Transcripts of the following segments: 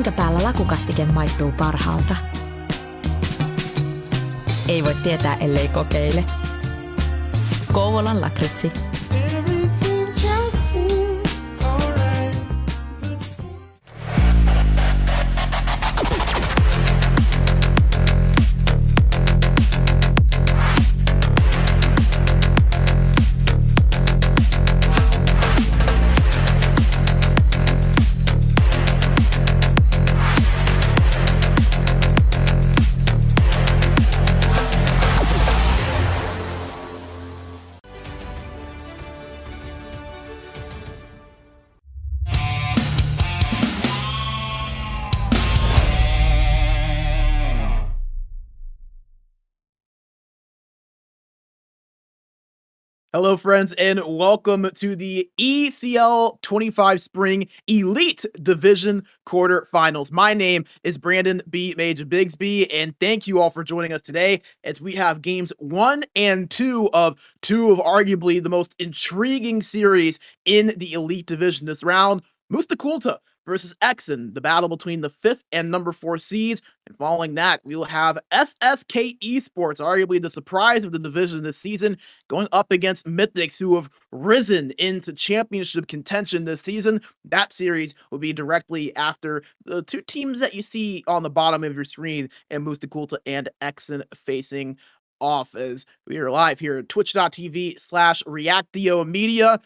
minkä päällä lakukastike maistuu parhaalta? Ei voi tietää, ellei kokeile. Kouvolan lakritsi. Hello, friends, and welcome to the ECL 25 Spring Elite Division Quarterfinals. My name is Brandon B. Major Bigsby, and thank you all for joining us today as we have games 1 and 2 of arguably the most intriguing series in the Elite Division this round. Mustaa versus Exen, the battle between the 5th and number 4 seeds. And following that, we will have SSK Esports, arguably the surprise of the division this season, going up against Mythix, who have risen into championship contention this season. That series will be directly after the two teams that you see on the bottom of your screen, and Mustaa and Exen facing off, as we are live here at twitch.tv/Reactio Media.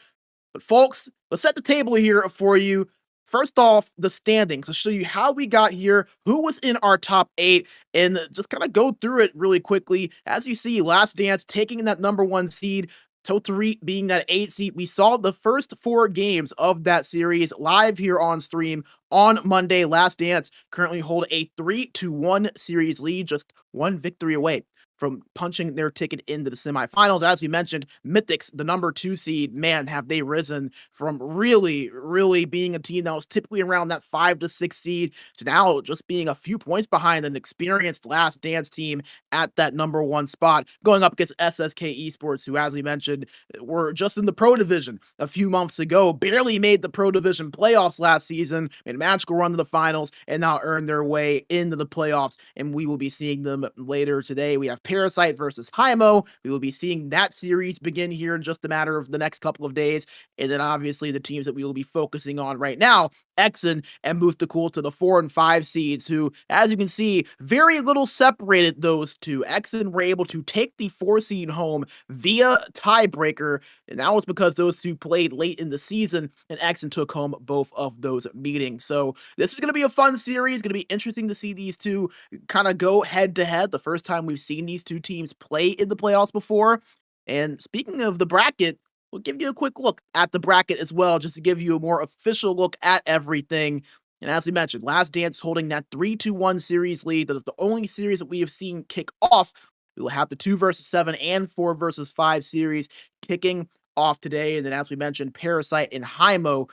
But folks, let's set the table here for you. First off, the standings. I'll show you how we got here, who was in our top 8, and just kind of go through it really quickly. As you see, Last Dance taking that number 1 seed, Totarit being that 8 seed. We saw the first 4 games of that series live here on stream on Monday. Last Dance currently hold a 3-1 series lead, just 1 victory away from punching their ticket into the semifinals. As you mentioned, Mythix, the number 2 seed, man, have they risen from really being a team that was typically around that 5 to 6 seed to now just being a few points behind an experienced Last Dance team at that number 1 spot, going up against SSK Esports, who, as we mentioned, were just in the Pro Division a few months ago, barely made the Pro Division playoffs last season, made a magical run to the finals, and now earned their way into the playoffs, and we will be seeing them later today. We have Parasite versus Hymo. We will be seeing that series begin here in just a matter of the next couple of days. And then obviously the teams that we will be focusing on right now, Exen and Mustaa to the 4 and 5 seeds, who, as you can see, very little separated those two. Exen were able to take the 4 seed home via tiebreaker, and that was because those two played late in the season, and Exen took home both of those meetings. So this is going to be a fun series. Going to be interesting to see these two kind of go head to head. The first time we've seen these two teams play in the playoffs before. And speaking of the bracket, we'll give you a quick look at the bracket as well, just to give you a more official look at everything. And as we mentioned, Last Dance holding that 3-1 series lead. That is the only series that we have seen kick off. We will have the 2 versus 7 and 4 versus 5 series kicking off today. And then, as we mentioned, Parasite and Hymo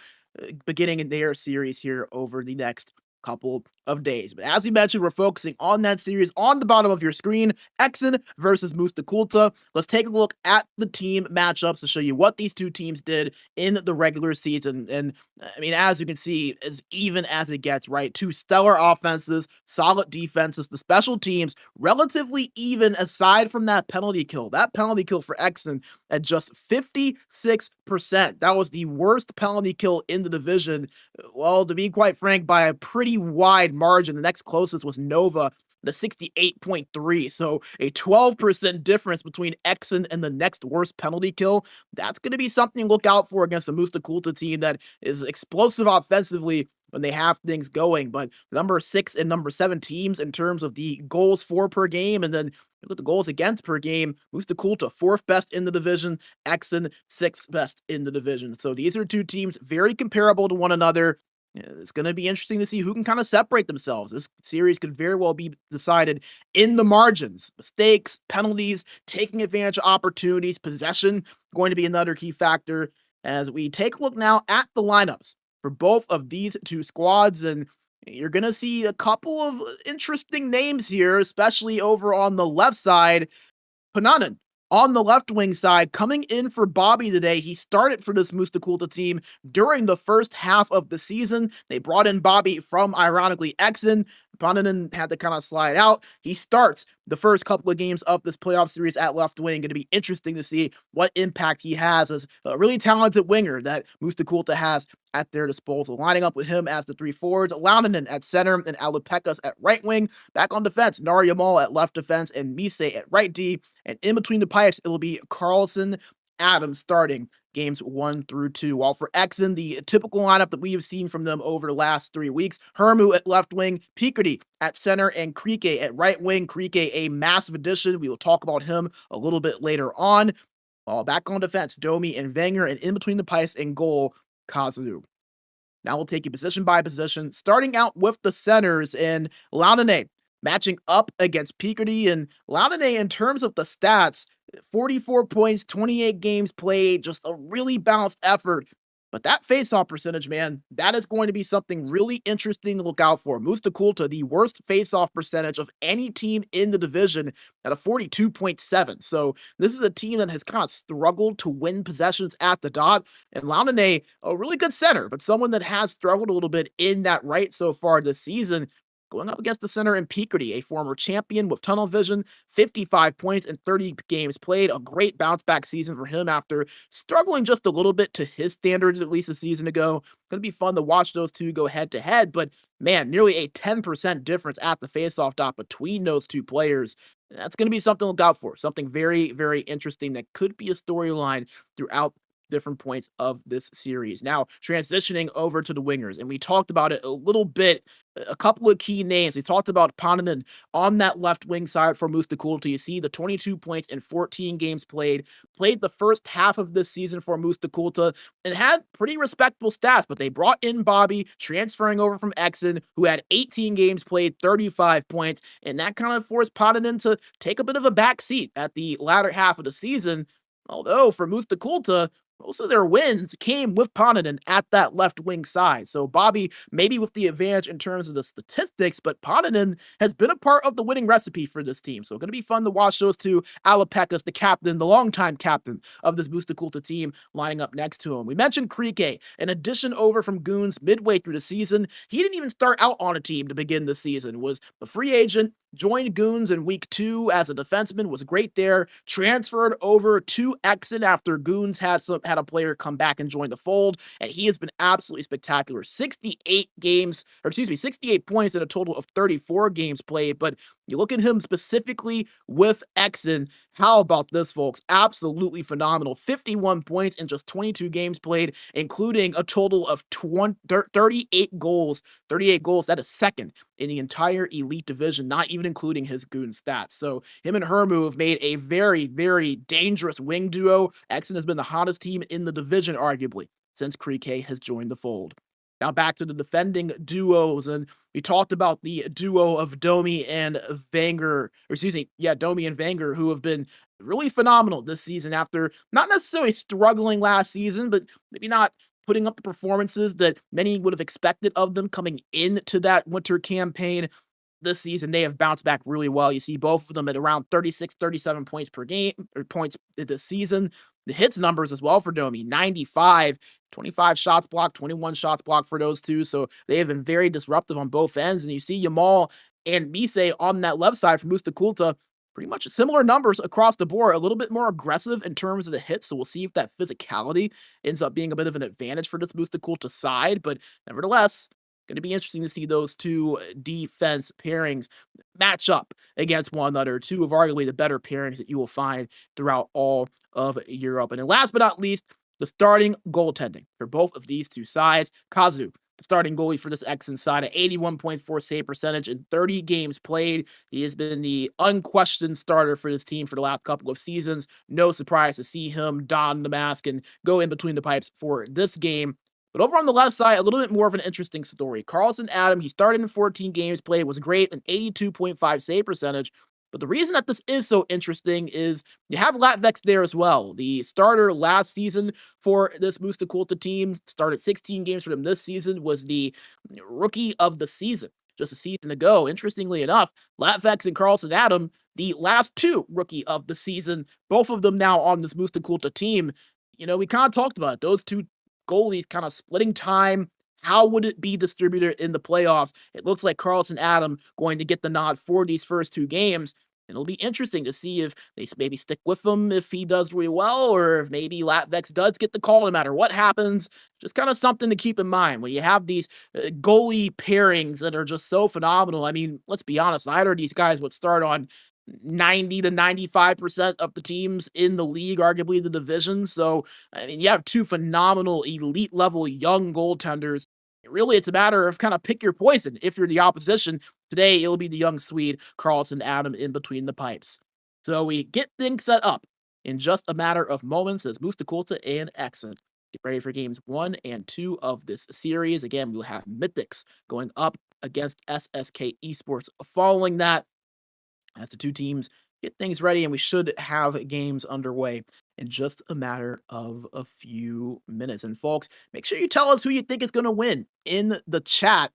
beginning in their series here over the next couple of days. But as we mentioned, we're focusing on that series on the bottom of your screen, Exen versus Mustaa. Let's take a look at the team matchups to show you what these two teams did in the regular season. And I mean, as you can see, as even as it gets, right? 2 stellar offenses, solid defenses, the special teams relatively even aside from that penalty kill. That penalty kill for Exen at just 56%. That was the worst penalty kill in the division. Well, to be quite frank, by a pretty wide margin. The next closest was Nova at a 68.3. So a 12% difference between Exen and the next worst penalty kill. That's going to be something to look out for against a Mustaa team that is explosive offensively when they have things going. But number 6 and number 7 teams in terms of the goals for per game, and then look at the goals against per game, Mustaa 4th best in the division, Exen 6th best in the division. So these are two teams very comparable to one another. It's going to be interesting to see who can kind of separate themselves. This series could very well be decided in the margins. Mistakes, penalties, taking advantage of opportunities, possession going to be another key factor as we take a look now at the lineups for both of these two squads. And you're going to see a couple of interesting names here, especially over on the left side. Pananen On the left wing side, coming in for Bobby today, he started for this Mustaa Kultaa team during the first half of the season. They brought in Bobby from, ironically, Exen. Paninen had to kind of slide out. He starts the first couple of games of this playoff series at left wing. Going to be interesting to see what impact he has as a really talented winger that Mustaa Kultaa has at their disposal. Lining up with him as the three forwards, Launinen at center and Alupekas at right wing. Back on defense, Naryamal at left defense and Mise at right D. And in between the pipes, it'll be Carlson, Adams starting games 1 through 2. While for Exen, the typical lineup that we have seen from them over the last 3 weeks, Hermu at left wing, Picardy at center, and Krieke at right wing. Krieke, a massive addition. We will talk about him a little bit later on. While back on defense, Domi and Wenger, and in between the pipes and goal, Kazu. Now we'll take you position by position, starting out with the centers and Launinen matching up against Picardy. And Launinen, in terms of the stats, 44 points, 28 games played, just a really balanced effort. But that faceoff percentage, man, that is going to be something really interesting to look out for. Mustaa Kultaa, the worst faceoff percentage of any team in the division at a 42.7. So this is a team that has kind of struggled to win possessions at the dot. And Launinen, a really good center, but someone that has struggled a little bit in that right so far this season. Going up against the center in Picardy, a former champion with tunnel vision, 55 points in 30 games played. A great bounce back season for him after struggling just a little bit to his standards at least a season ago. Going to be fun to watch those two go head to head, but man, nearly a 10% difference at the faceoff dot between those two players. That's going to be something to look out for. Something very, very interesting that could be a storyline throughout different points of this series. Now, transitioning over to the wingers, and we talked about it a little bit, a couple of key names. We talked about Paninen on that left wing side for Mustaa Kultaa. You see the 22 points in 14 games played the first half of this season for Mustaa Kultaa, and had pretty respectable stats, but they brought in Bobby, transferring over from Exen, who had 18 games played, 35 points, and that kind of forced Paninen to take a bit of a back seat at the latter half of the season. Although for Mustaa Kultaa, most of their wins came with Paninen at that left wing side. So Bobby, maybe with the advantage in terms of the statistics, but Paninen has been a part of the winning recipe for this team. So going to be fun to watch those two. Alupekas, the captain, the longtime captain of this Mustaa Kultaa team, lining up next to him. We mentioned Krieke, an addition over from Goons midway through the season. He didn't even start out on a team to begin the season, was a free agent, joined Goons in week 2 as a defenseman, was great there, transferred over to Exen after Goons had a player come back and join the fold, and he has been absolutely spectacular. 68 points in a total of 34 games played, but you look at him specifically with Exen, how about this, folks? Absolutely phenomenal. 51 points in just 22 games played, including a total of 38 goals. 38 goals, that is second in the entire elite division, not even including his goon stats. So him and Hermu have made a very, very dangerous wing duo. Exen has been the hottest team in the division, arguably, since Krieke has joined the fold. Now back to the defending duos, and we talked about the duo of Domi and Wenger, Domi and Wenger, who have been really phenomenal this season after not necessarily struggling last season, but maybe not putting up the performances that many would have expected of them coming into that winter campaign. This season, they have bounced back really well. You see both of them at around 36, 37 points per game, or points this season. The hits numbers as well for Domi, 95, 25 shots blocked, 21 shots blocked for those two. So they have been very disruptive on both ends. And you see Yamal and Mise on that left side from Mustaa Kultaa, pretty much similar numbers across the board, a little bit more aggressive in terms of the hits. So we'll see if that physicality ends up being a bit of an advantage for this Mustaa Kultaa side. But nevertheless, going to be interesting to see those two defense pairings match up against one another. Two of arguably the better pairings that you will find throughout all of Europe. And then last but not least, the starting goaltending for both of these two sides. Kazu, the starting goalie for this Exen side, at 81.4 save percentage in 30 games played. He has been the unquestioned starter for this team for the last couple of seasons. No surprise to see him don the mask and go in between the pipes for this game. But over on the left side, a little bit more of an interesting story. Carlson Adam, he started in 14 games played, was great, an 82.5 save percentage. But the reason that this is so interesting is you have Latvex there as well. The starter last season for this Mustaa Kultaa team, started 16 games for them this season, was the rookie of the season just a season ago. Interestingly enough, Latvex and Carlson Adam the last 2 rookie of the season, both of them now on this Mustaa Kultaa team. You know, we kind of talked about it. Those 2 goalies kind of splitting time. How would it be distributed in the playoffs? It looks like Carlson Adam going to get the nod for these first 2 games. And it'll be interesting to see if they maybe stick with him if he does really well, or if maybe Latvex does get the call no matter what happens. Just kind of something to keep in mind when you have these goalie pairings that are just so phenomenal. I mean, let's be honest, either of these guys would start on 90 to 95% of the teams in the league, arguably the division. So, I mean, you have 2 phenomenal elite level young goaltenders. Really, it's a matter of kind of pick your poison if you're the opposition. Today, it'll be the young Swede, Carlson Adam, in between the pipes. So we get things set up in just a matter of moments as Mustaa Kultaa and Exen get ready for games 1 and 2 of this series. Again, we'll have Mythix going up against SSK Esports following that as the 2 teams get things ready, and we should have games underway in just a matter of a few minutes. And folks, make sure you tell us who you think is going to win in the chat.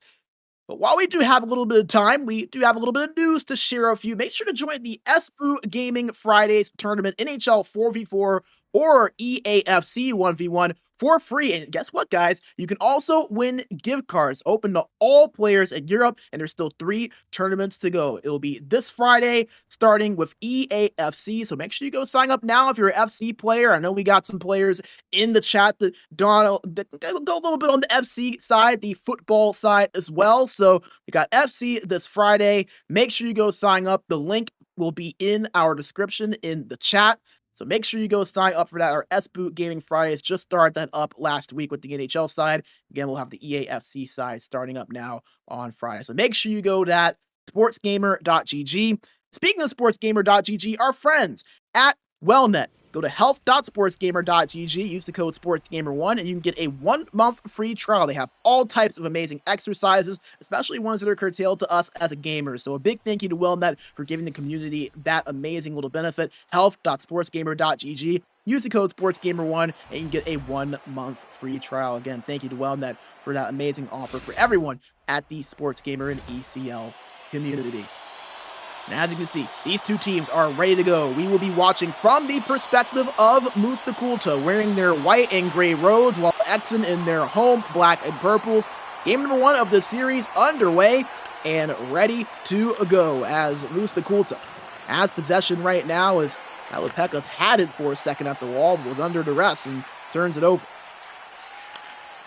But while we do have a little bit of time, we do have a little bit of news to share with you. Make sure to join the SSK Gaming Fridays tournament, NHL 4v4 or EAFC 1v1 for free. And guess what, guys? You can also win gift cards open to all players in Europe, and there's still 3 tournaments to go. It'll be this Friday, starting with EAFC, so make sure you go sign up now if you're an FC player. I know we got some players in the chat that go a little bit on the FC side, the football side as well. So we got FC this Friday. Make sure you go sign up. The link will be in our description in the chat. So make sure you go sign up for that. Our SSK Gaming Fridays just started that up last week with the NHL side. Again, we'll have the EAFC side starting up now on Friday. So make sure you go to that, sportsgamer.gg. Speaking of sportsgamer.gg, our friends at Wellnet. Go to health.sportsgamer.gg, use the code SportsGamer1, and you can get a 1-month free trial. They have all types of amazing exercises, especially ones that are curtailed to us as a gamer. So a big thank you to Wellnet for giving the community that amazing little benefit. Health.sportsgamer.gg, use the code SportsGamer1, and you can get a 1-month free trial. Again, thank you to Wellnet for that amazing offer for everyone at the SportsGamer and ECL community. And as you can see, these 2 teams are ready to go. We will be watching from the perspective of Mustaa Kultaa, wearing their white and gray robes, while Exen in their home black and purples. Game number 1 of the series underway and ready to go as Mustaa Kultaa has possession right now as Alipeka's had it for a second at the wall, but was under duress and turns it over.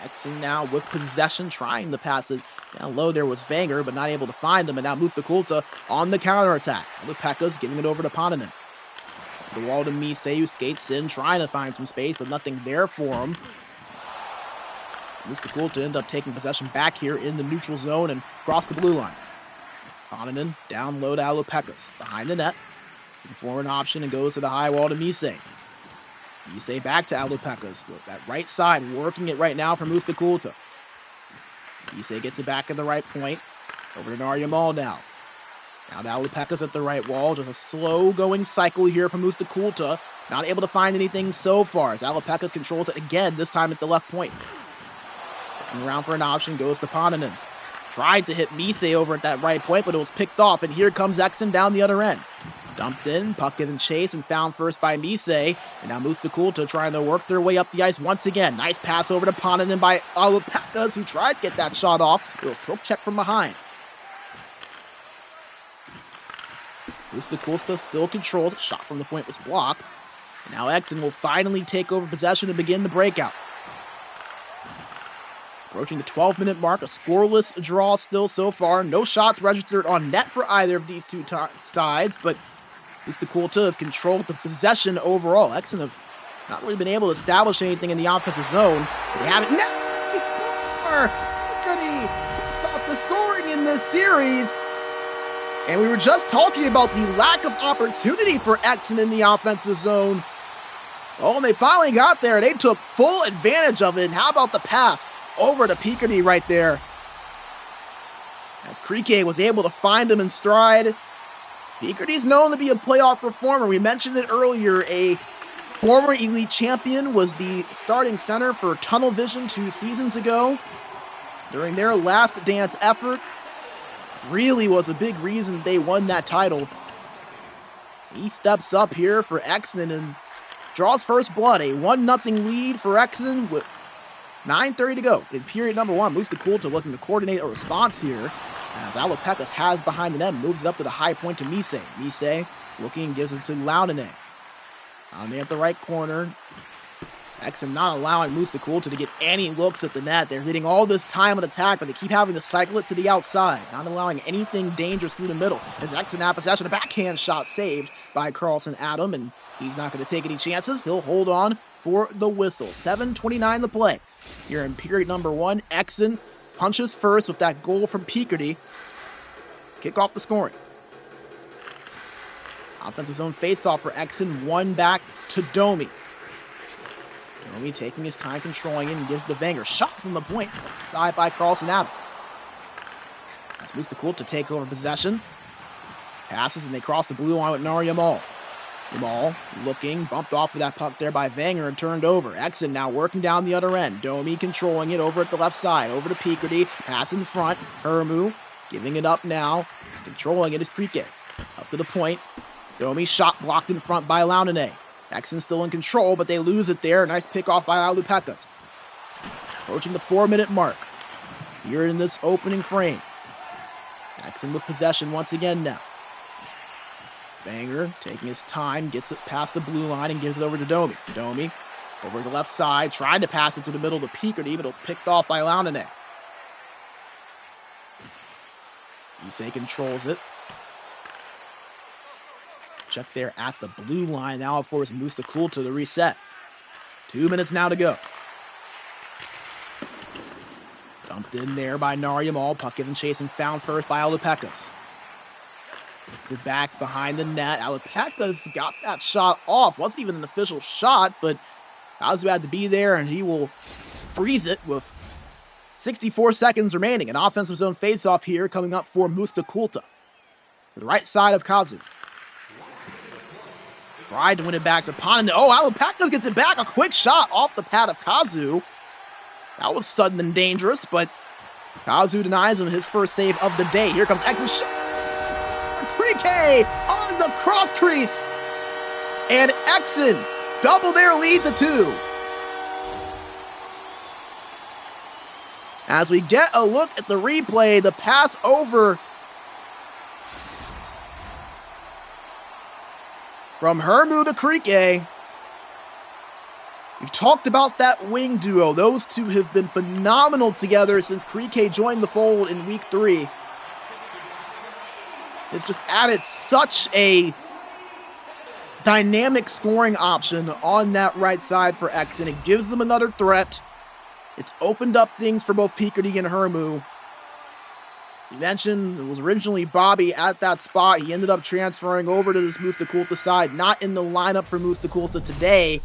Exen now with possession, trying to pass it down low. There was Vanger, but not able to find him. And now Mustaa Kultaa on the counterattack. Alipeka's giving it over to Pananen. The wall to Misei, who skates in, trying to find some space, but nothing there for him. Mustaa Kultaa ends up taking possession back here in the neutral zone and cross the blue line. Pananen down low to Alipeka's behind the net. For an option and goes to the high wall to Misei. Misei back to Alipeka's. That right side, working it right now for Mustaa Kultaa. Misei gets it back at the right point. Over to Naryamal now. Now to Alipeka's at the right wall. Just a slow-going cycle here from Mustaa Kultaa. Not able to find anything so far as Alipeka's controls it again, this time at the left point. Looking around for an option, goes to Pananen. Tried to hit Misei over at that right point, but it was picked off, and here comes Exen down the other end. Dumped in, puck given chase, and found first by Misei. And now Mustaa Kultaa trying to work their way up the ice once again. Nice pass over to Pananen by Alipeka's, who tried to get that shot off. It was poke check from behind. Mustaa Kultaa still controls. Shot from the point was blocked. And now Exen will finally take over possession and begin the breakout. Approaching the 12-minute mark, a scoreless draw still so far. No shots registered on net for either of these 2 sides, but Mustaa Kultaa have controlled the possession overall. Exen have not really been able to establish anything in the offensive zone. They haven't. They score! Equity off the scoring in this series. And we were just talking about the lack of opportunity for Exen in the offensive zone. Oh, and they finally got there. They took full advantage of it. And how about the pass over to Picardy right there? As Krike was able to find him in stride. Picardy's known to be a playoff performer. We mentioned it earlier. A former elite champion was the starting center for Tunnel Vision 2 seasons ago. During their last dance effort, really was a big reason they won that title. He steps up here for Exen and draws first blood. A 1-0 lead for Exen with 9:30 to go in period number 1. Mustaa looking to coordinate a response here as Alopecas has behind the net, moves it up to the high point to Mise. Mise looking, gives it to Launane. Launane at the right corner. Exen not allowing Mustaa to get any looks at the net. They're hitting all this time on attack, but they keep having to cycle it to the outside, not allowing anything dangerous through the middle. As Exen have possession, a backhand shot saved by Carlson Adam, and he's not going to take any chances. He'll hold on for the whistle. 7:29 to play here in period number 1. Exen punches first with that goal from Picardy. Kick off the scoring. Offensive zone face-off for Exen. 1 back to Domi. Domi taking his time, controlling it, and gives the banger. Shot from the point by Carlson Adam. That's Mustaa to take over possession. Passes, and they cross the blue line with Nari Yamal. Yamal looking, bumped off of that puck there by Vanger and turned over. Exen now working down the other end. Domi controlling it over at the left side. Over to Picardy. Pass in front. Hermu giving it up now. Controlling it is Krike. Up to the point. Domi shot blocked in front by Launane. Exen still in control, but they lose it there. Nice pick off by Alopecas. Approaching the 4-minute mark here in this opening frame. Exen with possession once again now. Banger taking his time, gets it past the blue line and gives it over to Domi. Domi over the left side, trying to pass it through the middle to Picardy, but it was picked off by Launane. Issei controls it. Check there at the blue line. Now it forces Mustaa to the reset. 2 minutes now to go. Dumped in there by Nari Yamal. Puck given chase and found first by Alopecas. Gets it back behind the net. Alopecas got that shot off. Wasn't even an official shot, but Kazu had to be there, and he will freeze it with 64 seconds remaining. An offensive zone face-off here coming up for Mustaa. To the right side of Kazu. Tried to win it back to Ponin. Oh, Alopecas gets it back. A quick shot off the pad of Kazu. That was sudden and dangerous, but Kazu denies him his first save of the day. Here comes Exen. Krike on the cross crease. And Exen double their lead to 2. As we get a look at the replay, the pass over from Hermu to Krike. We talked about that wing duo. Those two have been phenomenal together since Krike joined the fold in week 3. It's just added such a dynamic scoring option on that right side for Exen. It gives them another threat. It's opened up things for both Picardy and Hermu. You mentioned it was originally Bobby at that spot. He ended up transferring over to this Mustaa side. Not in the lineup for Mustaa today.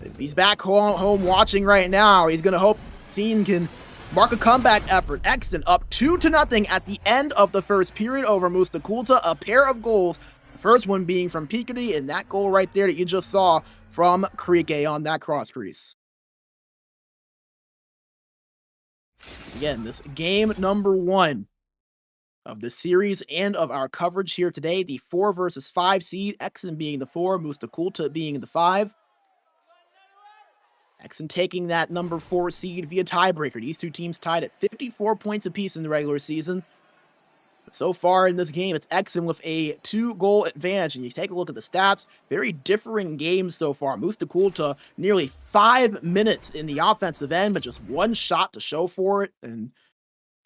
If he's back home watching right now, he's going to hope the team can mark a comeback effort. Exen up 2-0 at the end of the first period over Mustaa. A pair of goals. The first one being from Picardy, and that goal right there that you just saw from Krike on that cross crease. Again, this game number 1 of the series and of our coverage here today. The 4 versus 5 seed. Exen being the 4, Mustaa being the 5. Exen taking that number 4 seed via tiebreaker. These two teams tied at 54 points apiece in the regular season. But so far in this game, it's Exen with a 2-goal advantage. And you take a look at the stats, very differing games so far. Mustaa nearly 5 minutes in the offensive end, but just 1 shot to show for it. And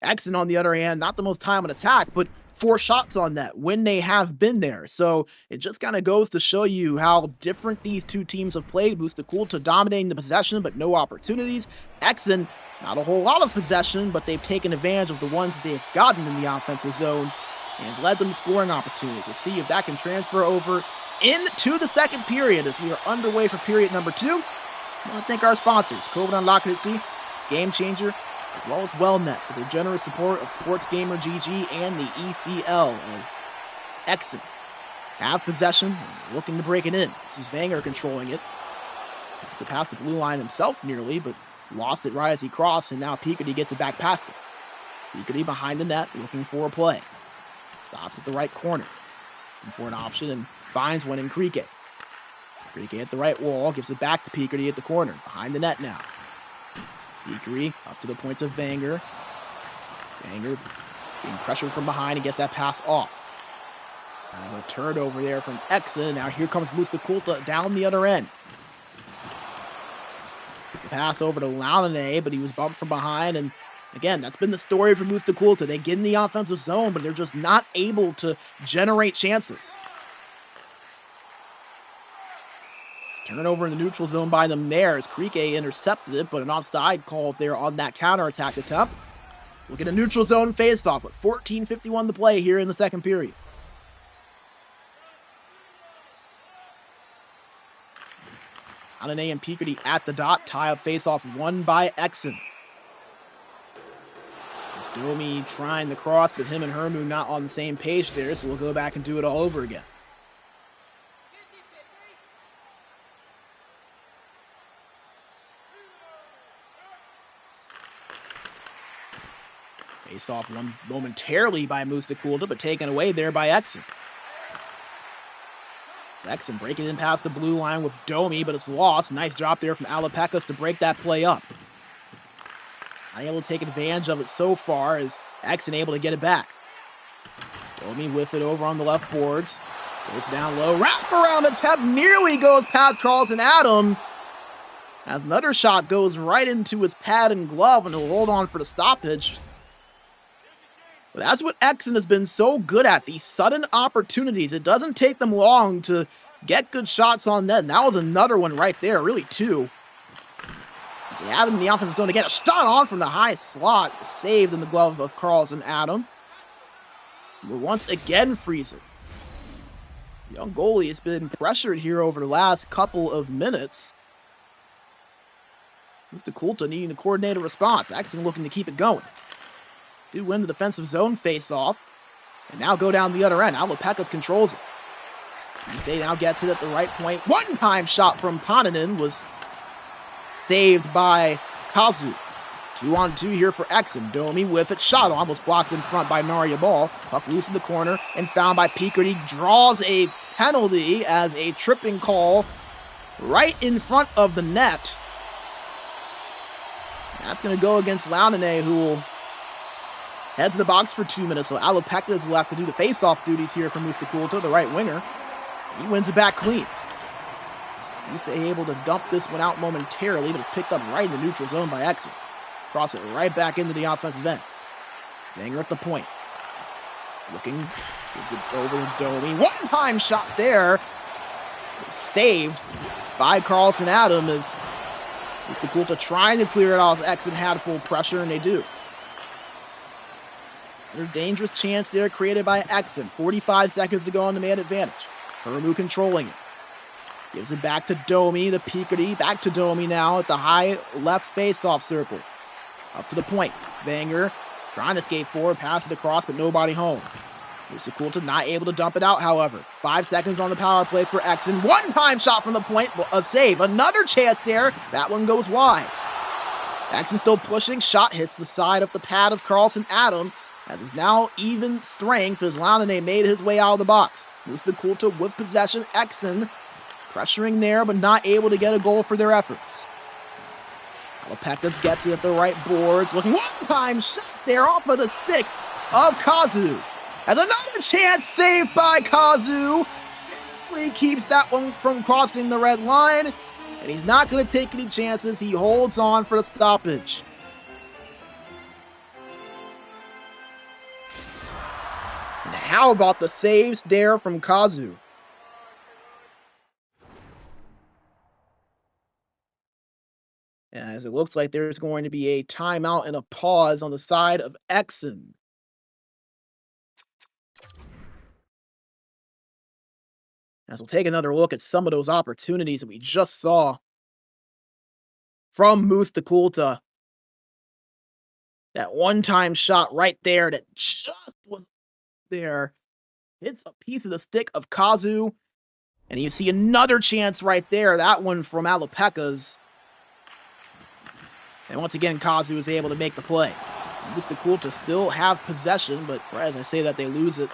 Exen, on the other hand, not the most time on attack, but 4 shots on net when they have been there. So it just kind of goes to show you how different these two teams have played. Mustaa dominating the possession, but no opportunities. Exen, not a whole lot of possession, but they've taken advantage of the ones that they've gotten in the offensive zone and led them to scoring opportunities. We'll see if that can transfer over into the second period as we are underway for period number 2. I want to thank our sponsors, COVID Unlocked at Sea, Game Changer, as well as WellNet for their generous support of SportsGamer GG and the ECL as Exen have possession and looking to break it in. This is Vanger controlling it. It's a pass the blue line himself nearly, but lost it right as he crossed, and now Picardy gets it back past him. Picardy behind the net looking for a play. Stops at the right corner. Looking for an option and finds one in Krike. Krike at the right wall, gives it back to Peekery at the corner. Behind the net now. Peekery up to the point of Vanger. Vanger being pressured from behind and gets that pass off. A turnover there from Exen. Now here comes Mustaa Kultaa down the other end. It's the pass over to Launane, but he was bumped from behind. And again, that's been the story for Mustaa Kultaa. They get in the offensive zone, but they're just not able to generate chances. Turnover in the neutral zone by them there as Krike intercepted it, but an offside call there on that counterattack attempt. So we'll get a neutral zone face-off with 14:51 to play here in the second period. Launane and Peekery at the dot, tie up face-off won by Exen. It's Domi trying the cross, but him and Hermu not on the same page there, so we'll go back and do it all over again. Face-off won momentarily by Mustaa Kultaa, but taken away there by Exen. Exen breaking in past the blue line with Domi, but it's lost. Nice drop there from Alapecas to break that play up. Not able to take advantage of it so far as Exen able to get it back. Domi with it over on the left boards. Goes down low. Wrap around attempt nearly goes past Carlson Adam. As another shot goes right into his pad and glove, and he'll hold on for the stoppage. But that's what Exen has been so good at, these sudden opportunities. It doesn't take them long to get good shots on net, and that was another one right there, really two. As they have him in the offensive zone again, a shot on from the high slot, saved in the glove of Carlson Adam. We'll once again freeze it. The young goalie has been pressured here over the last couple of minutes. Mustaa Kultaa needing the coordinated response. Exen looking to keep it going. Do win the defensive zone face-off. And now go down the other end. Alapecas controls it. Mustaa now gets it at the right point. One-time shot from Paninen was saved by Kazu. 2-on-2 here for Exen. Domi with it. Shot almost blocked in front by Narya Ball. Puck loose in the corner and found by Peekery. Draws a penalty as a tripping call right in front of the net. That's going to go against Launane, who will head to the box for 2 minutes. So Alapecas will have to do the face-off duties here for Mustaa Kultaa, the right winger. He wins it back clean. He's able to dump this one out momentarily, but it's picked up right in the neutral zone by Exen. Cross it right back into the offensive end. Vanger at the point. Looking, gives it over to Domi. One-time shot there. Saved by Carlson Adam as Mustaa Kultaa trying to clear it off. Exen had full pressure, and they do. Another dangerous chance there created by Exen. 45 seconds to go on the man advantage. Hermu controlling it. Gives it back to Domi, the Peekery. Back to Domi now at the high left face-off circle. Up to the point. Vanger trying to skate forward, pass it across, but nobody home. Mustaa Kultaa not able to dump it out, however. 5 seconds on the power play for Exen. One-time shot from the point, a save. Another chance there. That one goes wide. Exen still pushing. Shot hits the side of the pad of Carlson Adam. As is now even strength as Launane made his way out of the box. Mustaa Kultaa with possession. Exen pressuring there, but not able to get a goal for their efforts. Alapecas gets it at the right boards. Looking one-time shot there off of the stick of Kazu. As another chance saved by Kazu. He keeps that one from crossing the red line. And he's not going to take any chances. He holds on for the stoppage. And how about the saves there from Kazu? As it looks like there's going to be a timeout and a pause on the side of Exen. As we'll take another look at some of those opportunities that we just saw from Mustaa Kultaa. That one-time shot right there that just was there. Hits a piece of the stick of Kazu. And you see another chance right there. That one from Alapecas. And once again, Kazu is able to make the play. Mustaa Kultaa still have possession, but as I say that, they lose it.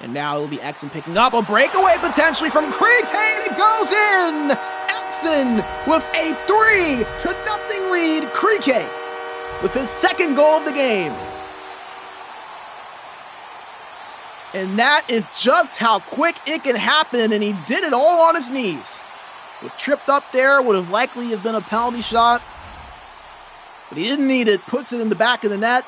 And now it'll be Exen picking up a breakaway potentially from Creek. It goes in! Exen with a 3-0 lead. Creek with his second goal of the game. And that is just how quick it can happen, and he did it all on his knees. If tripped up there, would have likely have been a penalty shot. But he didn't need it, puts it in the back of the net.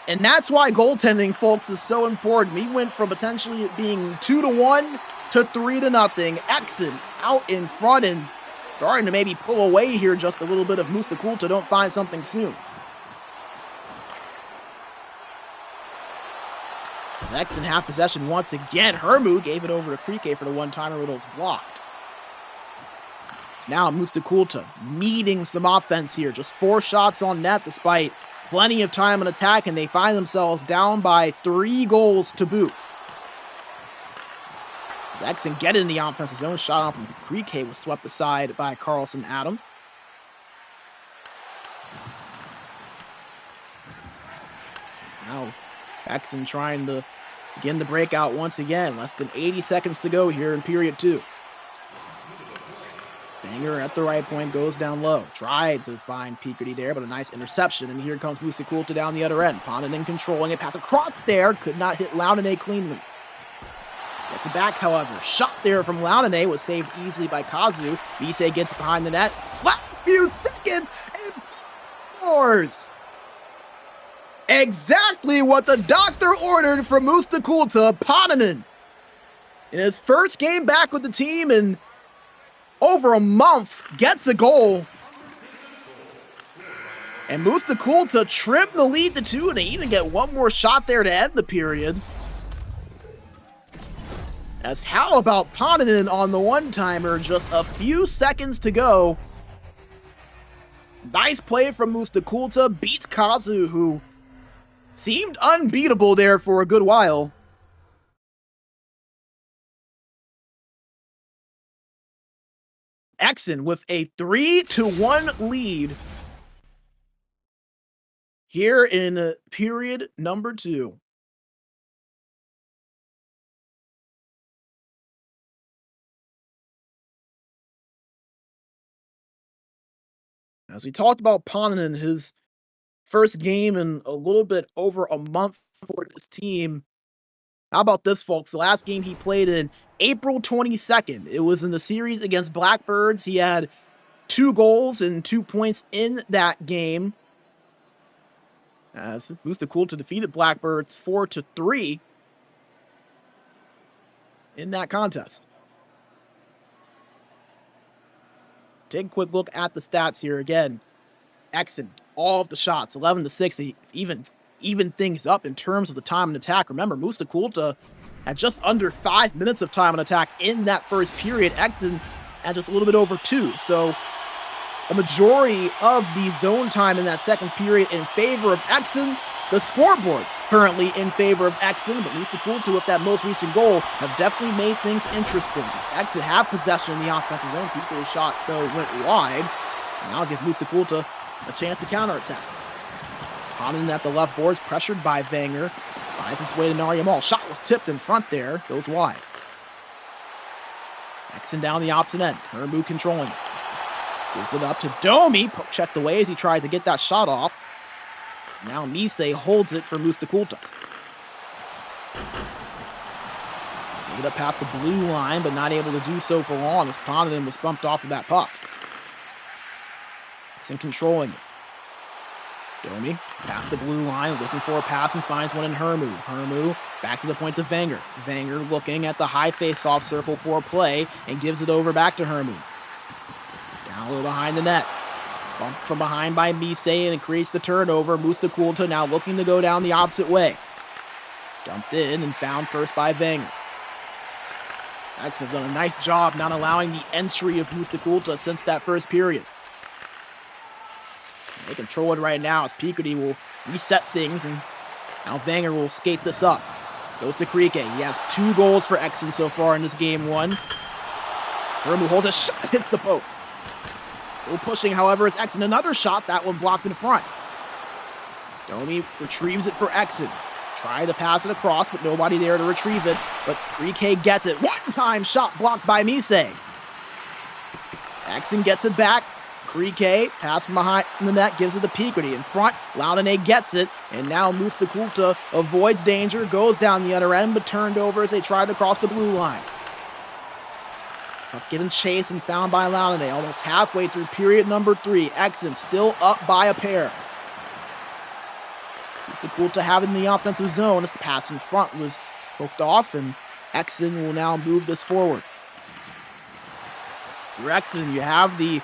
And that's why goaltending, folks, is so important. We went from potentially it being 2-1 to 3-0. Exen out in front and starting to maybe pull away here just a little bit if Mustaa don't find something soon. Exen half possession once again. Hermu gave it over to Creek for the one-timer, but it was blocked. It's now Mustaa needing some offense here. Just 4 shots on net despite plenty of time on attack, and they find themselves down by 3 goals to boot. Exen get in the offensive zone. Shot off from Creek was swept aside by Carlson Adam. Now Exen trying to begin the breakout once again. Less than 80 seconds to go here in period 2. Banger at the right point, goes down low. Tried to find Peakerty there, but a nice interception. And here comes Mustaa down the other end. Ponanen controlling it. Pass across there. Could not hit Launenay cleanly. Gets it back, however. Shot there from Launenay was saved easily by Kazu. Misei gets behind the net. Last few seconds and scores. Exactly what the doctor ordered from Mustaa. Ponanen in his first game back with the team in over a month gets a goal. And Mustaa trimmed the lead to 2, and they even get one more shot there to end the period. As how about Ponanen on the one-timer? Just a few seconds to go. Nice play from Mustaa. Beats Kazu, who seemed unbeatable there for a good while. Exen with a 3-1 lead here in period number 2. As we talked about Ponanen, his first game in a little bit over a month for this team. How about this, folks? The last game he played in April 22nd. It was in the series against Blackbirds. He had 2 goals and 2 points in that game. As Mustaa defeated Blackbirds 4-3 in that contest. Take a quick look at the stats here again. Exen, all of the shots, 11-6. They even things up in terms of the time and attack. Remember, Mustaa had just under 5 minutes of time on attack in that first period. Exen had just a little bit over 2. So a majority of the zone time in that second period in favor of Exen. The scoreboard currently in favor of Exen, but Mustaa with that most recent goal have definitely made things interesting. As Exen have possession in the offensive zone. Peakerty's shot, though, went wide. And now give Mustaa a chance to counterattack. Ponanen at the left boards, pressured by Wenger. Finds his way to Naryamal. Shot was tipped in front there. Goes wide. Exen down the opposite end. Hermu controlling it. Gives it up to Domi. Poke checked away as he tried to get that shot off. Now Misei holds it for Mustaa. Take it up past the blue line, but not able to do so for long as Ponanen was bumped off of that puck. Exen controlling it. Domi past the blue line, looking for a pass and finds one in Hermu. Hermu back to the point to Wenger. Wenger looking at the high face-off circle for a play and gives it over back to Hermu. Down low behind the net. Bumped from behind by Misei and it creates the turnover. Mustaa now looking to go down the opposite way. Dumped in and found first by Wenger. Exen done a nice job not allowing the entry of Mustaa since that first period. They control it right now as Peakerty will reset things, and now Wenger will skate this up. Goes to Creek. He has 2 goals for Exen so far in this game 1. Hermu holds a shot, hits the poke. A little pushing, however, it's Exen. Another shot, that one blocked in front. Domi retrieves it for Exen. Try to pass it across, but nobody there to retrieve it. But Krike gets it. One-time shot blocked by Mise. Exen gets it back. Krike, pass from behind the net, gives it to Peakerty. In front, Laudonnet gets it, and now Mustaa Kultaa avoids danger, goes down the other end, but turned over as they tried to cross the blue line. But given chase and found by Laudonnet, almost halfway through period number 3. Exen still up by a pair. Mustaa Kultaa having the offensive zone as the pass in front was hooked off, and Exen will now move this forward. For Exen, you have the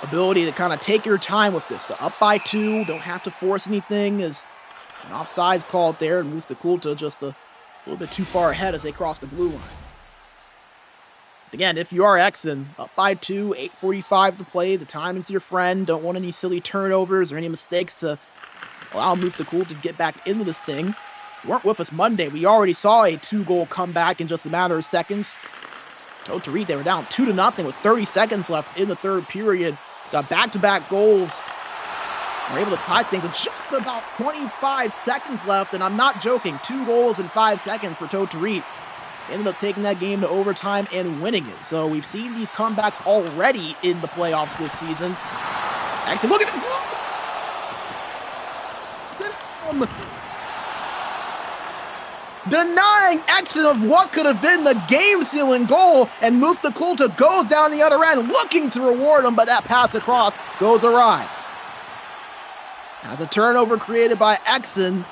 ability to kind of take your time with this. So up by 2, don't have to force anything, as an offsides called there, and Mustaa Kultaa just a little bit too far ahead as they cross the blue line. Again, if you are Exen, up by 2, 8:45 to play, the timing's your friend, don't want any silly turnovers or any mistakes to allow Mustaa Kultaa to get back into this thing. You weren't with us Monday. We already saw a 2-goal comeback in just a matter of seconds. Totarit, they were down 2-0 with 30 seconds left in the third period. Got back-to-back goals. We're able to tie things with just about 25 seconds left, and I'm not joking. 2 goals in 5 seconds for Totarit. Ended up taking that game to overtime and winning it. So we've seen these comebacks already in the playoffs this season. Actually, look at it! Denying Exen of what could have been the game-sealing goal, and Mustaa Kultaa goes down the other end looking to reward him, but that pass across goes awry. As a turnover created by Exen,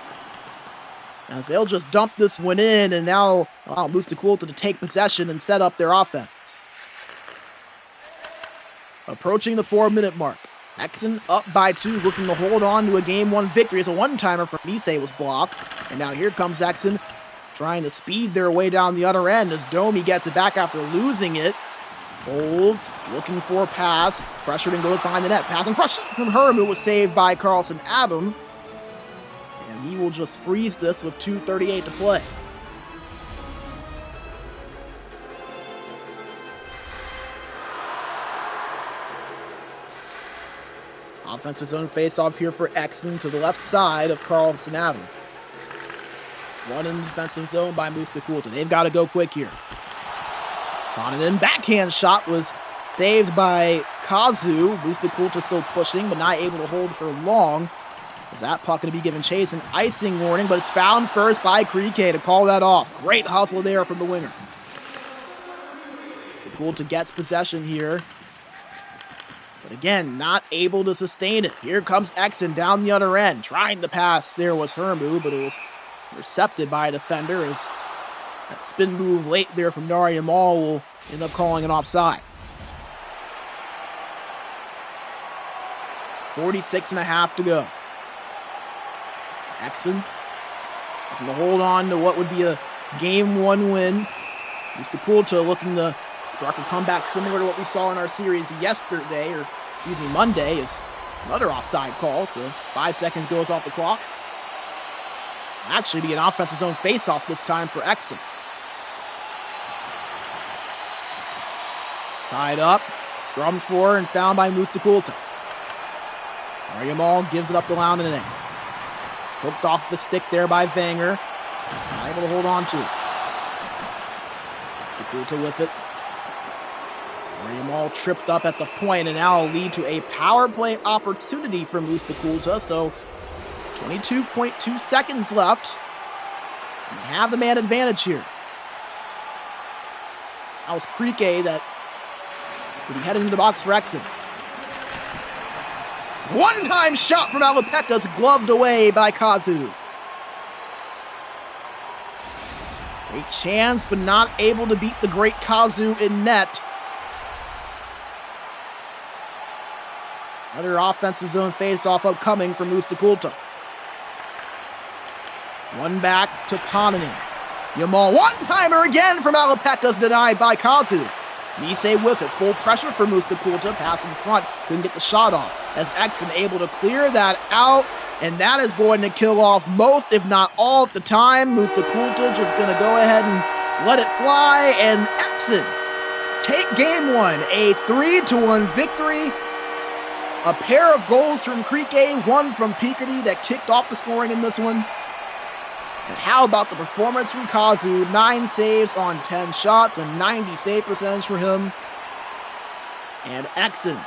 as they'll just dump this one in and now allow Mustaa Kultaa to take possession and set up their offense. Approaching the 4-minute mark. Exen up by 2, looking to hold on to a Game 1 victory as a one-timer from Mise was blocked. And now here comes Exen, trying to speed their way down the other end as Domi gets it back after losing it. Holds, looking for a pass, pressured and goes behind the net. Pass in front from Hermu was saved by Carlson Adam. And he will just freeze this with 2:38 to play. Offensive zone face-off here for Exen to the left side of Carlson Adam. One in the defensive zone by Mustaa Kultaa. They've got to go quick here. On an in backhand shot was saved by Kazu. Mustaa Kultaa still pushing, but not able to hold for long. Is that puck going to be given chase and icing warning, but it's found first by Krike to call that off. Great hustle there from the winger. Kultaa gets possession here. But again, not able to sustain it. Here comes Exen down the other end. Trying to pass there was Hermu, but it was intercepted by a defender as that spin move late there from Daria Mall will end up calling an offside. 46.5 to go. Exen looking to hold on to what would be a Game 1 win. Mustaa Kultaa looking to spark a comeback similar to what we saw in our series yesterday, or excuse me, Monday, is another offside call, so 5 seconds goes off the clock. Actually be an offensive zone face-off this time for Exen. Tied up, scrum for and found by Mustaa Kultaa. Mariamal gives it up to Laudonnet. Hooked off the stick there by Vanger. Not able to hold on to it. Kultaa with it. Mariamal tripped up at the point, and now will lead to a power play opportunity for Mustaa Kultaa. So 22.2 seconds left. We have the man advantage here. That was Krike that will be heading into the box for Exen. One-time shot from Alapeka's gloved away by Kazu. Great chance, but not able to beat the great Kazu in net. Another offensive zone face-off upcoming from Mustaa Kultaa. One back to Paninen. Yamal, one-timer again from Alapeka's denied by Kazu. Mise with it, full pressure for Mustaa Kultaa, pass in front, couldn't get the shot off, as Exen able to clear that out, and that is going to kill off most, if not all, at the time. Mustaa Kultaa just going to go ahead and let it fly, and Exen take Game 1, a 3-1 victory. A pair of goals from Krike, one from Peakerty that kicked off the scoring in this one. And how about the performance from Kazu? 9 saves on 10 shots, a 90 save percentage for him. And Exen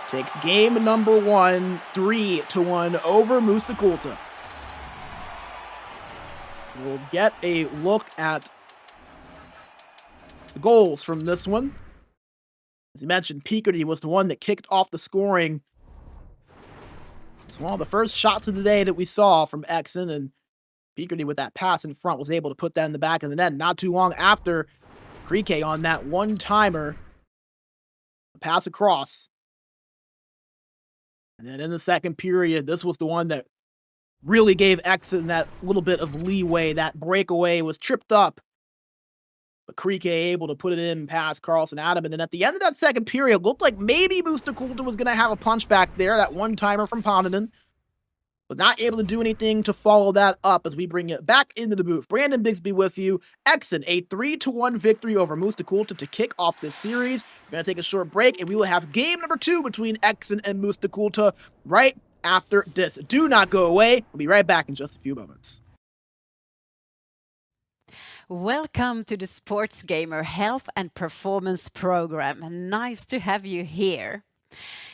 takes game number 1, 3-1 over Mustaa. We'll get a look at the goals from this one. As you mentioned, Picardy was the one that kicked off the scoring. It's one of the first shots of the day that we saw from Exen, and Picardy with that pass in front was able to put that in the back of the net. Not too long after, Krike on that one-timer, the pass across. And then in the second period, this was the one that really gave Exen that little bit of leeway. That breakaway was tripped up, but Krike able to put it in past Carlson Adam. And then at the end of that second period, looked like maybe Mustaa was going to have a punch back there, that one-timer from Poninen, but not able to do anything to follow that up as we bring it back into the booth. Brandon Bigsby with you. Exen, a 3-1 victory over Mustaa to kick off this series. We're going to take a short break, and we will have game number 2 between Exen and Mustaa right after this. Do not go away. We'll be right back in just a few moments. Welcome to the SportsGamer Health and Performance Program. Nice to have you here.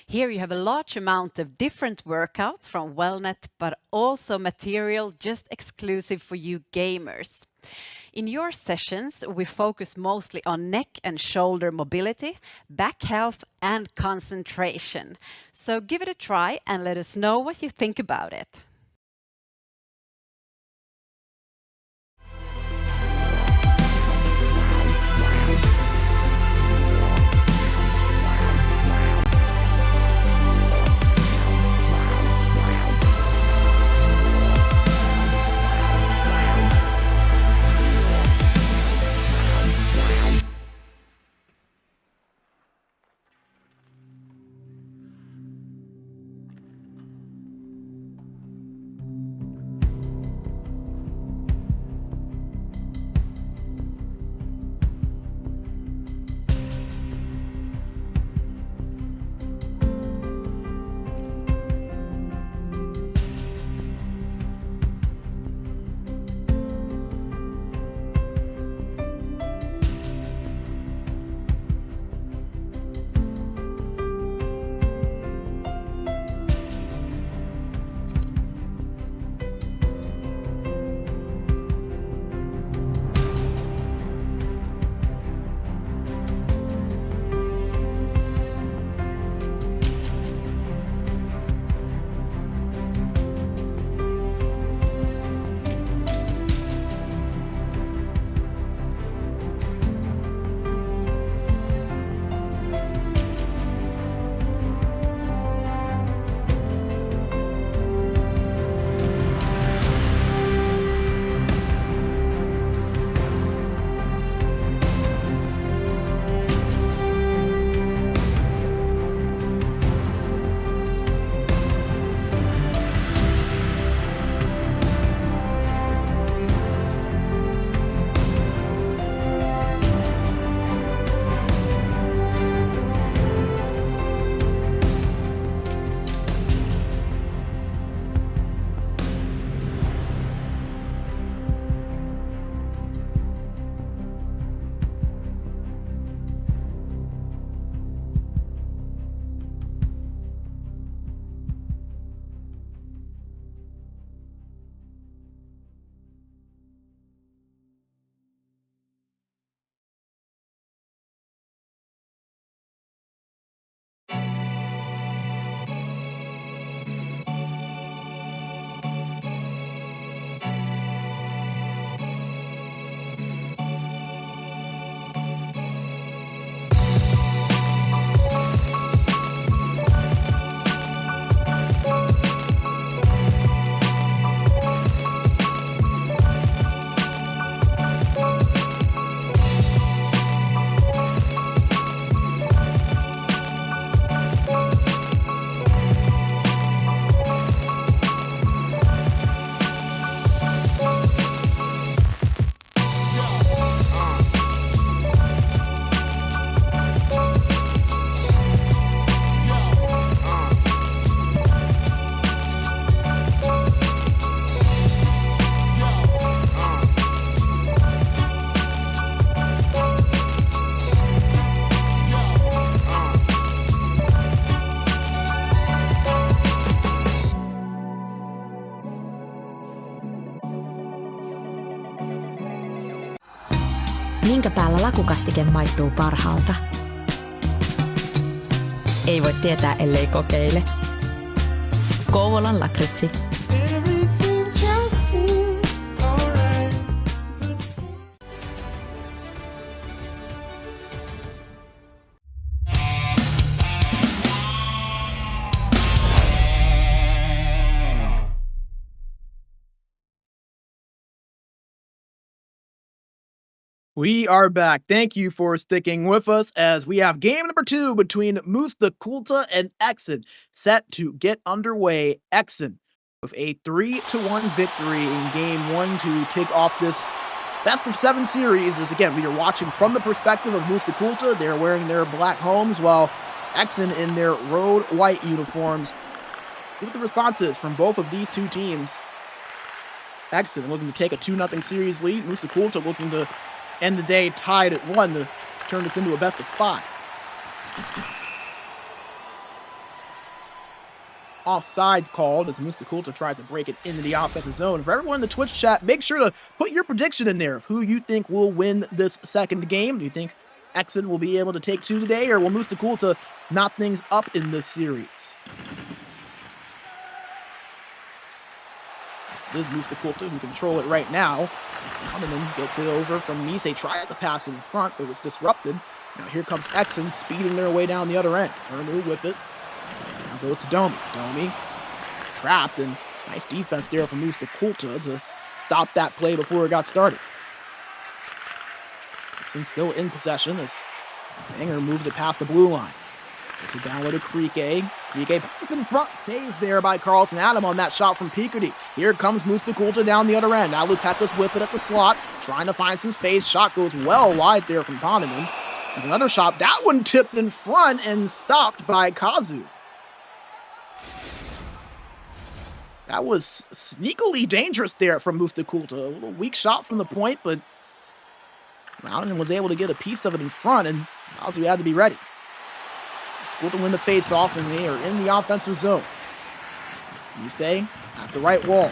Here you have a large amount of different workouts from Wellnet, but also material just exclusive for you gamers. In your sessions, we focus mostly on neck and shoulder mobility, back health, and concentration. So give it a try and let us know what you think about it. minkä päällä lakukastike maistuu parhaalta? Ei voi tietää, ellei kokeile. Kouvolan lakritsi. We are back. Thank you for sticking with us as we have game number 2 between Mustaa, Kultaa, and Exen set to get underway. Exen with a 3-1 victory in game 1 to kick off this best of 7 series. As again, we are watching from the perspective of Mustaa, Kultaa. They're wearing their black homes while Exen in their road white uniforms. See what the response is from both of these two teams. Exen looking to take a 2-0 series lead. Mustaa, Kultaa looking to end the day tied at 1 to turn this into a best of 5. Offsides called as Mustaa, Kultaa tried to break it into the offensive zone. For everyone in the Twitch chat, make sure to put your prediction in there of who you think will win this second game. Do you think Exen will be able to take 2 today, or will Mustaa, Kultaa knot things up in this series? This is Mustaa, Kultaa who control it right now. Donovan gets it over from Mise, tried to pass in front, but was disrupted. Now here comes Exen speeding their way down the other end. Ermu with it. Now goes to Domi. Domi trapped, and nice defense there from Mustaa, Kultaa to stop that play before it got started. Exen still in possession as Banger moves it past the blue line. Gets it down with a Krieke. Krieke pass in front. Saved there by Carlson Adam on that shot from Picardy. Here comes Mustaa, Kultaa down the other end. Now Lupekas with it at the slot. Trying to find some space. Shot goes well wide there from Ponanen. There's another shot. That one tipped in front and stopped by Kazu. That was sneakily dangerous there from Mustaa, Kultaa. A little weak shot from the point, but Ponanen was able to get a piece of it in front, and Kazu had to be ready. Kultaa win the face-off, and they are in the offensive zone. Mise at the right wall.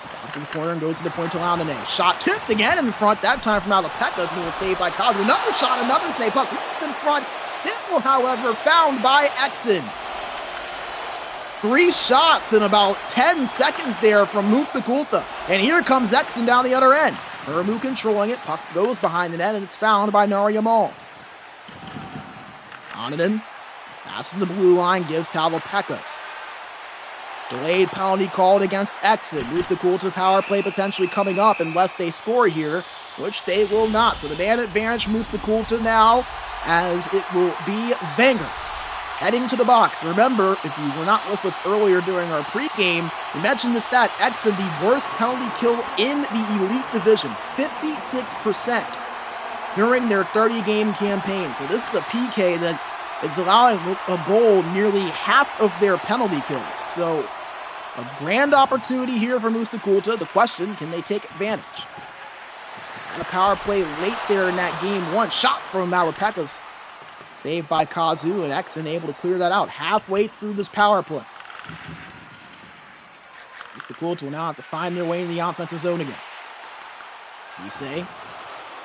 Cross in the corner and goes to the point to Launane. Shot tipped again in front, that time from Alapekas, and it was saved by Kazu. Another shot, another save. Puck in front. This will, however, found by Exen. 3 shots in about 10 seconds there from Mustaa, Kultaa. And here comes Exen down the other end. Ermu controlling it. Puck goes behind the net, and it's found by Naryamal. Onanen passes the blue line, gives Talopekas. Delayed penalty called against Exen. Mustaa, Kultaa power play potentially coming up unless they score here, which they will not. So the man advantage Mustaa, Kultaa now, as it will be Wenger heading to the box. Remember, if you were not with us earlier during our pregame, we mentioned this stat. Exen, the worst penalty kill in the Elite Division, 56% during their 30-game campaign. So this is a PK that is allowing a goal nearly half of their penalty kills. So a grand opportunity here for Mustaa, Kultaa. The question, can they take advantage? And a power play late there in that game 1. Shot from Malapekas. Saved by Kazu, and Exen able to clear that out halfway through this power play. Mustaa, Kultaa will now have to find their way in the offensive zone again. Ise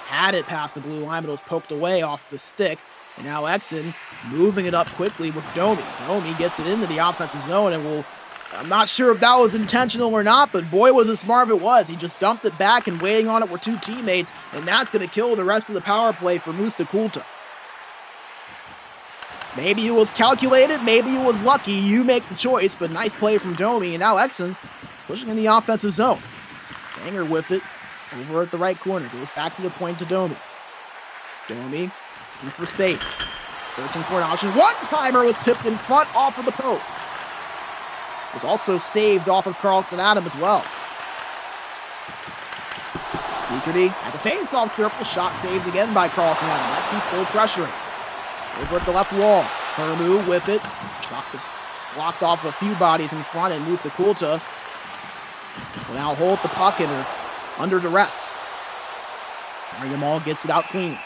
had it past the blue line, but it was poked away off the stick. And now Exen moving it up quickly with Domi. Domi gets it into the offensive zone, and I'm not sure if that was intentional or not, but boy was it smart if it was. He just dumped it back, and waiting on it were 2 teammates, and that's going to kill the rest of the power play for Mustaa, Kultaa. Maybe it was calculated, maybe it was lucky. You make the choice, but nice play from Domi, and now Exen pushing in the offensive zone. Banger with it over at the right corner. Goes back to the point to Domi. Domi looking for space. Searching for an option. One-timer was tipped in front off of the post. Was also saved off of Carlson Adam as well. Picardy at the face-off circle. Shot saved again by Carlson Adam. Exen still pressuring. Over at the left wall. Ermu with it. Chalk was blocked off a few bodies in front, and Mustaa, Kultaa will now hold the puck and are under duress. Yamal gets it out clean.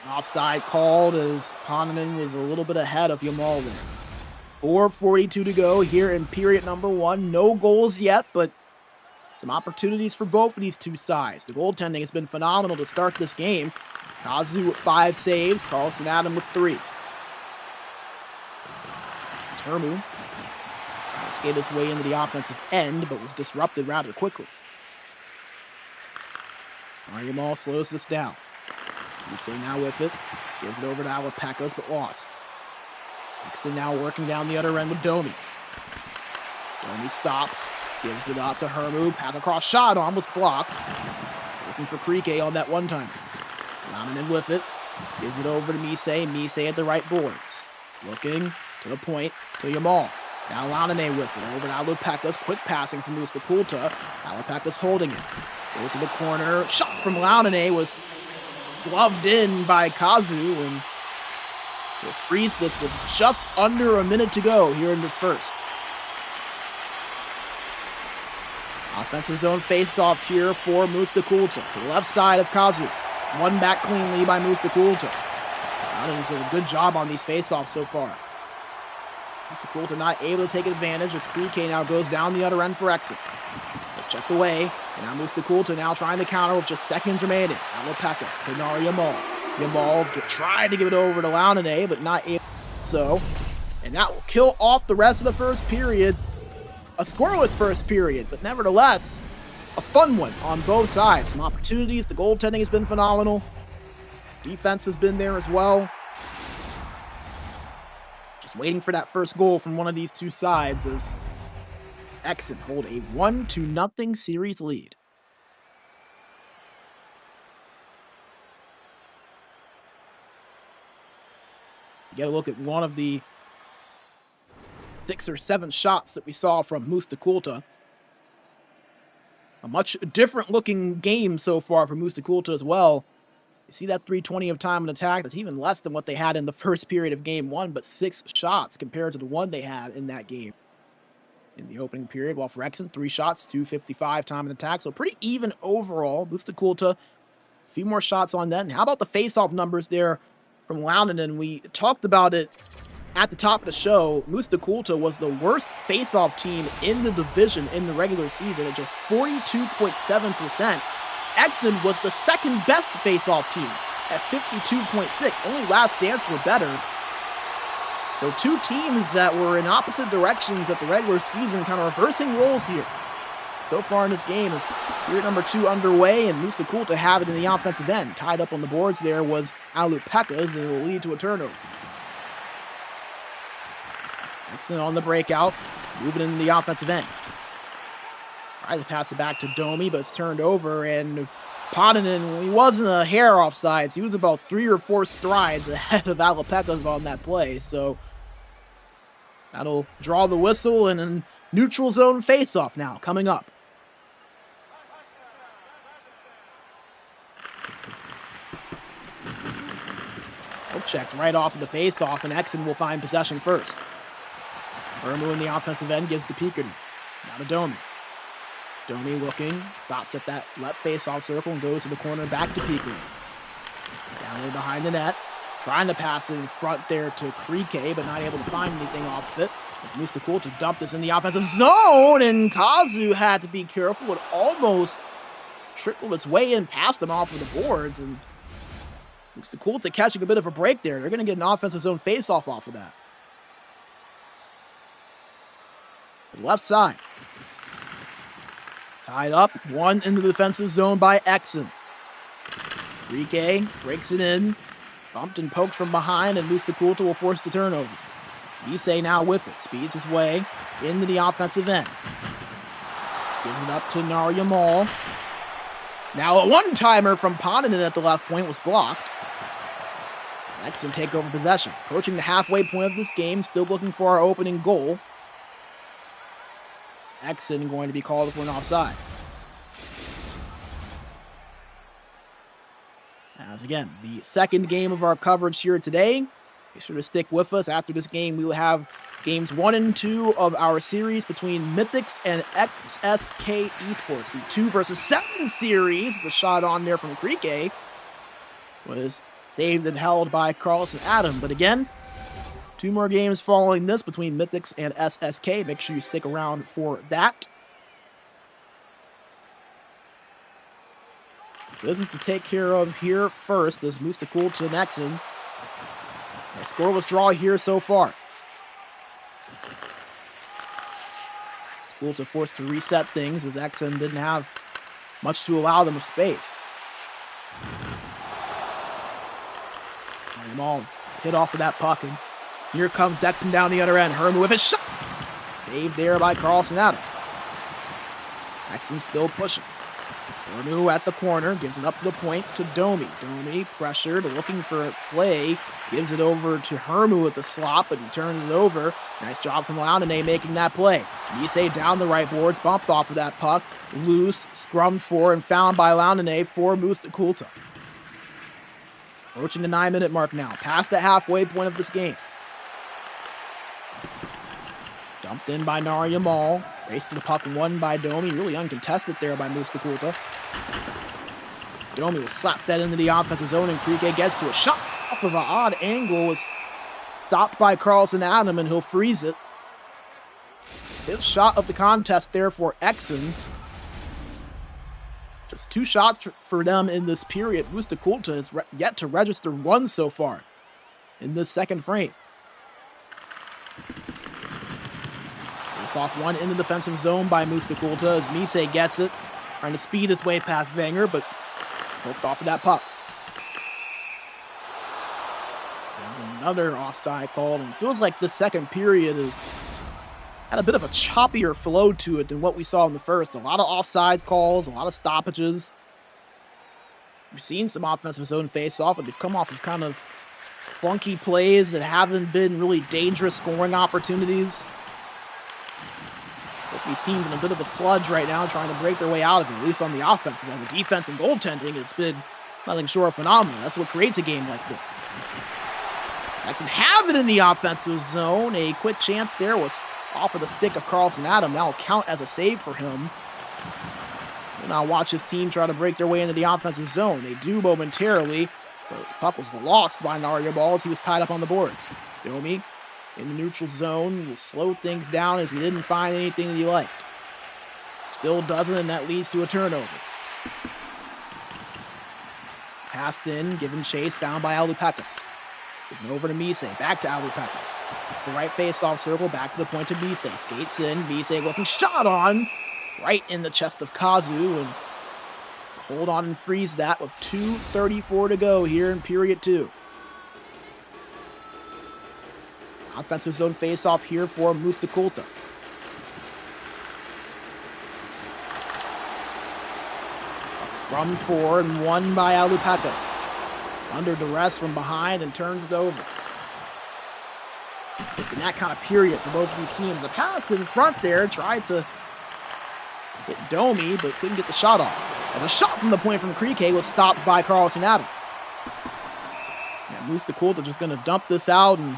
Offside called as Ponanen was a little bit ahead of Yamal there. 4:42 to go here in period number 1. No goals yet, but Some opportunities for both of these two sides. The goaltending has been phenomenal to start this game. Kazu with 5 saves, Carlson Adam with 3. It's Hermu. Trying to skate his way into the offensive end, but was disrupted rather quickly. Mariamal slows this down. Mustaa now with it. Gives it over to Alapekas, but lost. Exen now working down the other end with Domi. Domi stops. Gives it up to Hermu. Pass across, shot on, was blocked. Looking for Krike on that one-timer. Lamminen with it. Gives it over to Mustaa. Mustaa at the right boards. Looking to the point to Yamal. Now Lamminen with it. Over to Alapekas. Quick passing from Mustaa Kultaa. Alapekas holding it. Goes to the corner. Shot from Lamminen was gloved in by Kazu. And will freeze this with just under a minute to go here in this first. Offensive zone face-off here for Mustaa Kultaa. To the left side of Kazu. One back cleanly by Mustaa Kultaa. Lamminen did a good job on these face-offs so far. Mustaa Kultaa not able to take advantage as Krike now goes down the other end for Exen. Checked away, and now Mustaa Kultaa now trying to counter with just seconds remaining. Alapekas to Yamal. Yamal tried to give it over to Lamminen, but not able to do so. And that will kill off the rest of the first period. A scoreless first period, but nevertheless, a fun one on both sides. Some opportunities. The goaltending has been phenomenal. Defense has been there as well. Just waiting for that first goal from one of these two sides as Exen hold a 1-0 series lead. You get a look at one of the 6 or 7 shots that we saw from Mustaa Kultaa. A much different looking game so far for Mustaa Kultaa as well. You see that 320 of time and attack. That's even less than what they had in the first period of game 1, but 6 shots compared to the one they had in that game in the opening period. While for Exen, 3 shots, 255 time and attack. So pretty even overall. Mustaa Kultaa, a few more shots on that. And how about the face-off numbers there from Lamminen? We talked about it at the top of the show. Mustaa Kultaa was the worst face-off team in the division in the regular season at just 42.7%. Exen was the second best face-off team at 52.6. Only Last Dance were better. So 2 teams that were in opposite directions at the regular season, kind of reversing roles here. So far in this game is period number 2 underway, and Mustaa Kultaa have it in the offensive end. Tied up on the boards there was Alapekas, and it will lead to a turnover. Exen on the breakout, moving into the offensive end. Tries to pass it back to Domi, but it's turned over, and Paninen, he wasn't a hair offsides. He was about 3 or 4 strides ahead of Alapekas on that play, so that'll draw the whistle, and a neutral zone face-off now coming up. Checked right off of the face-off, and Exen will find possession first. Hermu in the offensive end gives to Picardy. Now to Domi. Domi looking, stops at that left face-off circle and goes to the corner back to Picardy. Down there behind the net. Trying to pass it in front there to Krike, but not able to find anything off of it. As Mustaa Kultaa dumped this in the offensive zone, and Kazu had to be careful. It almost trickled its way in past him off of the boards, and Mustaa Kultaa catching a bit of a break there. They're going to get an offensive zone face-off off of that. Left side. Tied up, 1 into the defensive zone by Exen. Krike breaks it in. Bumped and poked from behind, and Mustaa Kultaa will force the turnover. Mustaa now with it. Speeds his way into the offensive end. Gives it up to Yamal. Now a one-timer from Paninen at the left point was blocked. Exen take over possession. Approaching the halfway point of this game, still looking for our opening goal. Exen going to be called for an offside. As again, the second game of our coverage here today. Be sure to stick with us. After this game, we will have games 1 and 2 of our series between Mythix and SSK Esports. The 2 versus 7 series, the shot on there from Krike, was saved and held by Carlson Adam. But again, 2 more games following this between Mythix and SSK. Make sure you stick around for that. business to take care of here first as Mustaa Kultaa and Exen. A scoreless draw here so far. Kultaa forced to reset things as Exen didn't have much to allow them with space. All hit off of that puck, and here comes Exen down the other end. Hermu with his shot. Saved there by Carlson Adam. Exen still pushing. Hermu at the corner, gives it up to the point to Domi. Domi pressured, looking for a play. Gives it over to Hermu with the slot, but he turns it over. Nice job from Launane making that play. Nisei down the right boards, bumped off of that puck. Loose, scrummed for, and found by Launane for Mustaa Kultaa. Approaching the 9-minute mark now. Past the halfway point of this game. Dumped in by Narya Mall. Race to the puck, won by Domi. Really uncontested there by Mustaa Kultaa. Domi will slap that into the offensive zone, and Krike gets to a shot off of an odd angle. Was stopped by Carlson Adam, and he'll freeze it. Fifth shot of the contest there for Exen. Just 2 shots for them in this period. Mustaa Kultaa has yet to register 1 so far in this second frame. Face off 1 in the defensive zone by Mustaa Kultaa as Misei gets it. Trying to speed his way past Wenger, but poked off of that puck. There's another offside call, and it feels like this second period had a bit of a choppier flow to it than what we saw in the first. A lot of offsides calls, a lot of stoppages. We've seen some offensive zone face-off, but they've come off of kind of clunky plays that haven't been really dangerous scoring opportunities. Both these teams in a bit of a sludge right now, trying to break their way out of it, at least on the offensive end. The defense and goaltending has been nothing short of phenomenal. That's what creates a game like this. Exen have it in the offensive zone. A quick chance there was off of the stick of Carlson Adam. That will count as a save for him. And now watch his team try to break their way into the offensive zone. They do momentarily, but the puck was lost by Narya Ball as he was tied up on the boards. Domi in the neutral zone will slow things down as he didn't find anything that he liked. Still doesn't, and that leads to a turnover. Passed in, given chase, found by Alupekas. Given over to Misei, back to Alupekas. The right face-off circle, back to the point to Misei. Skates in, Misei looking shot on, right in the chest of Kazu, and hold on and freeze that with 2:34 to go here in period 2. Offensive zone face-off here for Mustaa Kultaa. Scrum forward and won by Alupekas. Under duress from behind and turns it over. It's been that kind of period for both of these teams. The pass in front there tried to hit Domi, but couldn't get the shot off. As a shot from the point from Krike was stopped by Carlson Adam. Mustaa Kultaa just going to dump this out and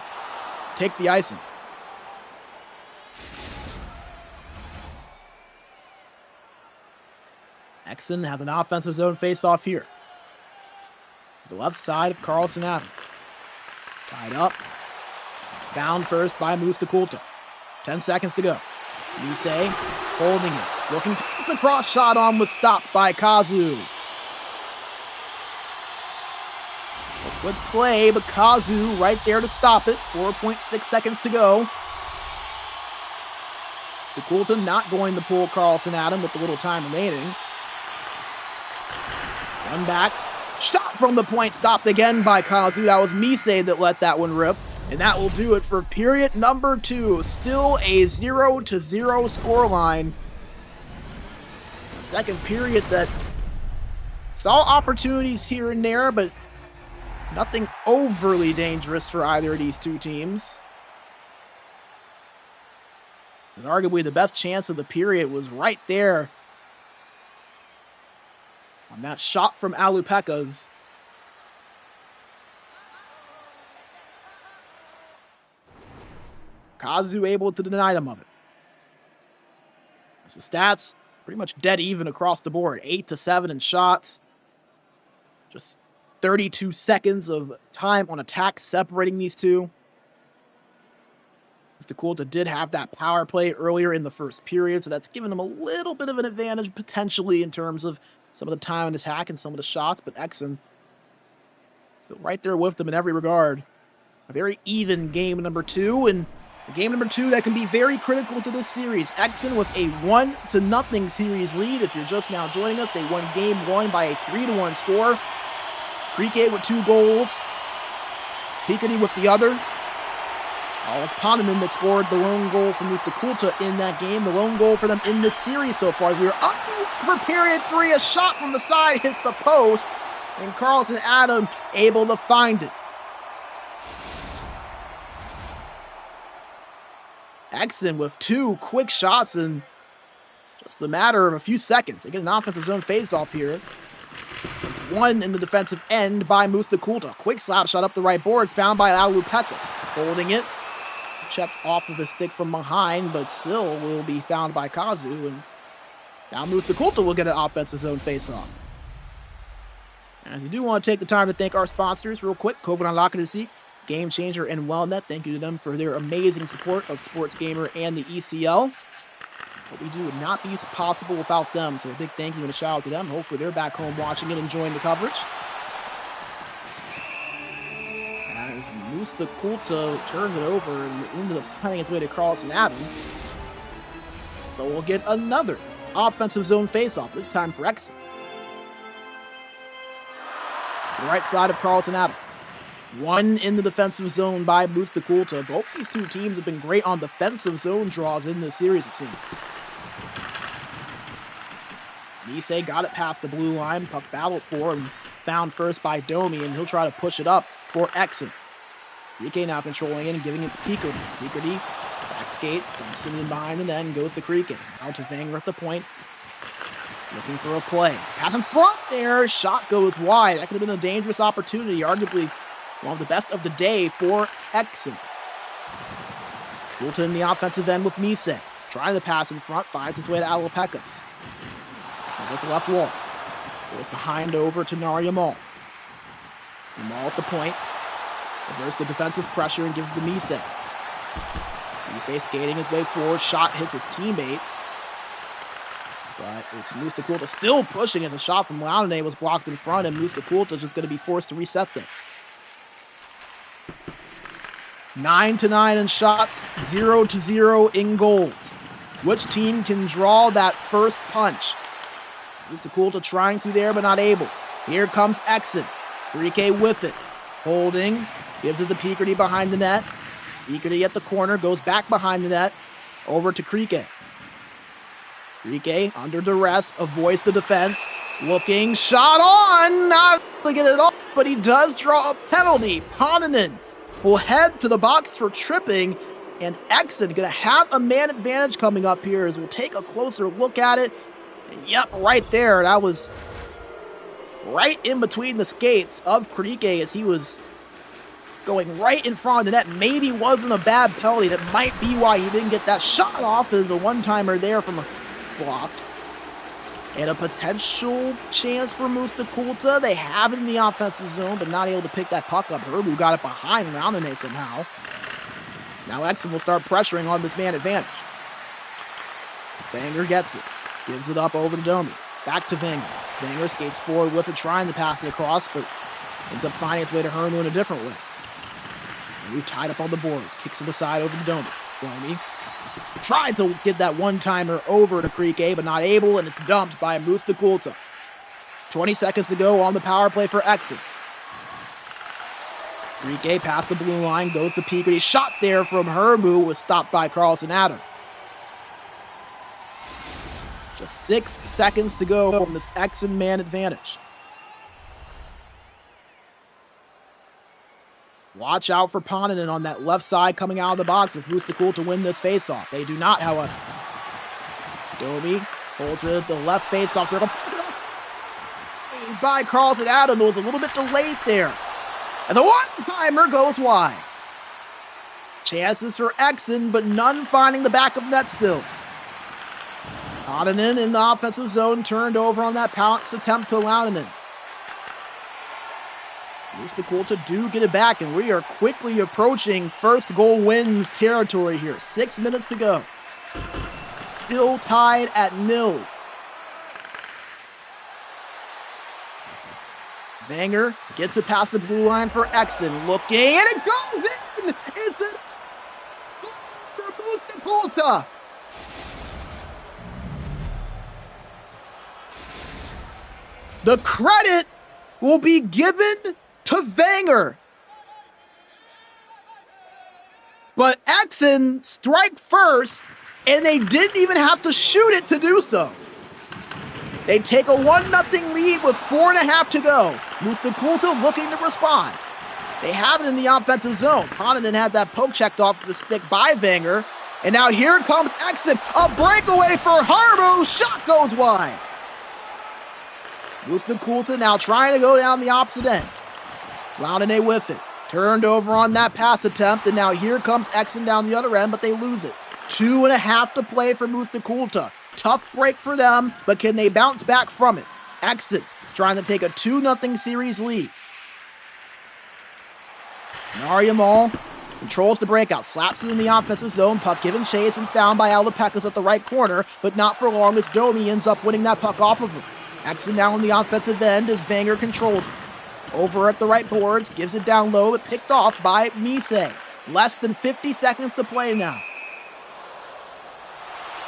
take the icing. Exen has an offensive zone face-off here. The left side of Carlson Adam. Tied up. Found first by Mustaa Kultaa. 10 seconds to go. Misei holding it. Looking to the cross shot on was stopped by Kazu. A good play, but Kazu right there to stop it. 4.6 seconds to go. Mustaa Kultaa not going to pull Carlson Adam with a little time remaining. Run back. Shot from the point, stopped again by Kazu. That was Misei that let that one rip. And that will do it for period number 2. Still a 0-0 scoreline. Second period that saw opportunities here and there, but nothing overly dangerous for either of these two teams. And arguably the best chance of the period was right there on that shot from Alupekas. Kazu able to deny them of it. So stats pretty much dead even across the board. 8-7 in shots. Just 32 seconds of time on attack separating these two. Mustaa Kultaa did have that power play earlier in the first period, so that's given them a little bit of an advantage potentially in terms of some of the time on attack and some of the shots, but Exen still right there with them in every regard. A very even game number 2, and a game number 2 that can be very critical to this series. Exen with a 1-0 series lead. If you're just now joining us, they won game 1 by a 3-1 score. Krieke with 2 goals. Peekity with the other. It's Poneman that scored the lone goal for Mustaa in that game. The lone goal for them in this series so far. We are up for period 3. A shot from the side hits the post, and Carlson Adam able to find it. Exen with 2 quick shots in just a matter of a few seconds. They get an offensive zone face-off here. It's one in the defensive end by Mustaa. Quick slap shot up the right boards, found by Alupekas. Holding it. Checked off of his stick from behind, but still will be found by Kazu. And now Mustaa will get an offensive zone face-off. And you do want to take the time to thank our sponsors real quick. COVID Unlockability, Game Changer, and Wellnet. Thank you to them for their amazing support of SportsGamer and the ECL. What we do would not be possible without them, so a big thank you and a shout out to them. Hopefully they're back home watching it, enjoying the coverage. As Mustaa turned it over and ended up finding its way to Carlson Adam. So we'll get another offensive zone face-off, this time for Exen. To the right side of Carlson Adam. One in the defensive zone by Mustaa. Both these two teams have been great on defensive zone draws in this series, it seems. Nisei got it past the blue line, puck battled for and found first by Domi, and he'll try to push it up for Exen. Krieke now controlling it and giving it to Peekity. Peekity back skates, dumps it in behind and then goes to Krieke. Now to Vanger at the point. Looking for a play. Pass in front there. Shot goes wide. That could have been a dangerous opportunity. Arguably one of the best of the day for Exen. Kultaa in the offensive end with Nisei. Trying to pass in front. Finds his way to Alupekas. At the left wall. Goes behind over to Naryamal. Yamal at the point. Reverses the defensive pressure and gives the Nisei. Nisei skating his way forward. Shot hits his teammate. But it's Mustaa still pushing as a shot from Launay was blocked in front, and Mustaa just going to be forced to reset this. 9-9 in shots, 0-0 in goals. Which team can draw that first punch? Mustaa trying to there, but not able. Here comes Exen. Krieke with it. Holding. Gives it to Peekity behind the net. Peekity at the corner. Goes back behind the net. Over to Krieke. Krieke, under duress, avoids the defense. Looking. Shot on! Not able to get it off, but he does draw a penalty. Poneman will head to the box for tripping. And Exen going to have a man advantage coming up here as we'll take a closer look at it. And yep, right there. That was right in between the skates of Krieke as he was going right in front of the net. Maybe wasn't a bad penalty. That might be why he didn't get that shot off as a one-timer there from a blocked. And a potential chance for Mustaa. They have it in the offensive zone, but not able to pick that puck up. Herbu got it behind Launay somehow. Now Exen will start pressuring on this man advantage. Vanger gets it. Gives it up over to Domi. Back to Vanger. Vanger skates forward with it, trying to pass it across, but ends up finding its way to Hermu in a different way. Hermu tied up on the boards. Kicks it aside over to Domi. Domi tried to get that one-timer over to Krieke, but not able, and it's dumped by Mustaa. 20 seconds to go on the power play for Exen. Krieke past the blue line, goes to Peekity. Shot there from Hermu was stopped by Carlson Adam. Just 6 seconds to go from this Exen man advantage. Watch out for Poneman on that left side coming out of the box if Mustaa to win this faceoff. They do not, however. Domi holds it at the left faceoff circle. By Carlson Adam, it was a little bit delayed there. As a one-timer goes wide. Chances for Exen, but none finding the back of net still. Poneman in the offensive zone turned over on that pounce attempt to Launay. Mustaa do get it back, and we are quickly approaching first goal wins territory here. 6 minutes to go. Still tied at 0. Wenger gets it past the blue line for Exen. Looking, and it goes in! It's a goal for Mustaa Kultaa! The credit will be given to Wenger. But Exen strike first, and they didn't even have to shoot it to do so. They take a 1-0 lead with 4.5 to go. Mustaa Kultaa looking to respond. They have it in the offensive zone. Ponanen had that poke checked off the stick by Wenger. And now here comes Exen. A breakaway for Harbo. Shot goes wide. Mustaa Kultaa now trying to go down the opposite end. Laudonnet with it. Turned over on that pass attempt. And now here comes Exen down the other end, but they lose it. 2.5 to play for Mustaa Kultaa. Tough break for them, but can they bounce back from it? Exen trying to take a 2-0 series lead. Nariamal controls the breakout, slaps it in the offensive zone, puck given chase and found by Alapekas at the right corner, but not for long as Domi ends up winning that puck off of him. Exen now on the offensive end as Wenger controls it. Over at the right boards, gives it down low, but picked off by Mise. Less than 50 seconds to play now.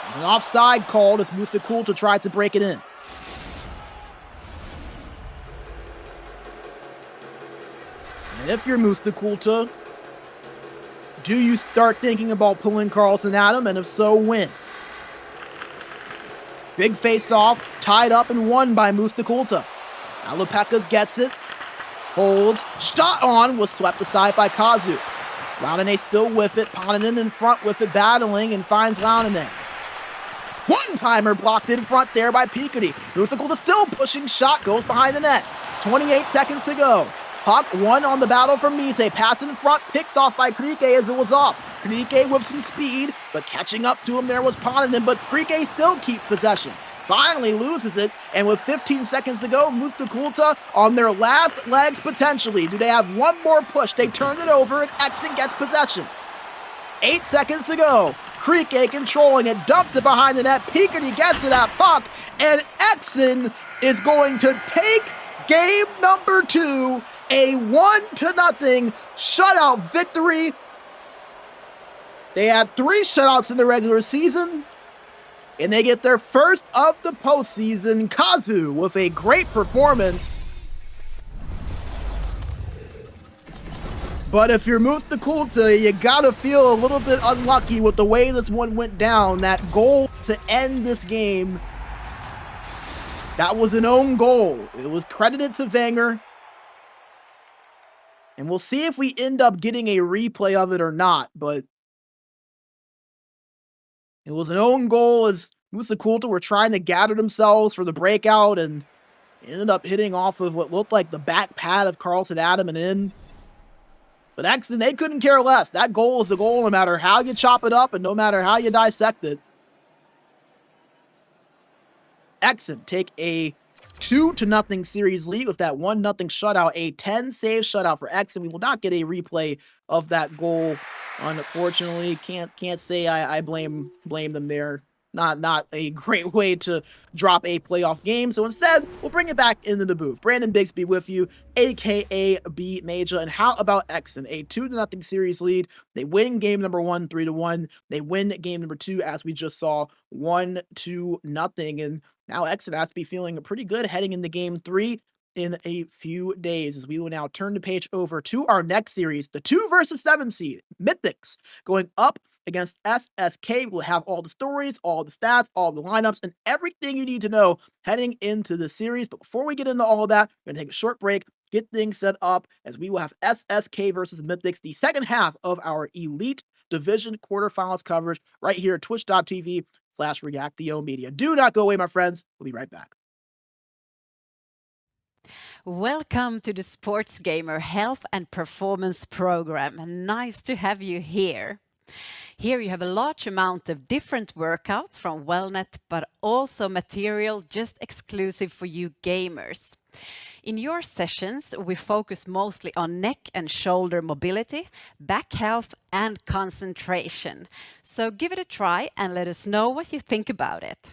There's an offside called as Mustaa Kultaa tried to break it in. And if you're Mustaa Kultaa, do you start thinking about pulling Karlsson at him, and if so, when? Big face-off, tied up and won by Mustaa Kultaa. Alapekas gets it, holds, shot on, was swept aside by Kazu. Laudonnet still with it, Ponanen in front with it, battling, and finds Laudonnet. One-timer blocked in front there by Piketty. Mustaa Kultaa still pushing, shot goes behind the net. 28 seconds to go. Puck won on the battle from Mise. Pass in front, picked off by Krike as it was off. Krike with some speed, but catching up to him there was Ponanen, but Krike still keeps possession. Finally loses it, and with 15 seconds to go, Mustaa Kultaa on their last legs potentially. Do they have one more push? They turn it over, and Exen gets possession. 8 seconds to go. Krike controlling it, dumps it behind the net. Piketty gets to that puck, and Exen is going to take game number 2, a 1-0 shutout victory. They had 3 shutouts in the regular season, and they get their first of the postseason. Kazu with a great performance. But if you're Mustaa Kultaa, you gotta feel a little bit unlucky with the way this one went down. That goal to end this game, that was an own goal. It was credited to Wenger. And we'll see if we end up getting a replay of it or not, but it was an own goal as Mustaa Kultaa were trying to gather themselves for the breakout and ended up hitting off of what looked like the back pad of Karlsson Adam and in. But Exen, they couldn't care less. That goal is a goal no matter how you chop it up and no matter how you dissect it. Exen take a 2-0 series lead with that 1-0 shutout, a 10-save shutout for Exen. We will not get a replay of that goal, unfortunately. Can't say I blame them there. Not a great way to drop a playoff game. So instead, we'll bring it back into the booth. Brandon Bigsby with you, aka B Major. And how about Exen? A 2-0 series lead. They win game number 1, 3-1. They win game number 2, as we just saw, 1-0. And now Exen has to be feeling pretty good heading into game 3 in a few days, as we will now turn the page over to our next series, the 2 versus 7 seed, Mythix, going up against SSK. We'll have all the stories, all the stats, all the lineups, and everything you need to know heading into the series. But before we get into all of that, we're going to take a short break, get things set up, as we will have SSK versus Mythix, the second half of our Elite Division quarterfinals coverage right here at twitch.tv/ReactTheO Media. Do not go away, my friends. We'll be right back. Welcome to the SportsGamer Health and Performance Program. Nice to have you here. Here you have a large amount of different workouts from Wellnet, but also material just exclusive for you gamers. In your sessions, we focus mostly on neck and shoulder mobility, back health, and concentration. So give it a try and let us know what you think about it.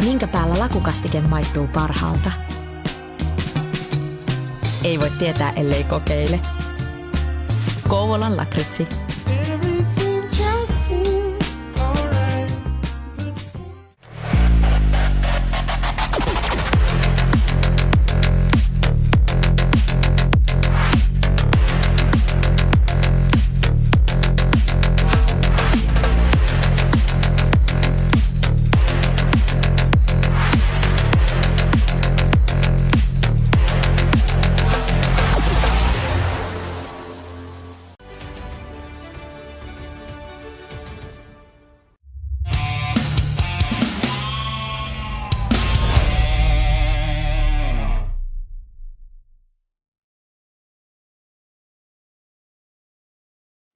Minkä päällä lakukastike maistuu parhaalta? Ei voi tietää, ellei kokeile. Kouvolan lakritsi.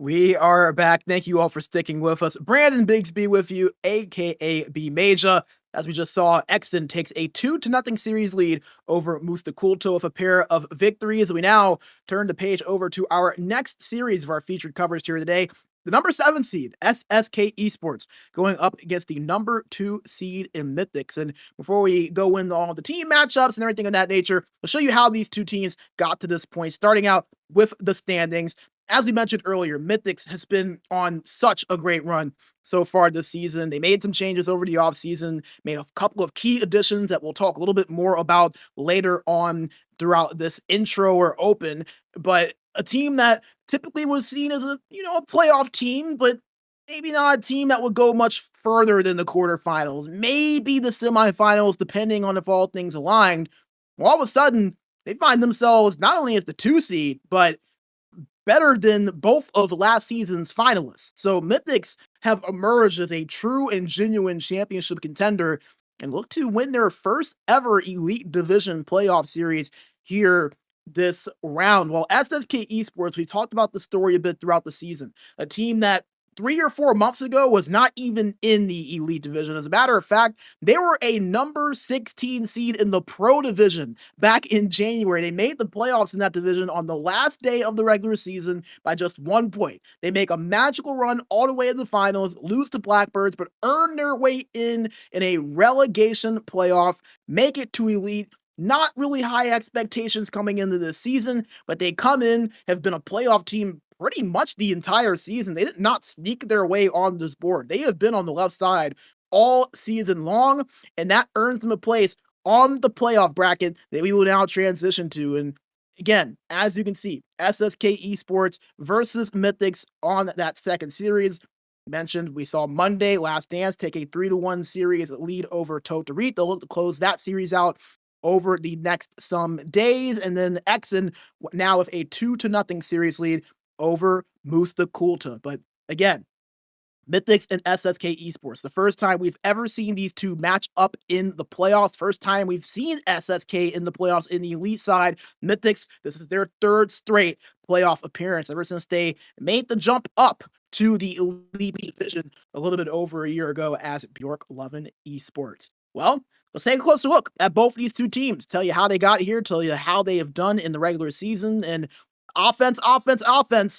We are back. Thank you all for sticking with us. Brandon Bigsby with you, aka B Major. As we just saw, Exen takes a 2-0 series lead over Mustaa Kultaa with a pair of victories. We now turn the page over to our next series of our featured coverage here today. The number 7 seed, SSK Esports, going up against the number 2 seed in Mythix. And before we go into all the team matchups and everything of that nature, I'll show you how these two teams got to this point, starting out with the standings. As we mentioned earlier, Mythix has been on such a great run so far this season. They made some changes over the offseason, made a couple of key additions that we'll talk a little bit more about later on throughout this intro or open. But a team that typically was seen as a playoff team, but maybe not a team that would go much further than the quarterfinals, maybe the semifinals, depending on if all things aligned. Well, all of a sudden, they find themselves not only as the 2 seed, but better than both of last season's finalists. So Mythix have emerged as a true and genuine championship contender and look to win their first ever Elite Division playoff series here this round. While SSK Esports, we talked about the story a bit throughout the season, a team that 3 or 4 months ago was not even in the Elite Division. As a matter of fact, they were a number 16 seed in the Pro Division back in January. They made the playoffs in that division on the last day of the regular season by just 1 point. They make a magical run all the way to the finals, lose to Blackbirds, but earn their way in a relegation playoff, make it to Elite. Not really high expectations coming into this season, but they come in, have been a playoff team pretty much the entire season. They did not sneak their way on this board. They have been on the left side all season long, and that earns them a place on the playoff bracket that we will now transition to. And again, as you can see, SSK Esports versus Mythix on that second series. Mentioned, we saw Monday Last Dance take a 3-1 series lead over Totarit. They'll look to close that series out over the next some days. And then Exen now with a 2-0 series lead over Mustaa Kultaa. But again, Mythix and SSK Esports, the first time we've ever seen these two match up in the playoffs. First time we've seen SSK in the playoffs in the elite side. Mythix, this is their 3rd straight playoff appearance ever since they made the jump up to the elite division a little bit over a year ago as Bjork Lovin Esports. Well, let's take a closer look at both of these two teams, tell you how they got here, tell you how they have done in the regular season, and offense.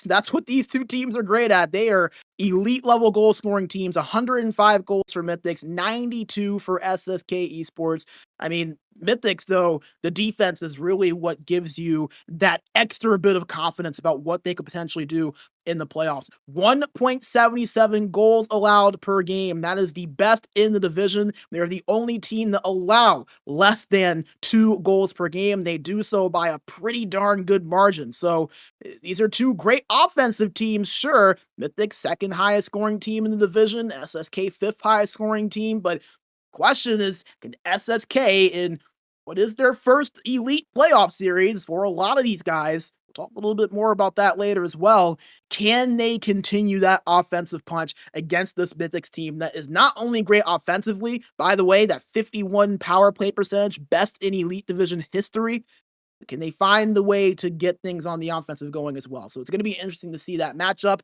That's what these two teams are great at. They are elite level goal scoring teams. 105 goals for Mythix, 92 for SSK Esports. I mean, Mythix, though, the defense is really what gives you that extra bit of confidence about what they could potentially do in the playoffs. 1.77 goals allowed per game. That is the best in the division. They're the only team that allow less than 2 goals per game. They do so by a pretty darn good margin. So these are two great offensive teams, sure. Mythix, 2nd highest scoring team in the division. SSK, 5th highest scoring team. But question is, can SSK in what is their first elite playoff series for a lot of these guys, we'll talk a little bit more about that later as well, can they continue that offensive punch against this Mythix team that is not only great offensively, by the way, that 51 power play percentage, best in elite division history, can they find the way to get things on the offensive going as well? So it's going to be interesting to see that matchup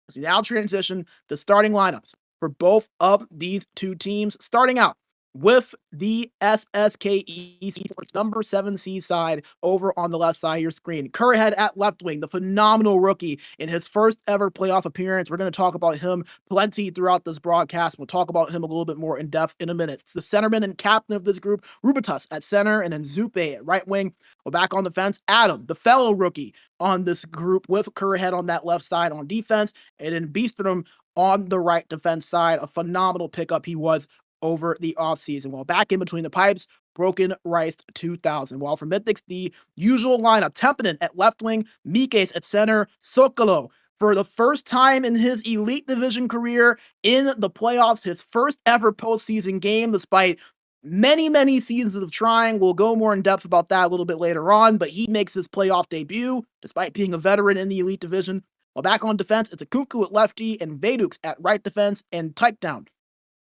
as we now transition to starting lineups for both of these two teams. Starting out with the SSK Esports number 7 seed side over on the left side of your screen. Curhead at left wing, the phenomenal rookie in his first ever playoff appearance. We're going to talk about him plenty throughout this broadcast. We'll talk about him a little bit more in depth in a minute. It's the centerman and captain of this group, Rubitus at center, and then Zupe at right wing. Well, back on the fence, Adam, the fellow rookie on this group with Curhead on that left side on defense, and then Beastrom on the right defense side. A phenomenal pickup he was over the offseason. While back in between the pipes, Broken Rice 2000. While for Mythix, the usual lineup, Tempinen at left wing, Mikes at center, Sokolo for the first time in his Elite Division career in the playoffs, his first ever postseason game, despite many seasons of trying. We'll go more in depth about that a little bit later on, but he makes his playoff debut despite being a veteran in the Elite Division. While back on defense, it's a Kunku at lefty and Vedux at right defense and Takedown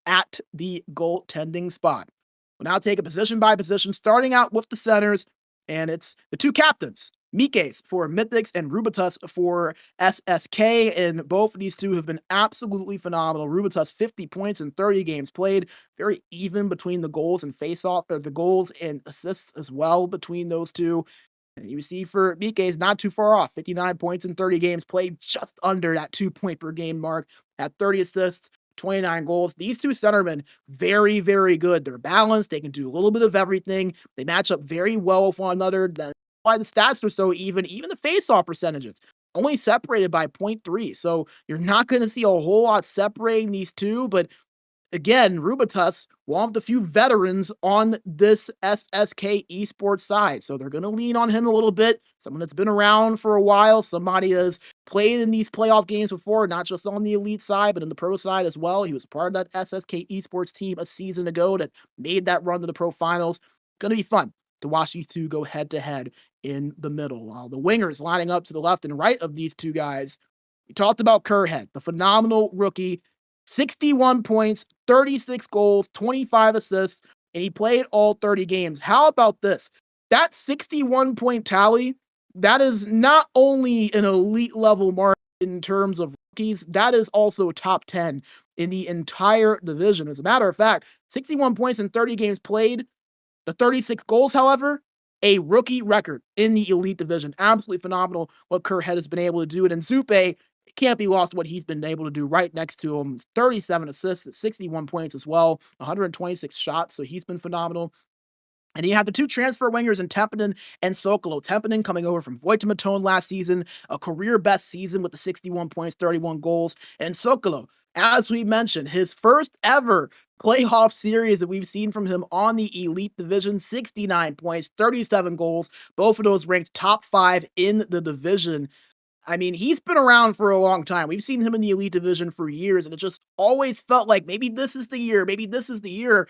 at the goaltending spot. We'll now take it position by position, starting out with the centers, and it's the two captains, Mikes for Mythix and Rubitus for SSK, and both of these two have been absolutely phenomenal. Rubitus 50 points in 30 games played, very even between the goals and face-off, or the goals and assists as well between those two. And you see for Mikes, not too far off, 59 points in 30 games played, just under that 2-point per game mark, at 30 assists, 29 goals. These two centermen, very good. They're balanced. They can do a little bit of everything. They match up very well with one another. That's why the stats are so even. Even the face-off percentages, only separated by 0.3. So you're not going to see a whole lot separating these two, but again, Rubitus, one of the few veterans on this SSK esports side. So they're going to lean on him a little bit. Someone that's been around for a while. Somebody has played in these playoff games before, not just on the elite side, but in the pro side as well. He was a part of that SSK esports team a season ago that made that run to the pro finals. Going to be fun to watch these two go head to head in the middle. While the wingers lining up to the left and right of these two guys, we talked about Curhead, the phenomenal rookie. 61 points, 36 goals, 25 assists, and he played all 30 games. How about this? That 61 point tally, that is not only an elite level mark in terms of rookies, that is also top 10 in the entire division. As a matter of fact, 61 points in 30 games played, the 36 goals, however, a rookie record in the elite division. Absolutely phenomenal what Curhead has been able to do. And in Zupe, it can't be lost what he's been able to do right next to him. 37 assists, 61 points as well, 126 shots, so he's been phenomenal. And you have the two transfer wingers in Tempinen and Sokolo. Tempinen coming over from Voitimatone last season, a career best season with the 61 points, 31 goals. And Sokolo, as we mentioned, his first ever playoff series that we've seen from him on the Elite Division, 69 points, 37 goals, both of those ranked top 5 in the division. I mean, he's been around for a long time. We've seen him in the Elite Division for years, and it just always felt like maybe this is the year, maybe this is the year.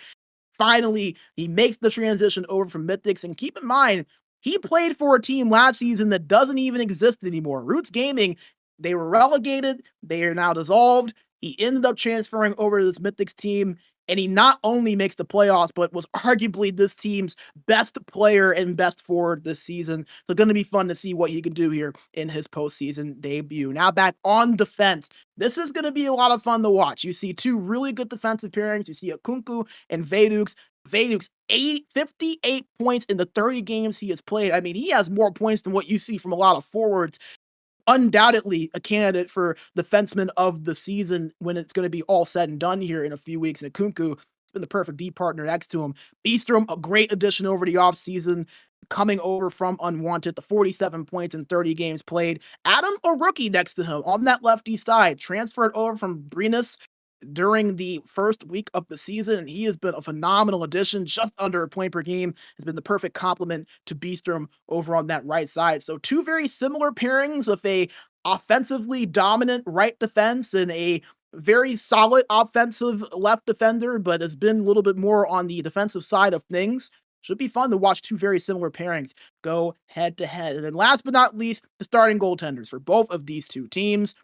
Finally, he makes the transition over from Mythix, and keep in mind, he played for a team last season that doesn't even exist anymore. Roots Gaming, they were relegated, they are now dissolved. He ended up transferring over to this Mythix team, and he not only makes the playoffs, but was arguably this team's best player and best forward this season. So going to be fun to see what he can do here in his postseason debut. Now back on defense. This is going to be a lot of fun to watch. You see two really good defensive pairings. You see a Kunku and Vedux. Vedux, 58 points in the 30 games he has played. I mean, he has more points than what you see from a lot of forwards. Undoubtedly a candidate for defenseman of the season when it's going to be all said and done here in a few weeks. And Kunku has been the perfect D partner next to him. Beastrom, a great addition over the offseason, coming over from Unwanted, the 47 points in 30 games played. Adam, a rookie next to him on that lefty side, transferred over from Brinus during the first week of the season, and he has been a phenomenal addition, just under a point per game, has been the perfect complement to Beastrom over on that right side. So two very similar pairings with a offensively dominant right defense and a very solid offensive left defender, but has been a little bit more on the defensive side of things. Should be fun to watch two very similar pairings go head to head. And then last but not least, the starting goaltenders for both of these two teams.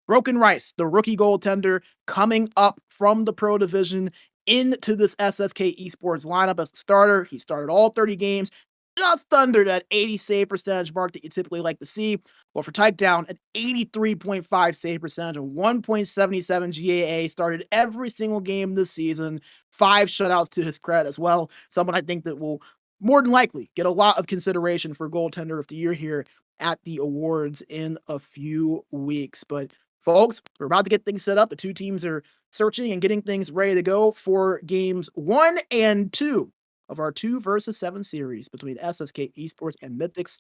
Broken Rice, the rookie goaltender, coming up from the pro division into this SSK Esports lineup as a starter. He started all 30 games, just under that 80 save percentage mark that you typically like to see. Well, for Takedown, an 83.5 save percentage, a 1.77 GAA, started every single game this season, 5 shutouts to his credit as well. Someone I think that will more than likely get a lot of consideration for goaltender of the year here at the awards in a few weeks. But folks, we're about to get things set up. The two teams are searching and getting things ready to go for games 1 and 2 of our 2 versus 7 series between SSK Esports and Mythix.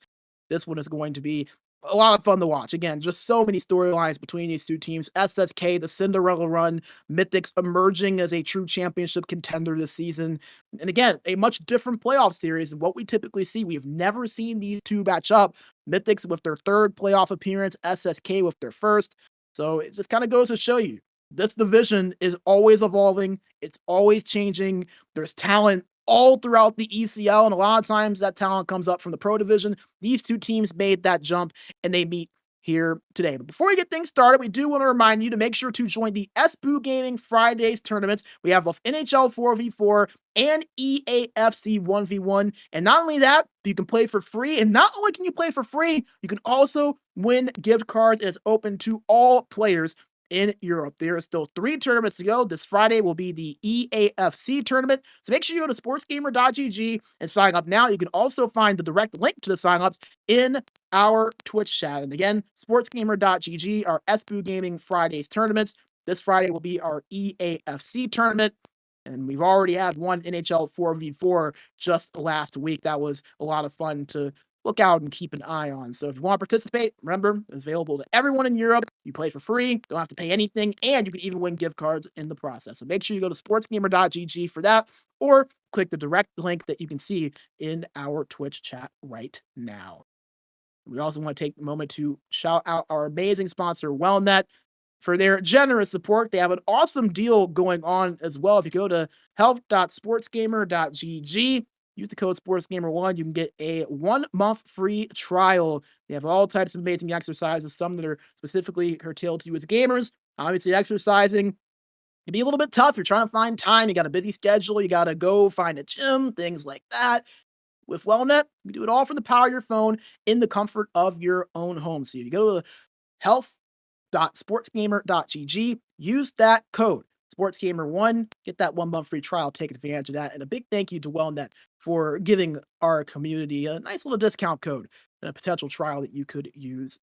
This one is going to be a lot of fun to watch. Again, just so many storylines between these two teams. SSK, the Cinderella run, Mythix emerging as a true championship contender this season. And again, a much different playoff series than what we typically see. We've never seen these two match up. Mythix with their 3rd playoff appearance, SSK with their 1st. So it just kind of goes to show you, this division is always evolving. It's always changing. There's talent all throughout the ECL, and a lot of times that talent comes up from the pro division. These two teams made that jump, and they meet here today. But before we get things started, we do want to remind you to make sure to join the SBU Gaming Fridays tournaments. We have both NHL 4v4 and EAFC 1v1. And not only that, you can play for free. And not only can you play for free, you can also win gift cards. It's open to all players in Europe. There are still 3 tournaments to go. This Friday will be the EAFC tournament. So make sure you go to sportsgamer.gg and sign up now. You can also find the direct link to the signups in our Twitch chat. And again, sportsgamer.gg, our SBU Gaming Fridays tournaments. This Friday will be our EAFC tournament. And we've already had one NHL 4v4 just last week. That was a lot of fun to look out and keep an eye on. So if you want to participate, remember, it's available to everyone in Europe. You play for free, don't have to pay anything, and you can even win gift cards in the process. So make sure you go to sportsgamer.gg for that, or click the direct link that you can see in our Twitch chat right now. We also want to take a moment to shout out our amazing sponsor, WellNet, for their generous support. They have an awesome deal going on as well. If you go to health.sportsgamer.gg, use the code SportsGamer1, you can get a 1-month free trial. They have all types of amazing exercises, some that are specifically curtailed to you as gamers. Obviously, exercising can be a little bit tough. You're trying to find time. You got a busy schedule. You got to go find a gym, things like that. With WellNet, you do it all from the power of your phone in the comfort of your own home. So if you go to health.sportsgamer.gg, use that code SportsGamer1, get that 1-month free trial, take advantage of that. And a big thank you to WellNet for giving our community a nice little discount code and a potential trial that you could use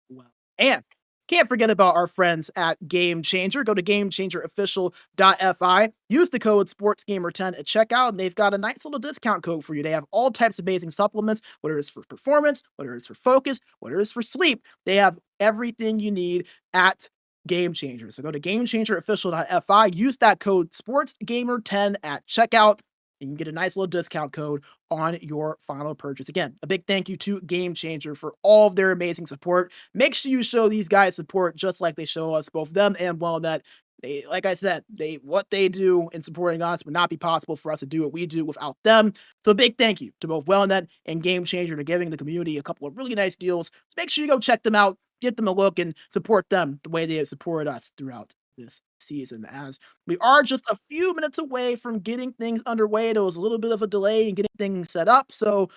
well. And can't forget about our friends at Game Changer. Go to GameChangerOfficial.fi. Use the code SportsGamer10 at checkout, and they've got a nice little discount code for you. They have all types of amazing supplements, whether it's for performance, whether it's for focus, whether it's for sleep. They have everything you need at Game Changer. So go to GameChangerOfficial.fi. Use that code SportsGamer10 at checkout, and you can get a nice little discount code on your final purchase. Again, a big thank you to Game Changer for all of their amazing support. Make sure you show these guys support just like they show us, both them and WellNet. They, like I said, what they do in supporting us would not be possible for us to do what we do without them. So a big thank you to both WellNet and Game Changer for giving the community a couple of really nice deals. So make sure you go check them out, get them a look, and support them the way they have supported us throughout this season, as we are just a few minutes away from getting things underway. There was a little bit of a delay in getting things set up. So,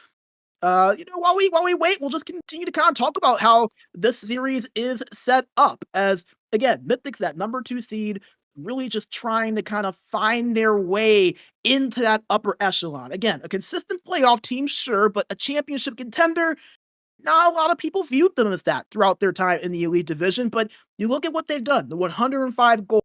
while we wait, we'll just continue to kind of talk about how this series is set up, as again, Mythix, that number 2 seed, really just trying to kind of find their way into that upper echelon. Again, a consistent playoff team, sure, but a championship contender, not a lot of people viewed them as that throughout their time in the elite division, but you look at what they've done. The 105 goals,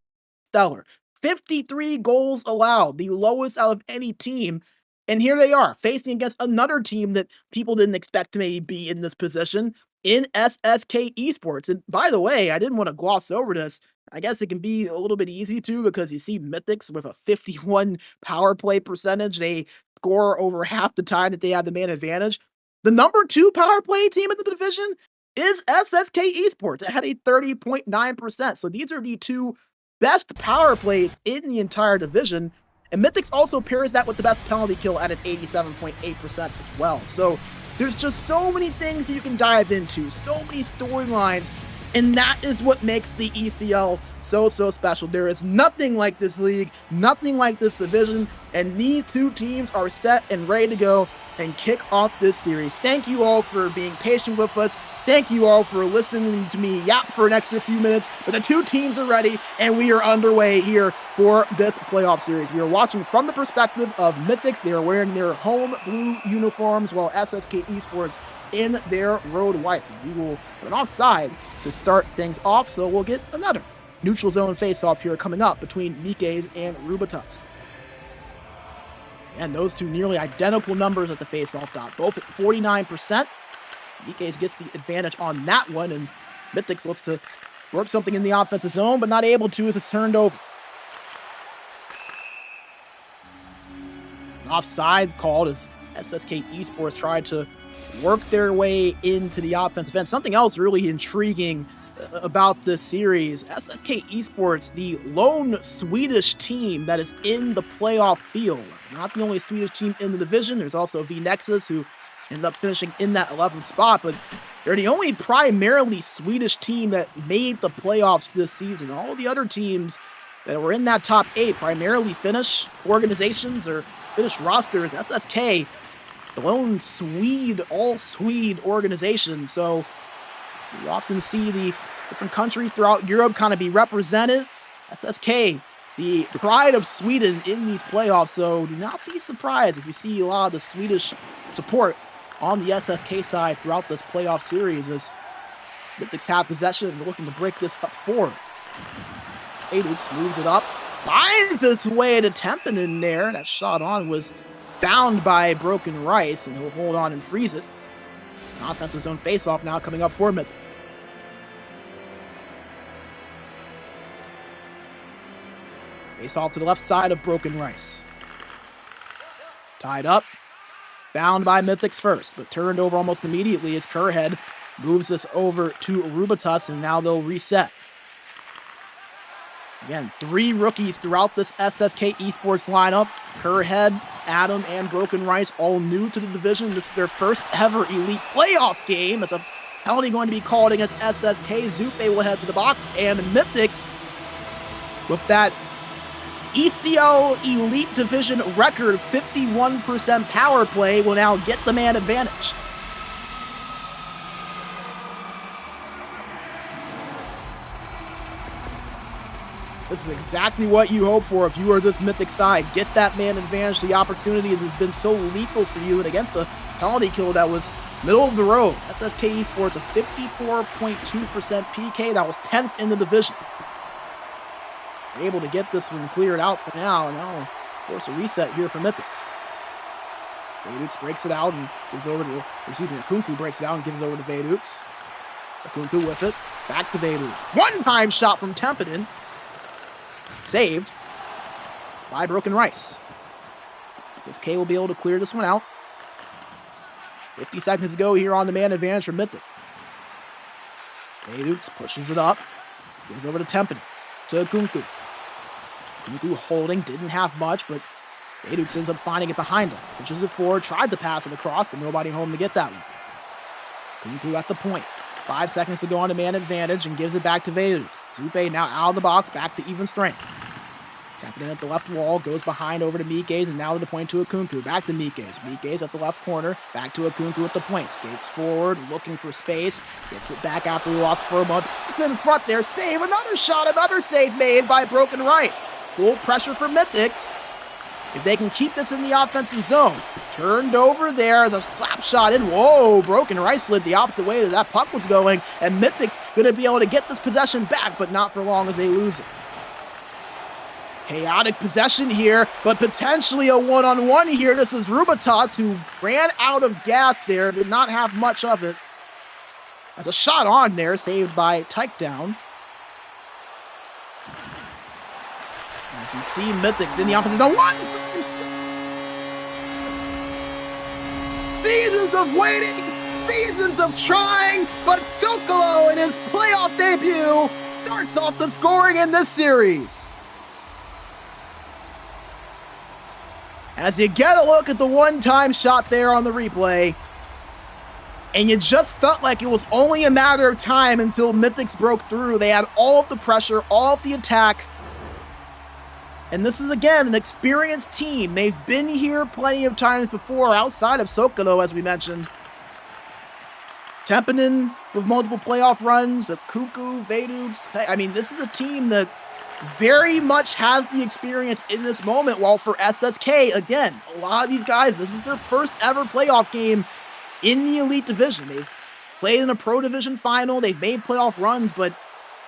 stellar. 53 goals allowed, the lowest out of any team. And here they are, facing against another team that people didn't expect to maybe be in this position in SSK Esports. And by the way, I didn't want to gloss over this. I guess it can be a little bit easy too, because you see Mythix with a 51 power play percentage. They score over half the time that they have the man advantage. The number 2 power play team in the division is SSK Esports. It had a 30.9%. So these are the 2 best power plays in the entire division. And Mythix also pairs that with the best penalty kill at an 87.8% as well. So there's just so many things that you can dive into, so many storylines, and that is what makes the ECL so special. There is nothing like this league, nothing like this division, and these 2 teams are set and ready to go. and kick off this series. Thank you all for being patient with us. Thank you all for listening to me yap for an extra few minutes, but the two teams are ready and we are underway here for this playoff series. We are watching from the perspective of Mythix. They are wearing their home blue uniforms while SSK Esports in their road whites. We will run offside to start things off, so we'll get another neutral zone face-off here coming up between Mythix and Rubitus. And those two nearly identical numbers at the face-off dot, both at 49%. Mythix gets the advantage on that one, and Mythix looks to work something in the offensive zone, but not able to as it's turned over. An offside called as SSK Esports tried to work their way into the offensive end. Something else really intriguing about this series, SSK Esports, the lone Swedish team that is in the playoff field. Not the only Swedish team in the division, there's also V-Nexus, who ended up finishing in that 11th spot, but they're the only primarily Swedish team that made the playoffs this season. All the other teams that were in that top 8, primarily Finnish organizations or Finnish rosters. SSK, the lone Swede, all-Swede organization, so you often see the different countries throughout Europe kind of be represented. SSK, the pride of Sweden in these playoffs, so do not be surprised if you see a lot of the Swedish support on the SSK side throughout this playoff series as Mythix have possession and looking to break this up forward. Adux moves it up, finds his way to Tempen in there. That shot on was found by Broken Rice, and he'll hold on and freeze it. An offensive zone face-off now coming up for Mythix. Face-off to the left side of Broken Rice. Tied up. Found by Mythix first, but turned over almost immediately as Kerhead moves this over to Rubitus, and now they'll reset. Again, 3 rookies throughout this SSK Esports lineup. Kerhead, Adam, and Broken Rice, all new to the division. This is their first ever Elite playoff game. It's a penalty going to be called against SSK. Zupe will head to the box, and Mythix, with that ECL Elite Division record 51% power play, will now get the man advantage. This is exactly what you hope for if you are this Mythix side. Get that man advantage, the opportunity that has been so lethal for you, and against a penalty kill that was middle of the road. SSK Esports a 54.2% PK, that was 10th in the division. Able to get this one cleared out for now, and now force a reset here for Mythix. Vedux breaks it out and gives over to, Akunku breaks it out and gives it over to Vedux. Akunku with it, back to Vedux. One-time shot from Tempen, saved by Broken Rice. SSK will be able to clear this one out. 50 seconds to go here on the man advantage for Mythix. Vedux pushes it up, gives over to Tempen, to Akunku. Akunku holding, didn't have much, but Vedux ends up finding it behind him. Pushes it forward, tried to pass it across, but nobody home to get that one. Akunku at the point. 5 seconds to go on the man advantage and gives it back to Vedux. Zupe now out of the box, back to even strength. Tapping in at the left wall, goes behind over to Mythix, and now to the point to Akunku. Back to Mythix. Mythix at the left corner, back to Akunku at the point. Skates forward, looking for space. Gets it back after he lost for a month. In front there, save, another shot, another save made by Broken Rice. Full pressure for Mythix. If they can keep this in the offensive zone. Turned over there as a slap shot in. Whoa, Broken Rice slid the opposite way as that puck was going, and Mythix going to be able to get this possession back, but not for long as they lose it. Chaotic possession here, but potentially a one-on-one here. This is Rubitus, who ran out of gas there, did not have much of it. As a shot on there, saved by Takedown. As you see Mythix in the offensive zone. One! Seasons of waiting, seasons of trying, but Silkalo in his playoff debut starts off the scoring in this series. As you get a look at the one-time shot there on the replay, and you just felt like it was only a matter of time until Mythix broke through. They had all of the pressure, all of the attack, And this is, again, an experienced team. They've been here plenty of times before, outside of Sokolo, as we mentioned. Tempinen with multiple playoff runs, Kuku, Vedux. I mean, this is a team that very much has the experience in this moment, while for SSK, again, a lot of these guys, this is their first ever playoff game in the Elite Division. They've played in a Pro Division final, they've made playoff runs, but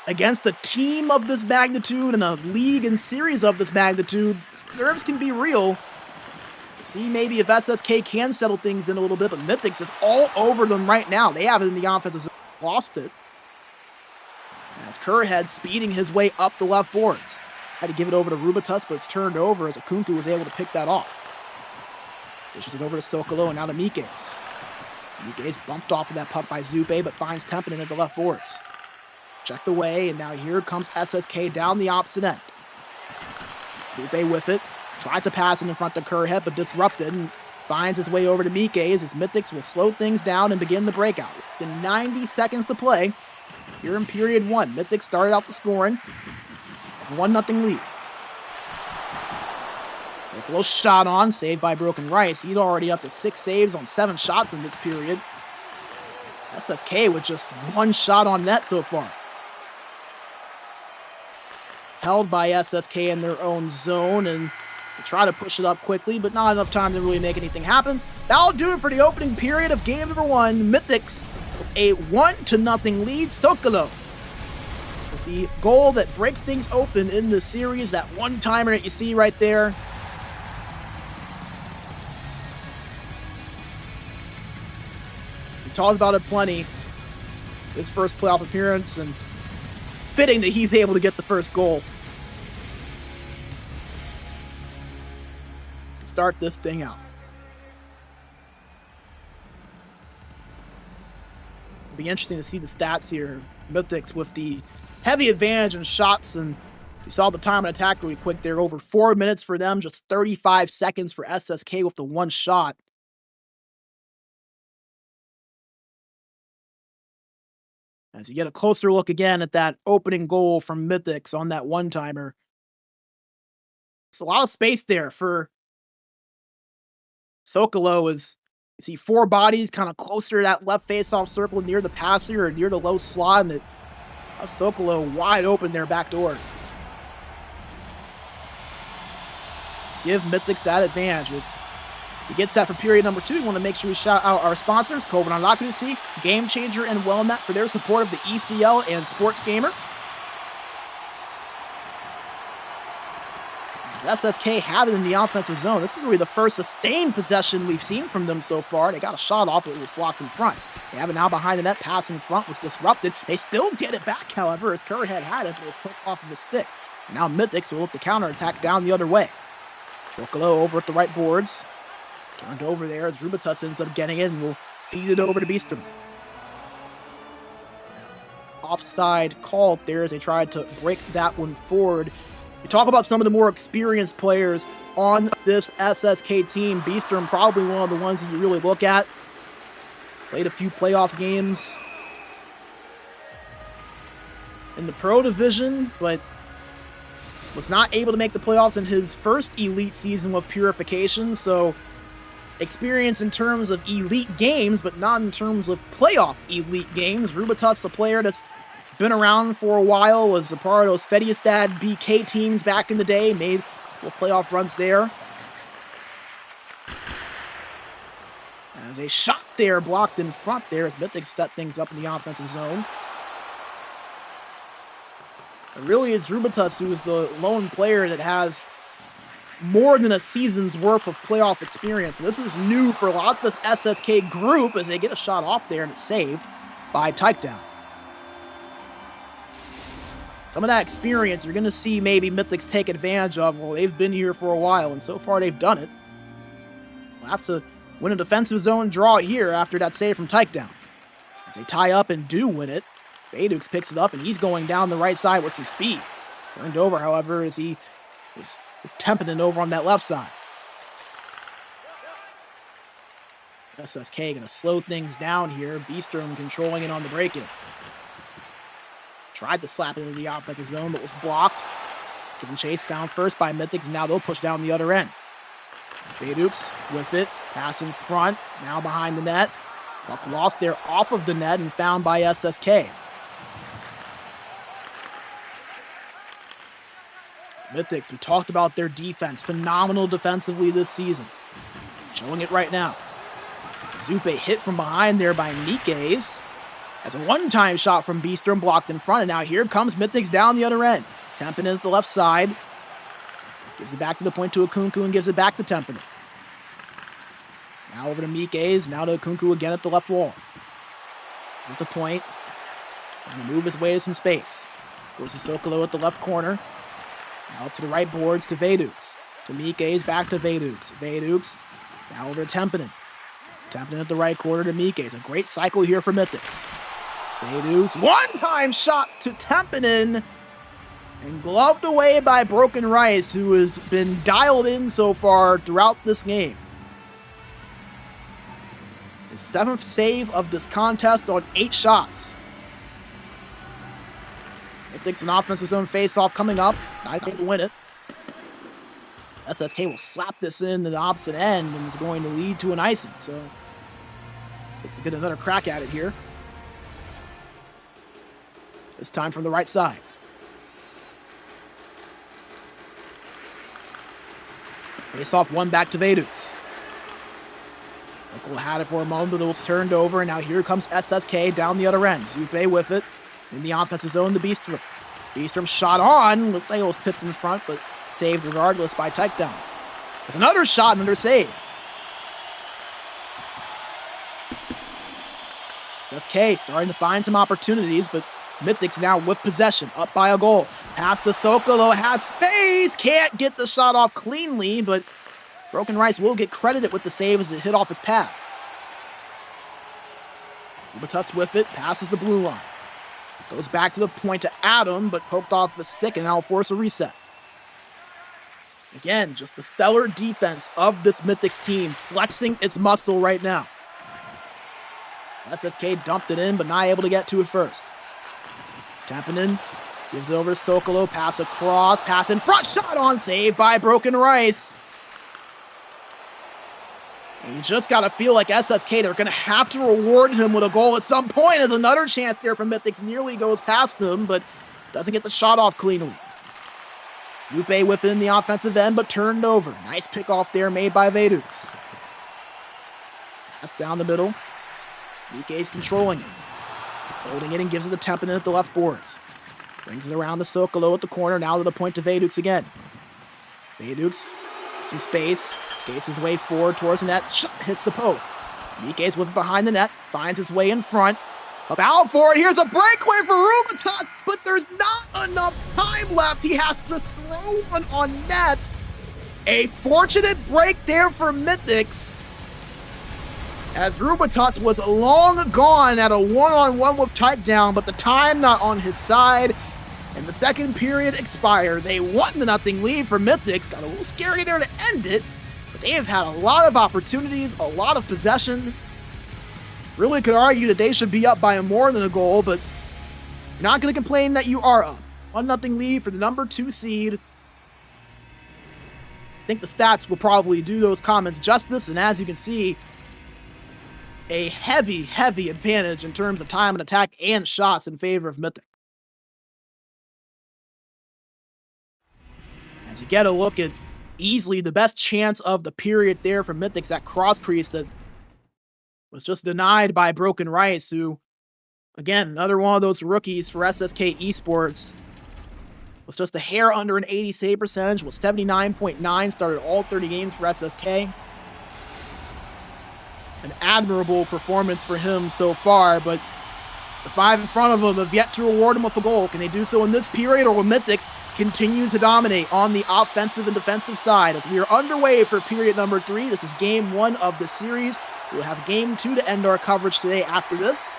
against a team of this magnitude and a league and series of this magnitude, nerves can be real. See maybe if SSK can settle things in a little bit, but Mythix is all over them right now. They have it in the offense, lost it. As Curhead speeding his way up the left boards. Had to give it over to Rubitus, but it's turned over as Akunku was able to pick that off. Dishes it over to Sokolo and now to Mikes. Mikes bumped off of that puck by Zupe, but finds Tempinen at the left boards. Checked away, and now here comes SSK down the opposite end. Zupe with it. Tried to pass it in front of Curhead, but disrupted and finds his way over to Mikes as Mythix will slow things down and begin the breakout. Within 90 seconds to play, here in period 1, Mythix started out the scoring. 1-0 lead. A close shot on, saved by Broken Rice. He's already up to 6 saves on 7 shots in this period. SSK with just 1 shot on net so far. Held by SSK in their own zone, and they try to push it up quickly, but not enough time to really make anything happen. That'll do it for the opening period of game number 1. Mythix with a 1-0 lead. Sokolo with the goal that breaks things open in the series, that one-timer that you see right there. We talked about it plenty. His first playoff appearance, and fitting that he's able to get the first goal to start this thing out. It'll be interesting to see the stats here. Mythix with the heavy advantage in shots, and you saw the time and attack really quick there. Over 4 minutes for them, just 35 seconds for SSK with the 1 shot. As you get a closer look again at that opening goal from Mythix on that one-timer. It's a lot of space there for Sokolo. As you see 4 bodies kind of closer to that left face-off circle near the passer or near the low slot, and that Sokolo wide open there back door. Give Mythix that advantage. As we get set for period number 2, we want to make sure we shout out our sponsors, Covenant Occupancy, Game Changer, and WellNet for their support of the ECL and SportsGamer. As SSK have it in the offensive zone, this is really the first sustained possession we've seen from them so far. They got a shot off, but it was blocked in front. They have it now behind the net. Pass in front was disrupted. They still get it back, however, as Curhead had it, but it was put off of the stick. And now Mythix will look to counterattack down the other way. Sokolo over at the right boards. Turned over there as Rubitus ends up getting it and will feed it over to Beastrom. Offside called there as they tried to break that one forward. You talk about some of the more experienced players on this SSK team. Beastrom probably one of the ones that you really look at. Played a few playoff games in the Pro Division, but was not able to make the playoffs in his first Elite season with Purification, so experience in terms of Elite games, but not in terms of playoff Elite games. Rubitus, a player that's been around for a while, was a part of those Fediastad BK teams back in the day, made playoff runs there. As a shot there blocked in front there as Mythix set things up in the offensive zone. It really is Rubitus who is the lone player that has more than a season's worth of playoff experience. So this is new for a lot of this SSK group as they get a shot off there and it's saved by Takedown. Some of that experience you're going to see maybe Mythix take advantage of. Well, they've been here for a while, and so far they've done it. They'll have to win a defensive zone draw here after that save from Takedown. As they tie up and do win it, Vedux picks it up, and he's going down the right side with some speed. Turned over, however, as he was with Tempinen over on that left side. SSK going to slow things down here. Beastrom controlling it on the break-in. Tried to slap it into the offensive zone, but was blocked. Giving chase, found first by Mythix, and now they'll push down the other end. Veidux with it, pass in front, now behind the net. Puck lost there off of the net and found by SSK. Mythix, we talked about their defense, phenomenal defensively this season. Showing it right now. Zupe hit from behind there by Nikes. That's a one-time shot from Beastrom blocked in front, and now here comes Mythix down the other end. Tempinen at the left side. Gives it back to the point to Akunku and gives it back to Tempinen. Now over to Mikes, now to Akunku again at the left wall. At the point. Going to move his way to some space. Goes to Sokolo at the left corner. Now up to the right boards to Veidux. To Mikes, back to Veidux. Veidux, now over to Tempinen. Tempinen at the right corner to Mikes. A great cycle here for Mythix. Veidux, one-time shot to Tempinen. And gloved away by Broken Rice, who has been dialed in so far throughout this game. His 7th save of this contest on 8 shots. Mythix an offensive zone face-off coming up. Not able to win it. SSK will slap this in to the opposite end, and it's going to lead to an icing. So, I think we'll get another crack at it here. This time from the right side. Face-off one back to Veidux. Local had it for a moment, but it was turned over, and now here comes SSK down the other end. Zupe with it in the offensive zone to Beastrom. Beastrom shot on. Looked like it was tipped in front, but saved regardless by takedown. There's another shot, another save. SSK starting to find some opportunities, but Mythix now with possession, up by a goal. Pass to Sokolo, has space, can't get the shot off cleanly, but Broken Rice will get credited with the save as it hit off his pad. Ubatus with it, passes the blue line. Goes back to the point to Adam, but poked off the stick and now force a reset. Again, just the stellar defense of this Mythix team, flexing its muscle right now. SSK dumped it in, but not able to get to it first. Tempinen gives it over to Sokolo, pass across, pass in front, shot on, saved by Broken Rice. And you just got to feel like SSK, they're going to have to reward him with a goal at some point, as another chance there from Mythix nearly goes past him, but doesn't get the shot off cleanly. Lupe within the offensive end, but turned over. Nice pick off there made by Veidux. Pass down the middle. Mikes controlling it. Holding it and gives it to Tempinen at the left boards. Brings it around to Sokolo at the corner, now to the point to Veidux again. Veidux, some space, skates his way forward towards the net, hits the post. Mikes with it behind the net, finds his way in front. About for it, here's a breakaway for Rubitus, but there's not enough time left. He has to throw one on net. A fortunate break there for Mythix, as Rubitus was long gone at a one-on-one with Takedown, but the time not on his side, and the second period expires. A 1-0 lead for Mythix. Got a little scary there to end it, but they have had a lot of opportunities, a lot of possession. Really could argue that they should be up by more than a goal, but you're not going to complain that you are up. 1-0 lead for the number 2 seed. I think the stats will probably do those comments justice, and as you can see, a heavy, heavy advantage in terms of time and attack and shots in favor of Mythix. As you get a look at easily the best chance of the period there for Mythix, that cross crease that was just denied by Broken Rice, who, again, another one of those rookies for SSK Esports, was just a hair under an 80 save percentage, was 79.9, started all 30 games for SSK. An admirable performance for him so far, but the 5 in front of him have yet to reward him with a goal. Can they do so in this period, or will Mythix continue to dominate on the offensive and defensive side? As we are underway for period number 3, this is game 1 of the series. We'll have game 2 to end our coverage today after this.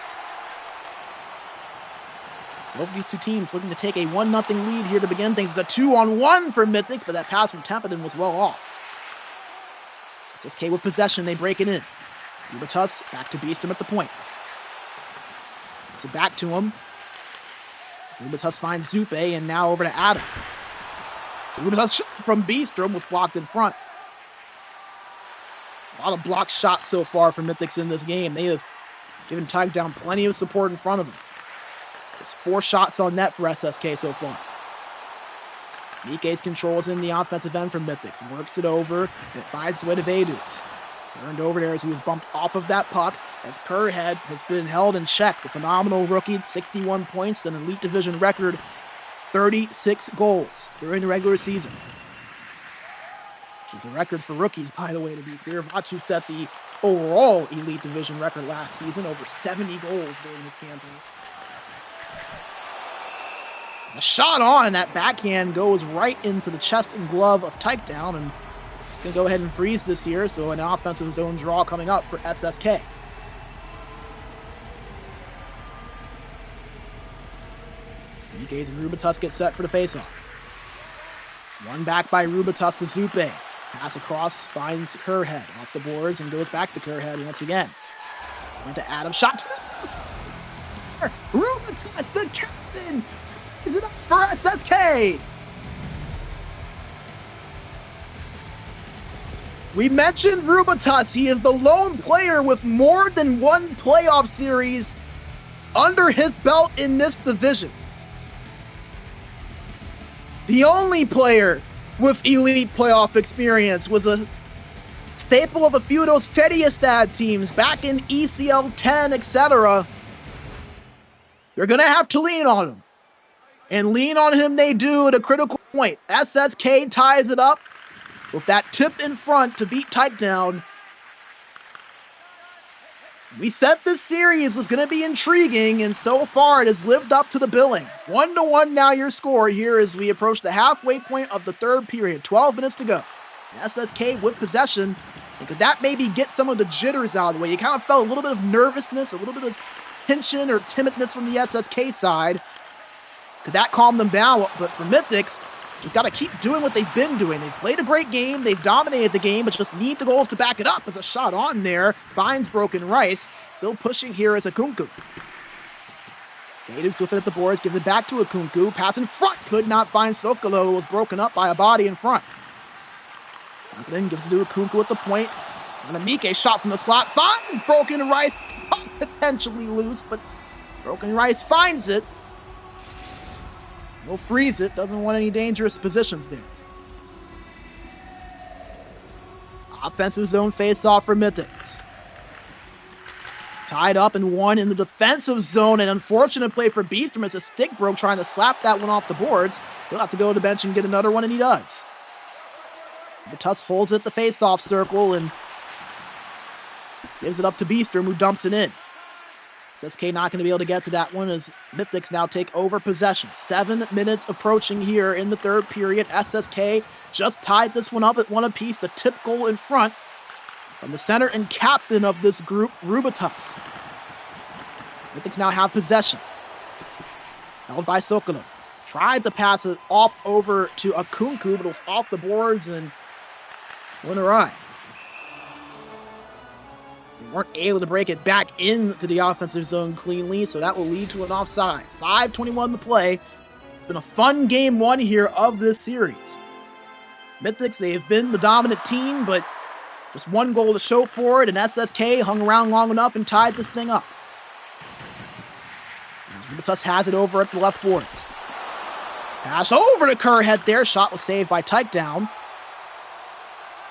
Both of these two teams looking to take a 1-0 lead here to begin things. It's a 2-on-1 for Mythix, but that pass from Tempinen was well off. SSK with possession, they break it in. Ubatus back to Beastrom at the point. It's it back to him. Ubatus finds Zupe, and now over to Adam. Rubentus from Beastrom was blocked in front. A lot of blocked shots so far from Mythix in this game. They have given Takedown plenty of support in front of them. It's 4 shots on net for SSK so far. Mike's controls in the offensive end from Mythix. Works it over, and it finds its way to Vedus. Turned over there as he was bumped off of that puck, as Kerrhead has been held in check. The phenomenal rookie, 61 points, an Elite Division record, 36 goals during the regular season. Which is a record for rookies, by the way, to be clear. Vachu set the overall Elite Division record last season, over 70 goals during his campaign. A shot on, that backhand goes right into the chest and glove of Takedown, and he's going to go ahead and freeze this here, so an offensive zone draw coming up for SSK. Mike's and Rubentus get set for the faceoff. One back by Rubentus to Zupe. Pass across, finds Kerrhead off the boards, and goes back to Kerrhead once again. Went to Adam, shot to the Rubentus, the captain! Is it up for SSK? We mentioned Rubentus. He is the lone player with more than one playoff series under his belt in this division. The only player with elite playoff experience was a staple of a few of those Fediastad teams back in ECL 10, etc. They're going to have to lean on him. And lean on him they do at a critical point. SSK ties it up with that tip in front to beat Takedown. We said this series was going to be intriguing, and so far it has lived up to the billing. 1-1 now your score here as we approach the halfway point of the third period. 12 minutes to go. SSK with possession. And could that maybe get some of the jitters out of the way? You kind of felt a little bit of nervousness, a little bit of tension or timidness from the SSK side. Could that calm them down? But for Mythix, just got to keep doing what they've been doing. They've played a great game. They've dominated the game, but just need the goals to back it up. There's a shot on there. Finds Broken Rice. Still pushing here as Akunku. Vedus with it at the boards. Gives it back to Akunku. Pass in front. Could not find Sokolo. Was broken up by a body in front. Then gives it to Akunku at the point. And a Mike shot from the slot. Finds Broken Rice. Potentially loose, but Broken Rice finds it. He'll freeze it. Doesn't want any dangerous positions there. Offensive zone face-off for Mythix. Tied up and one in the defensive zone. An unfortunate play for Beastrom as a stick broke trying to slap that one off the boards. He'll have to go to the bench and get another one, and he does. Tuss holds it at the face-off circle and gives it up to Beastrom, who dumps it in. SSK not going to be able to get to that one as Mythix now take over possession. 7 minutes approaching here in the third period. SSK just tied this one up at 1 apiece. The tip goal in front from the center and captain of this group, Rubentus. Mythix now have possession. Held by Sokolo. Tried to pass it off over to Akunku, but it was off the boards and went awry. They weren't able to break it back into the offensive zone cleanly, so that will lead to an offside. 5:21 to play. It's been a fun game one here of this series. Mythix, they have been the dominant team, but just one goal to show for it, and SSK hung around long enough and tied this thing up. Rubentus has it over at the left boards. Pass over to Kerrhead there. Shot was saved by Takedown.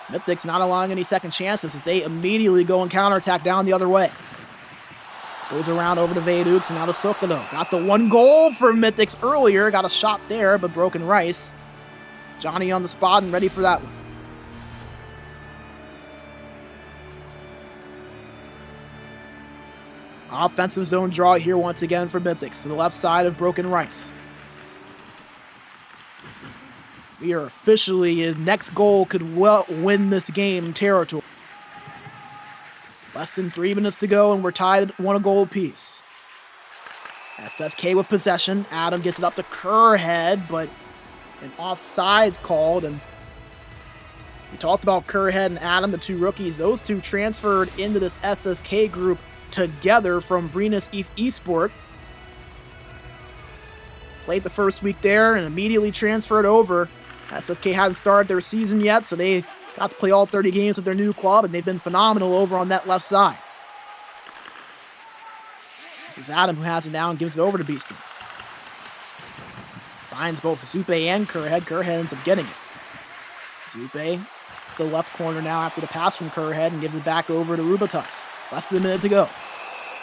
Mythix not allowing any second chances as they immediately go and counterattack down the other way. Goes around over to Vedux and now to Sokolo. Got the one goal for Mythix earlier. Got a shot there, but Broken Rice. Johnny on the spot and ready for that one. Offensive zone draw here once again for Mythix to the left side of Broken Rice. We are officially in next goal could well win this game territory. Less than 3 minutes to go and we're tied at 1 goal apiece. SSK with possession. Adam gets it up to Kerrhead, but an offside's called. And we talked about Kerrhead and Adam, the 2 rookies. Those 2 transferred into this SSK group together from Brenus Esports. Played the first week there and immediately transferred over SSK hadn't started their season yet, so they got to play all 30 games with their new club, and they've been phenomenal over on that left side. This is Adam who has it now and gives it over to Beastrom. Finds both Zupe and Kerrhead. Kerrhead ends up getting it. Zupe, the left corner now after the pass from Kerrhead, and gives it back over to Rubitus. Less than a minute to go.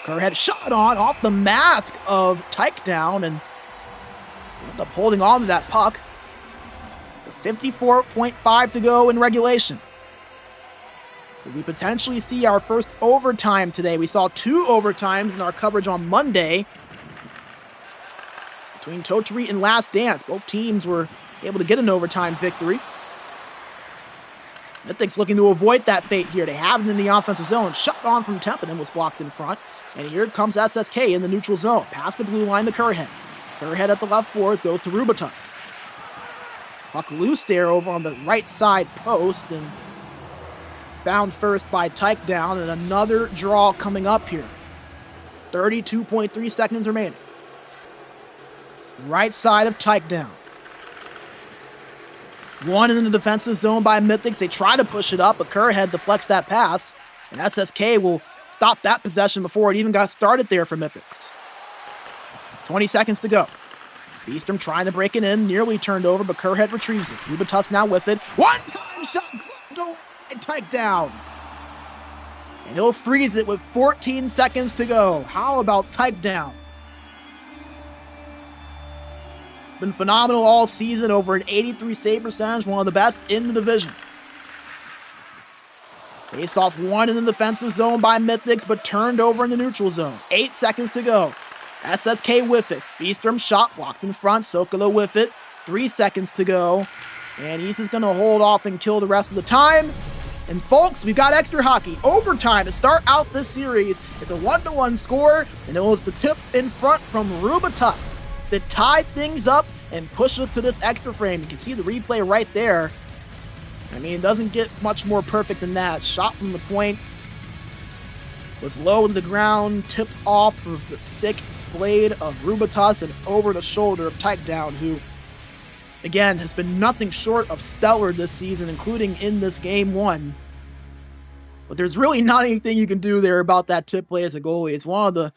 Kerrhead shot on off the mask of Takedown and end up holding on to that puck. 54.5 to go in regulation. Could we potentially see our first overtime today? We saw 2 overtimes in our coverage on Monday between Toturi and Last Dance. Both teams were able to get an overtime victory. Mythix looking to avoid that fate here. They have it in the offensive zone. Shot on from Templeton was blocked in front. And here comes SSK in the neutral zone. Past the blue line to Kerrhead. Kerrhead at the left boards goes to Rubitus. Puck loose there over on the right side post and found first by Takedown, and another draw coming up here. 32.3 seconds remaining. Right side of Takedown. One in the defensive zone by Mythix. They try to push it up, but Kerrhead deflects that pass, and SSK will stop that possession before it even got started there for Mythix. 20 seconds to go. Beastrom trying to break it in, nearly turned over, but Kerrhead retrieves it. Rubitus now with it. One-time shot, go and Takedown. And he'll freeze it with 14 seconds to go. How about Takedown? Been phenomenal all season, over an 83 save percentage, one of the best in the division. Face off one in the defensive zone by Mythix, but turned over in the neutral zone. 8 seconds to go. SSK with it. Beastrom shot blocked in front. Sokolo with it. 3 seconds to go. And he's just going to hold off and kill the rest of the time. And folks, we've got extra hockey. Overtime to start out this series. It's a 1-1 score. And it was the tips in front from Rubitus that tied things up and pushed us to this extra frame. You can see the replay right there. I mean, it doesn't get much more perfect than that. Shot from the point. Was low to the ground. Tipped off of the stick blade of Rubitus and over the shoulder of Takedown, who, again, has been nothing short of stellar this season, including in this game 1. But there's really not anything you can do there about that tip play as a goalie. It's one of the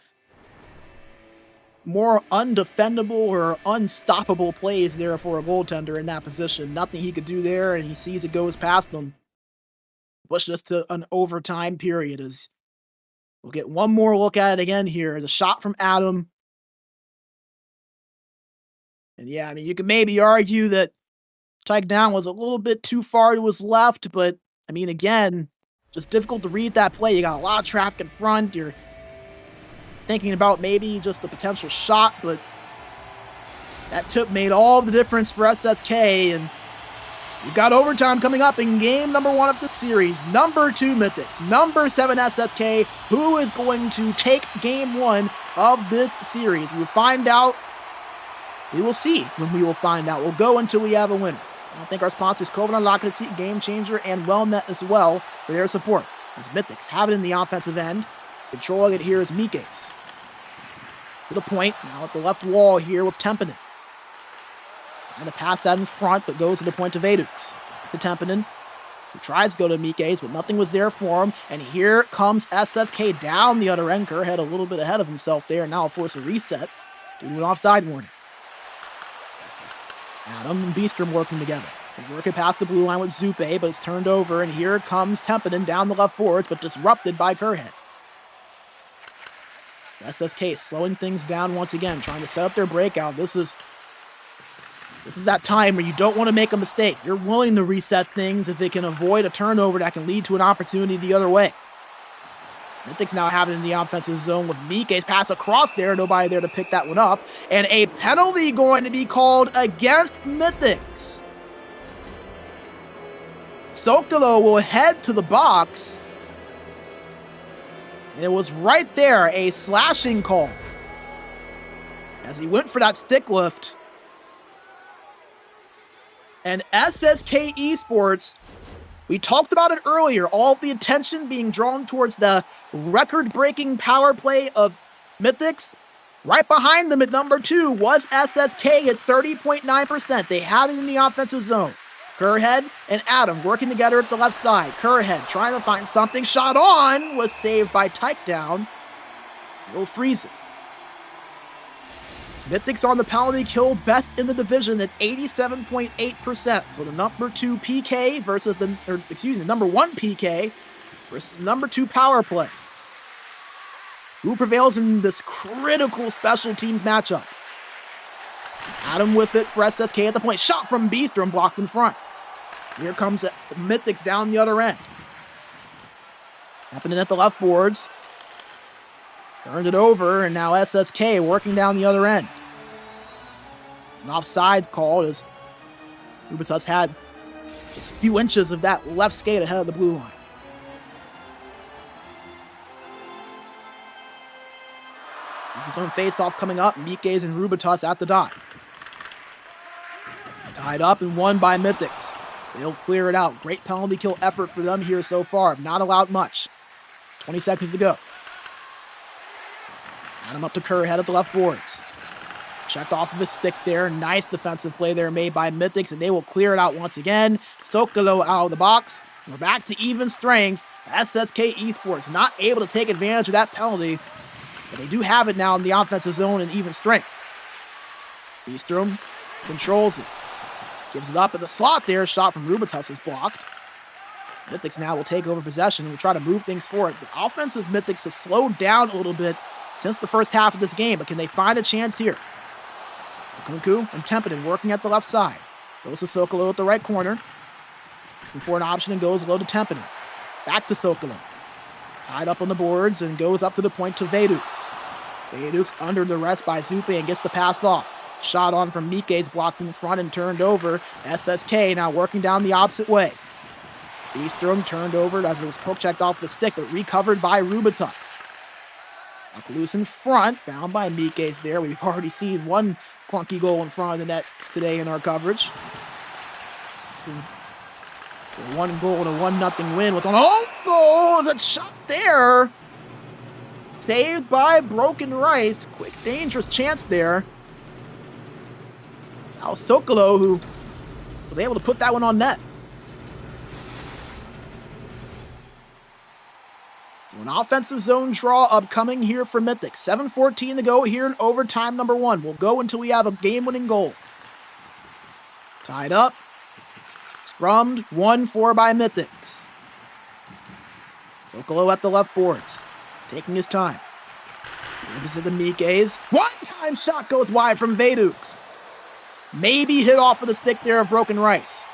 more undefendable or unstoppable plays there for a goaltender in that position. Nothing he could do there, and he sees it goes past him. Push us to an overtime period as we'll get one more look at it again here. The shot from Adam. And yeah, I mean, you could maybe argue that Takedown was a little bit too far to his left, but I mean, again, just difficult to read that play. You got a lot of traffic in front. You're thinking about maybe just the potential shot, but that tip made all the difference for SSK, and we've got overtime coming up in game number 1 of the series. Number 2 Mythix, number 7 SSK. Who is going to take game 1 of this series? We'll find out. We will see when we will find out. We'll go until we have a winner. I thank our sponsors, Covenant Lock and Seat, Game Changer, and WellNet as well for their support. As Mythix have it in the offensive end. Controlling it here is Mikes. To the point, now at the left wall here with Templeton. And the pass out in front, but goes to the point of Vedux. To Templeton, who tries to go to Mikes, but nothing was there for him. And here comes SSK down the other end. Kerrhead a little bit ahead of himself there, and now will force a reset due to an offside warning. Adam and Beastrom working together. They work it past the blue line with Zupe, but it's turned over, and here comes Templeton down the left boards, but disrupted by Kerrhead. SSK slowing things down once again, trying to set up their breakout. This is that time where you don't want to make a mistake. You're willing to reset things if they can avoid a turnover that can lead to an opportunity the other way. Mythix now have it in the offensive zone with Mikes. Pass across there, nobody there to pick that one up. And a penalty going to be called against Mythix. Sokolo will head to the box. And it was right there, a slashing call. As he went for that stick lift. And SSK Esports, we talked about it earlier, all of the attention being drawn towards the record-breaking power play of Mythix. Right behind them at number 2 was SSK at 30.9%. They had it in the offensive zone. Kerrhead and Adam working together at the left side. Kerrhead trying to find something. Shot on was saved by Takedown. He'll freeze it. Mythix on the penalty kill, best in the division at 87.8%. So the number 2 PK versus the number 1 PK versus the number 2 power play. Who prevails in this critical special teams matchup? Adam with it for SSK at the point. Shot from Beastrom, blocked in front. Here comes Mythix down the other end. Happening at the left boards. Turned it over, and now SSK working down the other end. It's an offside call as Rubitus had just a few inches of that left skate ahead of the blue line. There's his own face-off coming up. Mythix and Rubitus at the dot. Tied up and won by Mythix. They'll clear it out. Great penalty kill effort for them here so far. Have not allowed much. 20 seconds to go. Adam up to Kerrhead at the left boards. Checked off of his stick there. Nice defensive play there made by Mythix, and they will clear it out once again. Sokolo out of the box. We're back to even strength. SSK Esports not able to take advantage of that penalty, but they do have it now in the offensive zone in even strength. Beastrom controls it. Gives it up in the slot there. Shot from Rubitus is blocked. Mythix now will take over possession and will try to move things forward. The offensive Mythix has slowed down a little bit since the first half of this game, but can they find a chance here? Kunku and Templeton working at the left side. Goes to Sokolo at the right corner. Looking for an option and goes low to Templeton. Back to Sokolo. Tied up on the boards and goes up to the point to Vedux. Vedux under the rest by Zupe and gets the pass off. Shot on from Mythix, blocked in front and turned over. SSK now working down the opposite way. Beastrom turned over as it was poke checked off the stick, but recovered by Rubitus. Up loose in front, found by Mythix there. We've already seen one clunky goal in front of the net today in our coverage. So, a 1 goal and a 1-0 win was on. Oh, that shot there. Saved by Broken Rice. Quick, dangerous chance there. It's Al Sokolo who was able to put that one on net. An offensive zone draw upcoming here for Mythix. 7:14 to go here in overtime number 1. We'll go until we have a game-winning goal. Tied up. Scrummed. 1-4 by Mythix. Sokolo at the left boards. Taking his time. Gives it to Mythix. One-time shot goes wide from Vedux. Maybe hit off of the stick there of Broken Rice.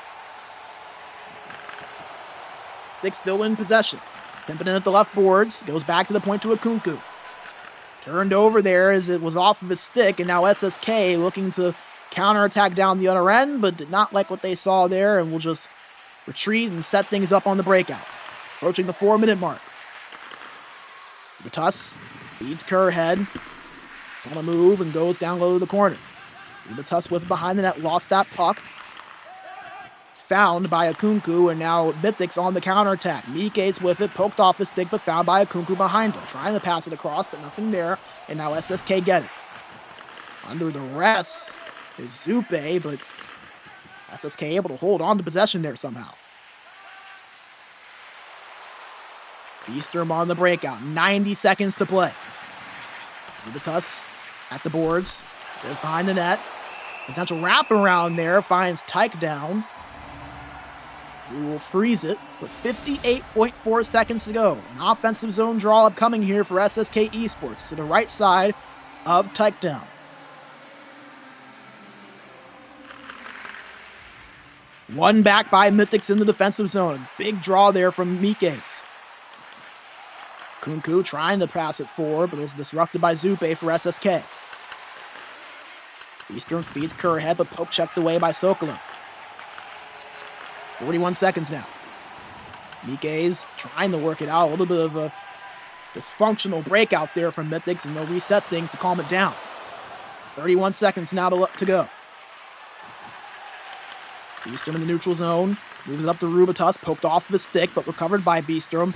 Mythix still in possession. Pimping in at the left boards. Goes back to the point to Akunku. Turned over there as it was off of his stick, and now SSK looking to counterattack down the other end, but did not like what they saw there and will just retreat and set things up on the breakout. Approaching the 4-minute mark. Rubitus beats Kerrhead. It's on a move and goes down low to the corner. Rubitus with behind the net, lost that puck. It's found by Akunku, and now Mythix on the counterattack. Mythix with it, poked off his stick, but found by Akunku behind him. Trying to pass it across, but nothing there, and now SSK get it. Under the rest is Zupe, but SSK able to hold on to possession there somehow. Beastrom on the breakout. 90 seconds to play. Rubitus at the boards. Goes behind the net. Potential wraparound there. Finds Tyke down. We will freeze it with 58.4 seconds to go. An offensive zone draw upcoming here for SSK Esports to the right side of Tyke down. One back by Mythix in the defensive zone. Big draw there from Mythix. Kunku trying to pass it forward, but it was disrupted by Zupe for SSK. Beastrom feeds Kerrhead, but poke checked away by Sokolo. 41 seconds now. Mythix trying to work it out. A little bit of a dysfunctional breakout there from Mythix, and they'll reset things to calm it down. 31 seconds now to go. Beastrom in the neutral zone. Moves it up to Rubitus. Poked off of his stick, but recovered by Beastrom.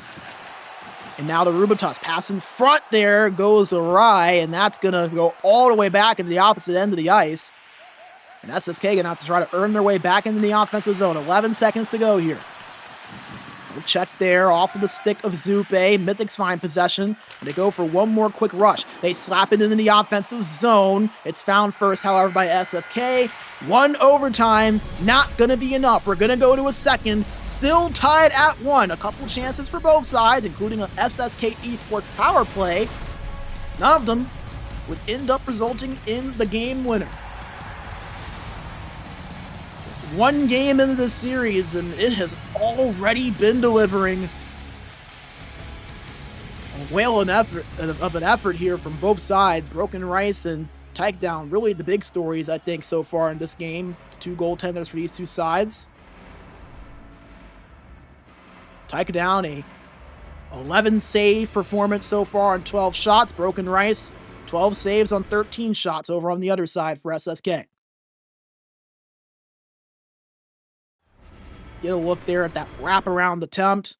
And now the Rubitus pass in front there goes awry, and that's going to go all the way back into the opposite end of the ice. And SSK going to have to try to earn their way back into the offensive zone. 11 seconds to go here. No check there off of the stick of Zupe. Mythix find possession, and they go for one more quick rush. They slap it into the offensive zone. It's found first, however, by SSK. One overtime, not going to be enough. We're going to go to a second. Still tied at 1. A couple chances for both sides, including an SSK Esports power play. None of them would end up resulting in the game winner. Just one game into the series, and it has already been delivering a whale of an effort here from both sides. Broken Rice and Takedown, really the big stories, I think, so far in this game. 2 goaltenders for these two sides. Takedown, a 11 save performance so far on 12 shots. Broken Rice, 12 saves on 13 shots over on the other side for SSK. Get a look there at that wraparound attempt.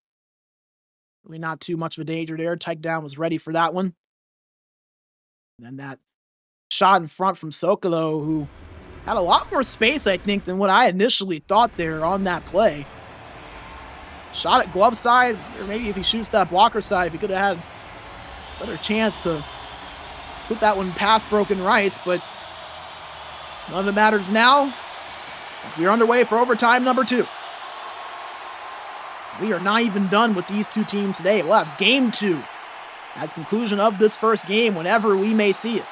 Really not too much of a danger there. Takedown was ready for that one. And then that shot in front from Sokolo, who had a lot more space, I think, than what I initially thought there on that play. Shot at glove side, or maybe if he shoots that blocker side, if he could have had a better chance to put that one past Broken Rice, but none of it matters now, as we are underway for overtime number 2. We are not even done with these two teams today. We'll have game 2 at the conclusion of this first game, whenever we may see it.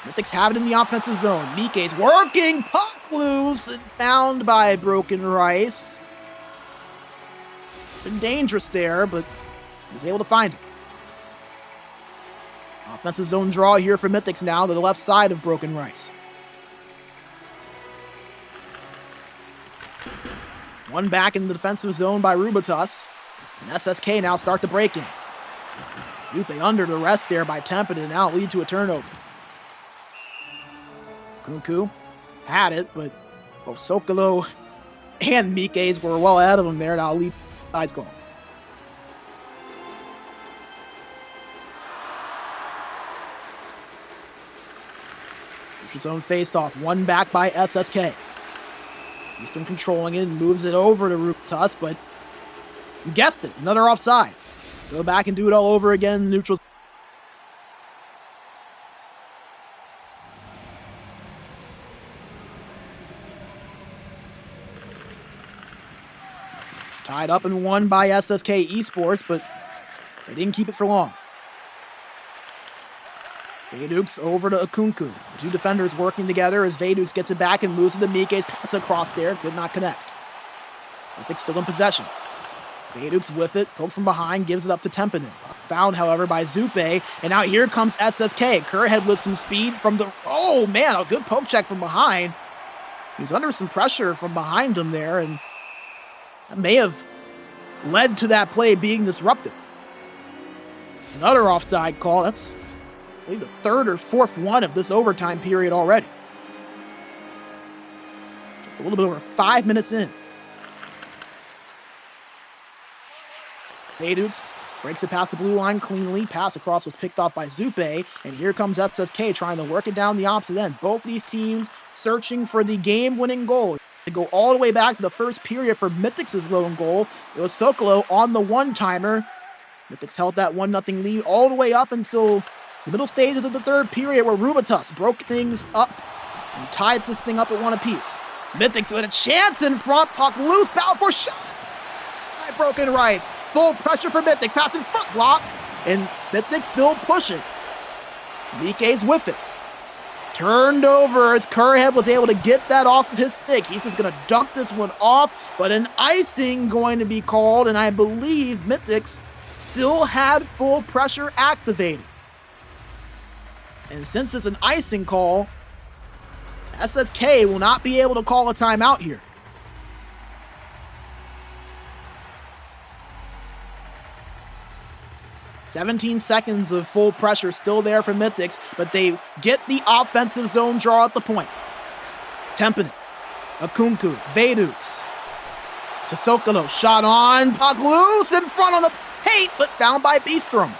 Mythix have it in the offensive zone. Mike's working, puck loose, and found by Broken Rice. Been dangerous there, but he was able to find it. Offensive zone draw here for Mythix now to the left side of Broken Rice. One back in the defensive zone by Rubitus. And SSK now start the break-in. Yupe under the rest there by Tempin, and now lead to a turnover. Kunku had it, but both Sokolo and Mike's were well ahead of him there. Now lead sides going. His own face-off. One back by SSK. Eastern controlling it and moves it over to Rubitus, but you guessed it, another offside. Go back and do it all over again. Neutral. Tied up and won by SSK Esports, but they didn't keep it for long. Vaydux over to Akunku. Two defenders working together as Vaydux gets it back and moves to the Mike's pass across there. Could not connect. Mythix still in possession. Vaydux with it, poked from behind, gives it up to Tempinen. Found, however, by Zupe. And now here comes SSK. Kerhead with some speed from the... Oh, man, a good poke check from behind. He was under some pressure from behind him there, and that may have led to that play being disrupted. It's another offside call. That's, I believe, the third or fourth one of this overtime period already. Just a little bit over 5 minutes in. Vaydux breaks it past the blue line cleanly. Pass across was picked off by Zupe. And here comes SSK trying to work it down the opposite end. Both of these teams searching for the game-winning goal. They go all the way back to the first period for Mythix's lone goal. It was Sokolo on the one-timer. Mythix held that 1-0 lead all the way up until the middle stages of the third period, where Rubitus broke things up and tied this thing up at 1 apiece. Mythix with a chance in front. Puck loose. Battle for shot. By Broken Rice. Full pressure for Mythix. Pass in front. Block. And Mythix still pushing. Mike's with it. Turned over as Kerhead was able to get that off of his stick. He's just going to dump this one off, but an icing going to be called, and I believe Mythix still had full pressure activated. And since it's an icing call, SSK will not be able to call a timeout here. "17 seconds of full pressure still there for Mythix, but they get the offensive zone draw at the point. Tempin, Akunku, Vaydux. to Sokolo. Shot on, puck loose in front on the paint, but found by Beastrom.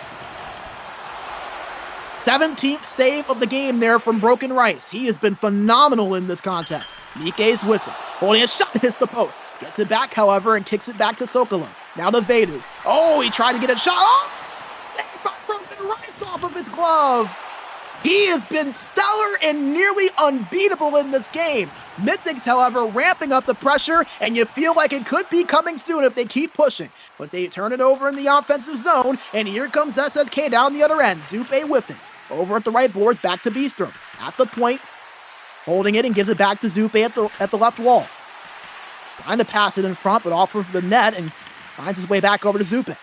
17th save of the game there from Broken Rice. He has been phenomenal in this contest. Nike's with it. Holding a shot, hits the post. Gets it back, however, and kicks it back to Sokolo. Now to Vedu. Oh, he tried to get a shot. Oh! Saved by Broken Rice off of his glove. He has been stellar and nearly unbeatable in this game. Mythix, however, ramping up the pressure, and you feel like it could be coming soon if they keep pushing. But they turn it over in the offensive zone, and here comes SSK down the other end. Zupe with it. Over at the right boards, back to Beastrom. At the point, holding it and gives it back to Zupe at the left wall. Trying to pass it in front, but off of the net, and finds his way back over to Zupe.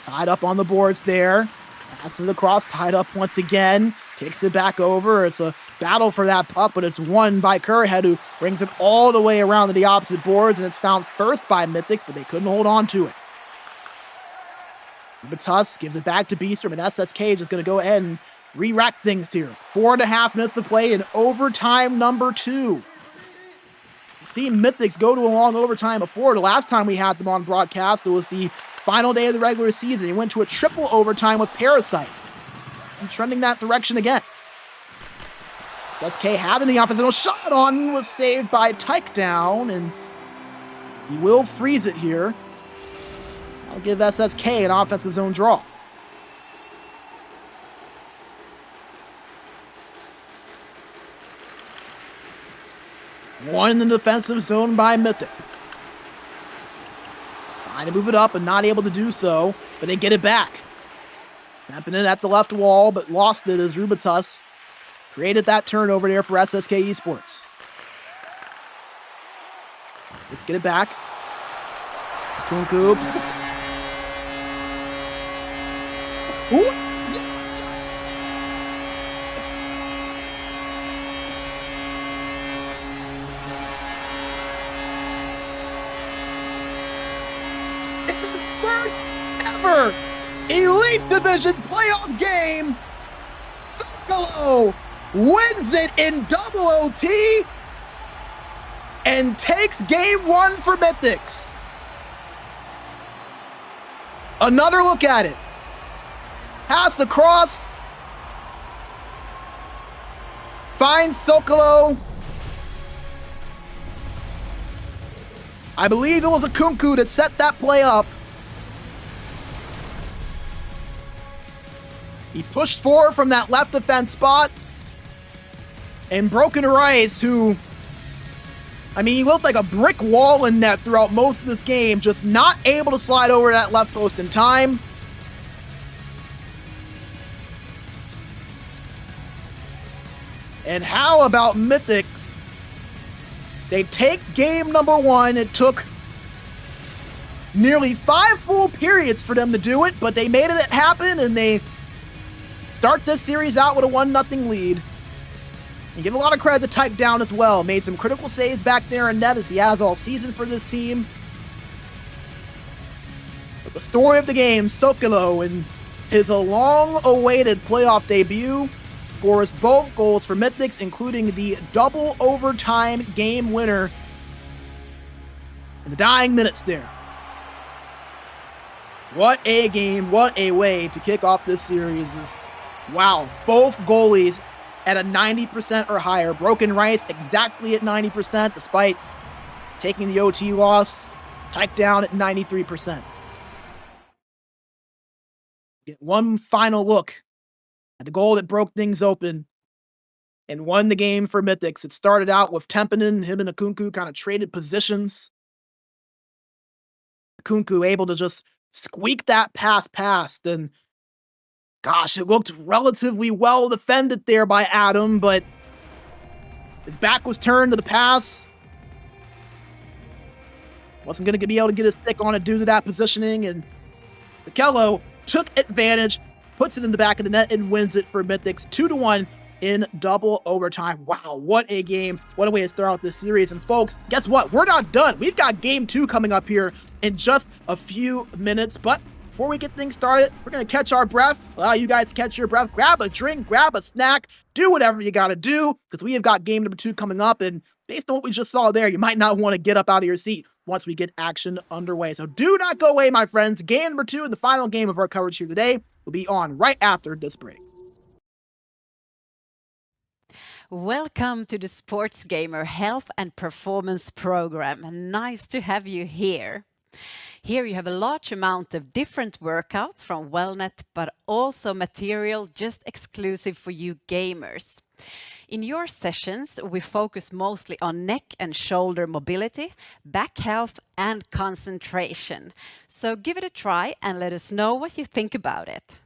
Tied up on the boards there. Passes it across, tied up once again. Kicks it back over. It's a battle for that puck, but it's won by Kerrhead, who brings it all the way around to the opposite boards, and it's found first by Mythix, but they couldn't hold on to it. Batus gives it back to Beastrom, and SSK is just going to go ahead and re-rack things here. 4.5 minutes to play in overtime number 2. You've seen Mythix go to a long overtime before. The last time we had them on broadcast, it was the final day of the regular season. He went to a triple overtime with Parasite. And trending that direction again. SSK having the offensive shot on was saved by Tyke down, and he will freeze it here. I'll give SSK an offensive zone draw. One in the defensive zone by Mythix. Trying to move it up and not able to do so, but they get it back. Tapping it at the left wall, but lost it as Rubitus created that turnover there for SSK Esports. Let's get it back. Kunku. Ooh. First ever Elite Division playoff game. Sokolo wins it in double OT and takes game 1 for Mythix. Another look at it. Pass across. Finds Sokolo. I believe it was a Kunku that set that play up. He pushed forward from that left defense spot. And Broken Rice, who, I mean, he looked like a brick wall in net throughout most of this game, just not able to slide over that left post in time. And how about Mythix? They take game number 1. It took nearly 5 full periods for them to do it, but they made it happen, and they start this series out with a 1-0 lead. And give a lot of credit to Tyke down as well. Made some critical saves back there in net, as he has all season for this team. But the story of the game, Sokolo, in his long-awaited playoff debut, scores both goals for Mythix, including the double overtime game winner in the dying minutes there. What a game, what a way to kick off this series. Wow, both goalies at a 90% or higher. Broken Rice exactly at 90% despite taking the OT loss. Tyke down at 93%. Get one final look at the goal that broke things open and won the game for Mythix. It started out with Tempinen, him and Akunku kind of traded positions. Akunku able to just squeak that pass past, and gosh, it looked relatively well defended there by Adam, but his back was turned to the pass. Wasn't going to be able to get his stick on it due to that positioning, and Zakello took advantage, puts it in the back of the net, and wins it for Mythix 2-1 in double overtime. Wow, what a game. What a way to start out this series. And folks, guess what? We're not done. We've got game 2 coming up here in just a few minutes, but before we get things started, we're going to catch our breath, allow you guys to catch your breath, grab a drink, grab a snack, do whatever you got to do, because we have got game number 2 coming up, and based on what we just saw there, you might not want to get up out of your seat once we get action underway. So do not go away, my friends. Game number 2 and the final game of our coverage here today will be on right after this break. Welcome to the SportsGamer Health and Performance Program. Nice to have you here. Here you have a large amount of different workouts from Wellnet, but also material just exclusive for you gamers. In your sessions, we focus mostly on neck and shoulder mobility, back health, and concentration. So give it a try and let us know what you think about it.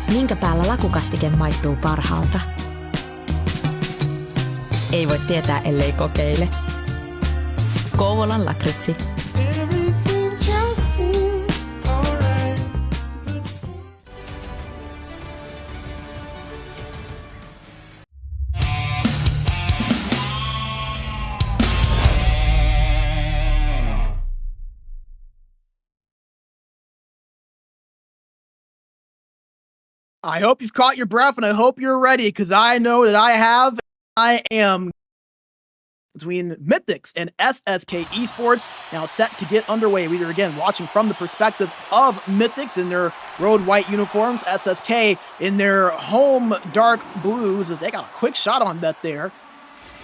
Minkä päällä lakukastike maistuu parhaalta? Ei voi tietää, ellei kokeile. Kouvolan lakritsi. I hope you've caught your breath, and I hope you're ready, because I know that I have. I am between Mythix and SSK Esports now set to get underway. We are again watching from the perspective of Mythix in their road white uniforms, SSK in their home dark blues, as they got a quick shot on that there.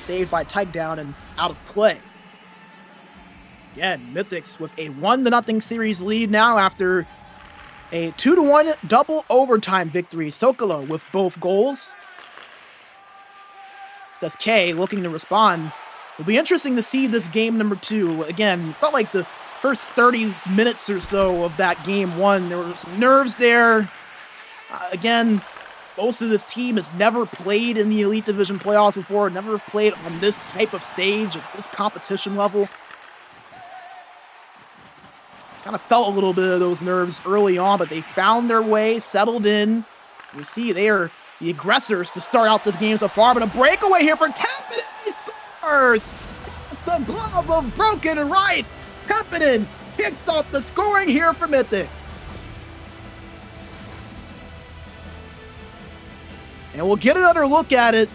Saved by takedown and out of play. Again, Mythix with a 1-0 series lead now after a 2-1 double overtime victory. Sokolo with both goals. SSK looking to respond. It'll be interesting to see this game number 2. Again, felt like the first 30 minutes or so of that game 1, there were some nerves there. Again, most of this team has never played in the Elite Division playoffs before, never have played on this type of stage at this competition level. Kind of felt a little bit of those nerves early on, but they found their way, settled in. You see they are the aggressors to start out this game so far, but a breakaway here for Tempinen. He scores! The glove of Broken Rice. Tempinen kicks off the scoring here for Mythix. And we'll get another look at it.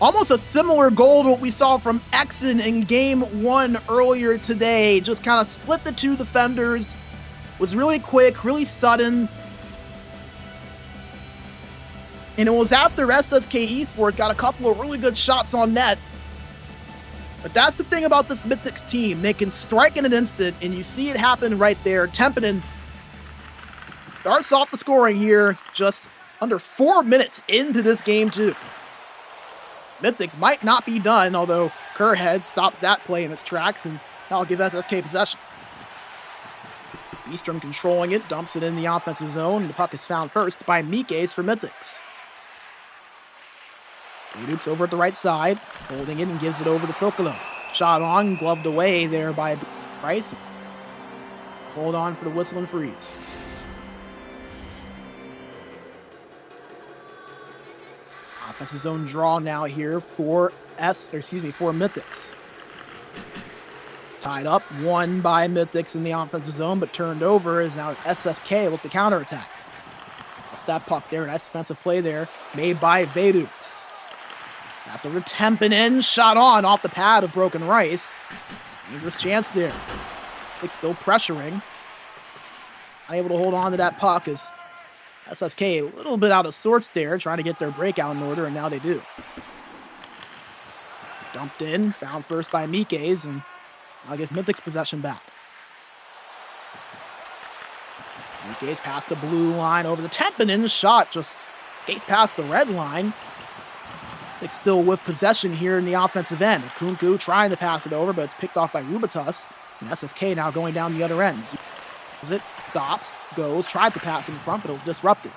Almost a similar goal to what we saw from Exen in game 1 earlier today. Just kind of split the two defenders. Was really quick, really sudden. And it was after SSK Esports got a couple of really good shots on net. But that's the thing about this Mythix team. They can strike in an instant, and you see it happen right there. Tempinen starts off the scoring here just under 4 minutes into this game 2. Mythix might not be done, although Kerhead stopped that play in its tracks, and that'll give SSK possession. Eastern controlling it, dumps it in the offensive zone, and the puck is found first by Mythix for Mythix. Mythix over at the right side, holding it and gives it over to Sokolo. Shot on, gloved away there by Rice. Hold on for the whistle and freeze. Offensive zone draw now here for Mythix. Tied up, won by Mythix in the offensive zone, but turned over is now SSK with the counterattack. That's that puck there, nice defensive play there, made by Mythix. That's over to Tempinen, shot on off the pad of Broken Rice. Dangerous chance there. Mythix still pressuring. Unable to hold on to that puck as SSK a little bit out of sorts there, trying to get their breakout in order, and now they do. Dumped in, found first by Mythix, and I'll give Mythix possession back. Mythix past the blue line over the Tempinen. Shot just skates past the red line. Mythix still with possession here in the offensive end. Kunku trying to pass it over, but it's picked off by Rubitus. And SSK now going down the other end. It stops, goes, tried to pass in front, but it was disrupted.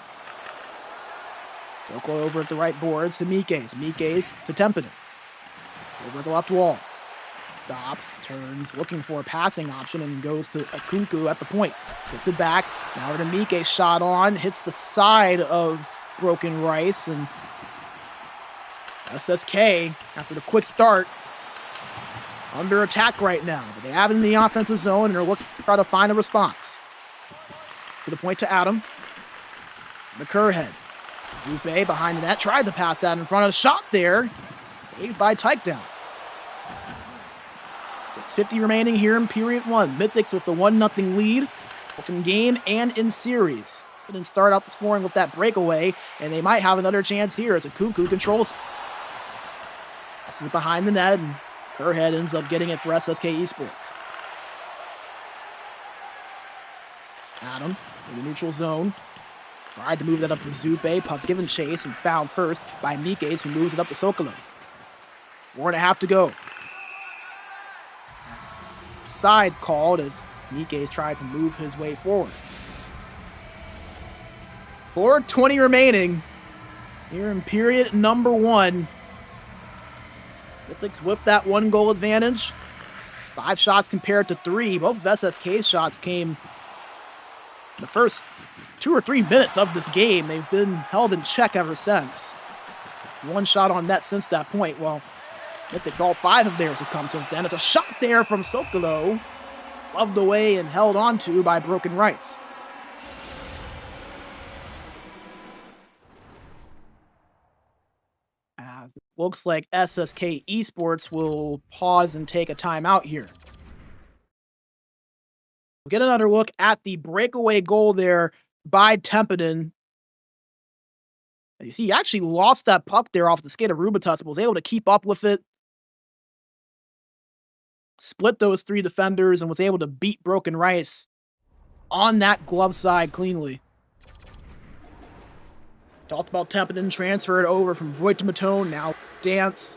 Sokolo over at the right boards to Mythix. Mythix to Tempinen. Over at the left wall. Stops, turns, looking for a passing option, and goes to Kunku at the point. Gets it back. Now over to Mythix. Shot on, hits the side of Broken Rice, and SSK, after the quick start, under attack right now. But they have it in the offensive zone, and they're looking to try to find a response. To the point to Adam. McCurhead. Zupe behind the net. Tried to pass that in front of the shot there. Saved by takedown. It's 50 remaining here in period 1. Mythix with the 1-0 lead, both in game and in series. Didn't start out the scoring with that breakaway, and they might have another chance here as a Kunku controls. This is behind the net, and Kerhead ends up getting it for SSK Esports. Adam in the neutral zone. Tried to move that up to Zupe. Puck given chase and found first by Mythix, who moves it up to Sokolo. 4.5 to go. Side called as Mythix tried to move his way forward. 4:20 remaining here in period number 1. Mythix with that 1 goal advantage. 5 shots compared to 3. Both of SSK's shots came in the first 2 or 3 minutes of this game. They've been held in check ever since. 1 shot on net since that point. Well, Mythix, all 5 of theirs have come since then. It's a shot there from Sokolo. Loved away and held onto by Broken Rice. Looks like SSK Esports will pause and take a timeout here. We'll get another look at the breakaway goal there by Templeton. You see, he actually lost that puck there off the skate of Rubitus, but was able to keep up with it. Split those 3 defenders and was able to beat Broken Rice on that glove side cleanly. Talked about Templeton transferred over from Void to Matone, now Dance.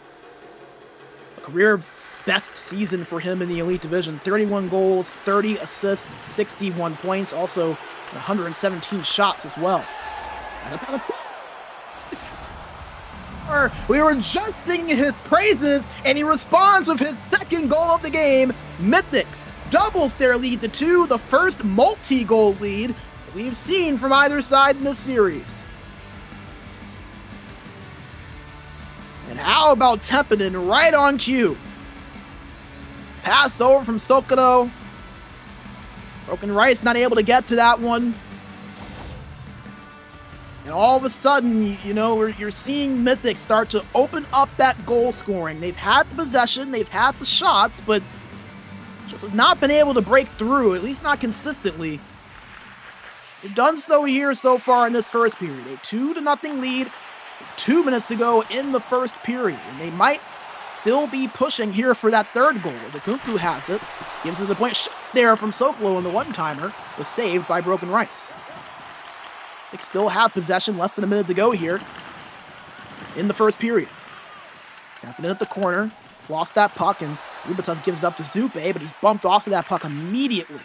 A career best season for him in the Elite Division. 31 goals, 30 assists, 61 points, also 117 shots as well. We were just singing his praises, and he responds with his 2nd goal of the game. Mythix doubles their lead to 2, the first multi-goal lead that we've seen from either side in this series. And how about Templeton right on cue? Pass over from Sokolo. Broken Rice not able to get to that one. And all of a sudden, you know, you're seeing Mythix start to open up that goal scoring. They've had the possession, they've had the shots, but just have not been able to break through, at least not consistently. They've done so here so far in this first period. A 2-0 lead. 2 minutes to go in the first period, and they might still be pushing here for that 3rd goal as Akunku has it. Gives it the point shot there from Sokolo, and the one-timer was saved by Broken Rice. They still have possession, less than a minute to go here in the first period. Tapping in at the corner, lost that puck, and Rubitus gives it up to Zupe, but he's bumped off of that puck immediately.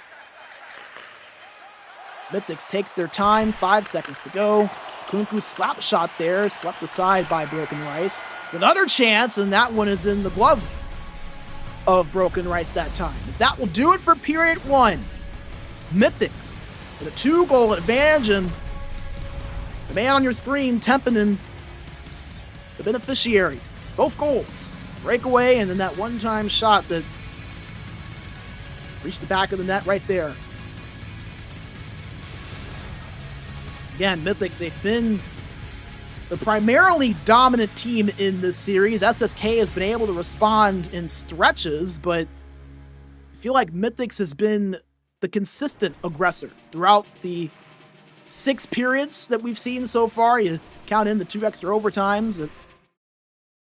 Mythix takes their time, 5 seconds to go. Kunku slap shot there, swept aside by Broken Rice. Another chance, and that one is in the glove of Broken Rice that time. As that will do it for period 1. Mythix with a 2-goal advantage, and the man on your screen, Templeton, the beneficiary. Both goals. Breakaway, and then that one-time shot that reached the back of the net right there. Again, Mythix, they've been the primarily dominant team in this series. SSK has been able to respond in stretches, but I feel like Mythix has been the consistent aggressor throughout the 6 periods that we've seen so far. You count in the 2 extra overtimes. The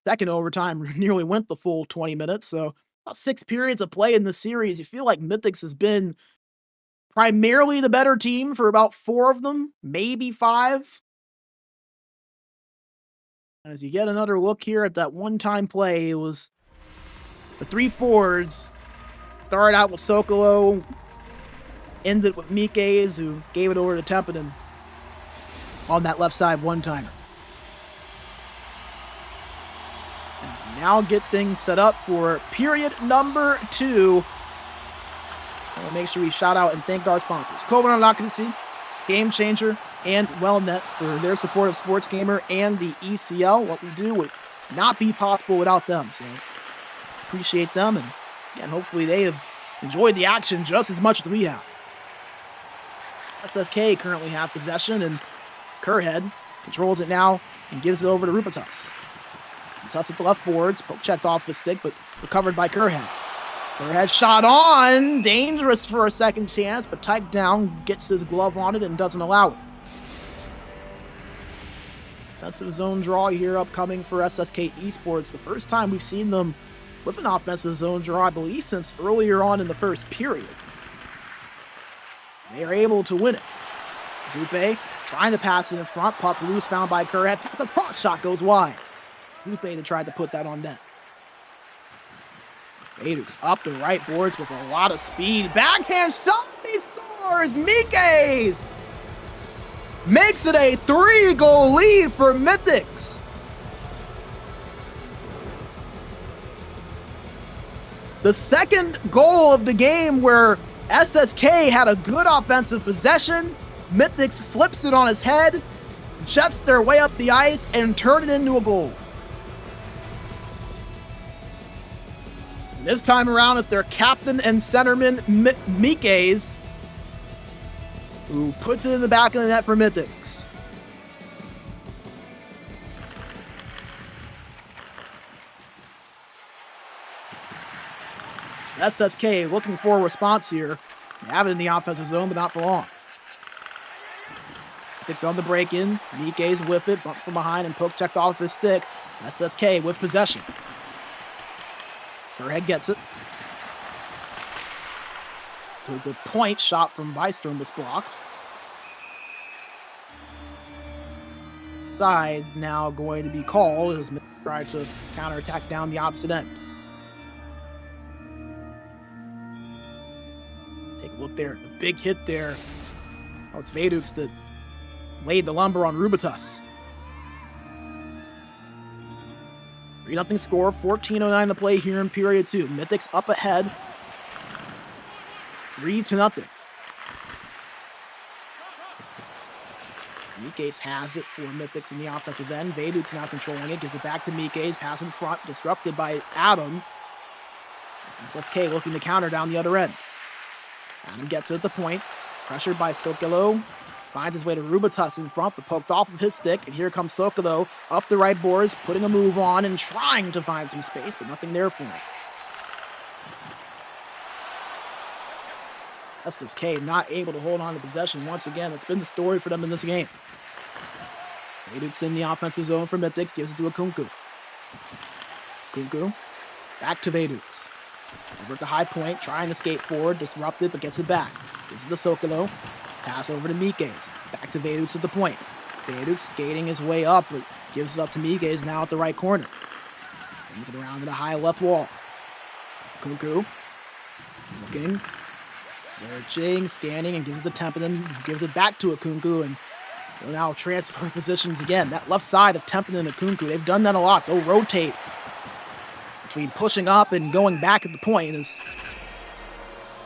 second overtime nearly went the full 20 minutes, so about 6 periods of play in the series. You feel like Mythix has been primarily the better team for about 4 of them, maybe 5. As you get another look here at that one-time play, it was the 3 forwards. Started out with Sokolo, ended with Mikes, who gave it over to Templeton on that left side one-timer. And to now get things set up for period number 2. We'll make sure we shout out and thank our sponsors. Covenant Occupancy, Game Changer, and WellNet for their support of SportsGamer and the ECL. What we do would not be possible without them. So appreciate them, and again, hopefully they have enjoyed the action just as much as we have. SSK currently have possession, and Kerhead controls it now and gives it over to Rubitus. Rubitus at the left boards, poke checked off his stick, but recovered by Kerhead. Kerhead shot on, dangerous for a second chance, but typed down, gets his glove on it and doesn't allow it. Offensive zone draw here upcoming for SSK Esports. The first time we've seen them with an offensive zone draw, I believe, since earlier on in the first period. They are able to win it. Zupe trying to pass it in front, puck loose, found by Kerhead. Pass across, shot goes wide. Zupe tried to put that on net. Mythix up the right boards with a lot of speed. Backhand shot, he scores! Mikes! makes it a 3-goal lead for Mythix. The second goal of the game where SSK had a good offensive possession, Mythix flips it on his head, jets their way up the ice, and turn it into a goal. This time around, it's their captain and centerman, Mythix, who puts it in the back of the net for Mythix. SSK looking for a response here. They have it in the offensive zone, but not for long. Mythix on the break-in. Mythix with it, bumped from behind and poke checked off his stick. SSK with possession. Herhead gets it. To the point, shot from Bystrom was blocked. Side now going to be called as Mythix tried to counterattack down the opposite end. Take a look there. The big hit there. Oh, it's Vedux that laid the lumber on Rubitus. 3-0 score, 14:09 to play here in period 2. Mythix up ahead, 3-0. Mythix has it for Mythix in the offensive end. Vedux now controlling it, gives it back to Mythix, pass in front, disrupted by Adam. SSK looking to counter down the other end. Adam gets it at the point, pressured by Sokolo. Finds his way to Rubitus in front, but poked off of his stick, and here comes Sokolo up the right boards, putting a move on and trying to find some space, but nothing there for him. SSK not able to hold on to possession once again. It's been the story for them in this game. Vedux in the offensive zone for Mythix, gives it to a Kunku. Kunku, back to Vedux. Over at the high point, trying to skate forward, disrupted, but gets it back. Gives it to Sokolo. Pass over to Mythix. Back to Vedux at the point. Vedux skating his way up, but gives it up to Mythix now at the right corner. Brings it around to the high left wall. Kunku. Looking. Searching, scanning, and gives it to Templeton. Gives it back to a Kunku, and they'll now transfer positions again. That left side of Templeton and Kunku, they've done that a lot. They'll rotate between pushing up and going back at the point as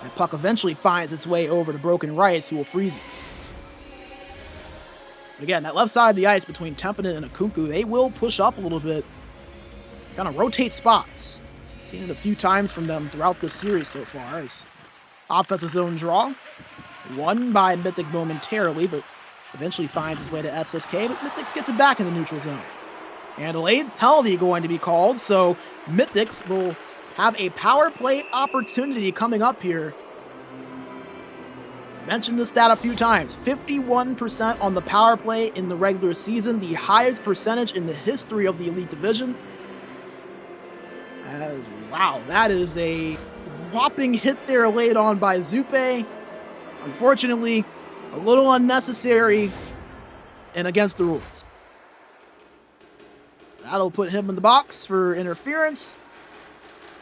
that puck eventually finds its way over to Broken Rice, who will freeze it. But again, that left side of the ice between Templeton and Akuku, they will push up a little bit, kind of rotate spots. Seen it a few times from them throughout this series so far. As offensive zone draw, won by Mythix momentarily, but eventually finds his way to SSK, but Mythix gets it back in the neutral zone. And a late penalty going to be called, so Mythix will have a power play opportunity coming up here. Mentioned this stat a few times. 51% on the power play in the regular season, the highest percentage in the history of the Elite Division. Wow, that is a whopping hit there laid on by Zupe. Unfortunately, a little unnecessary and against the rules. That'll put him in the box for interference.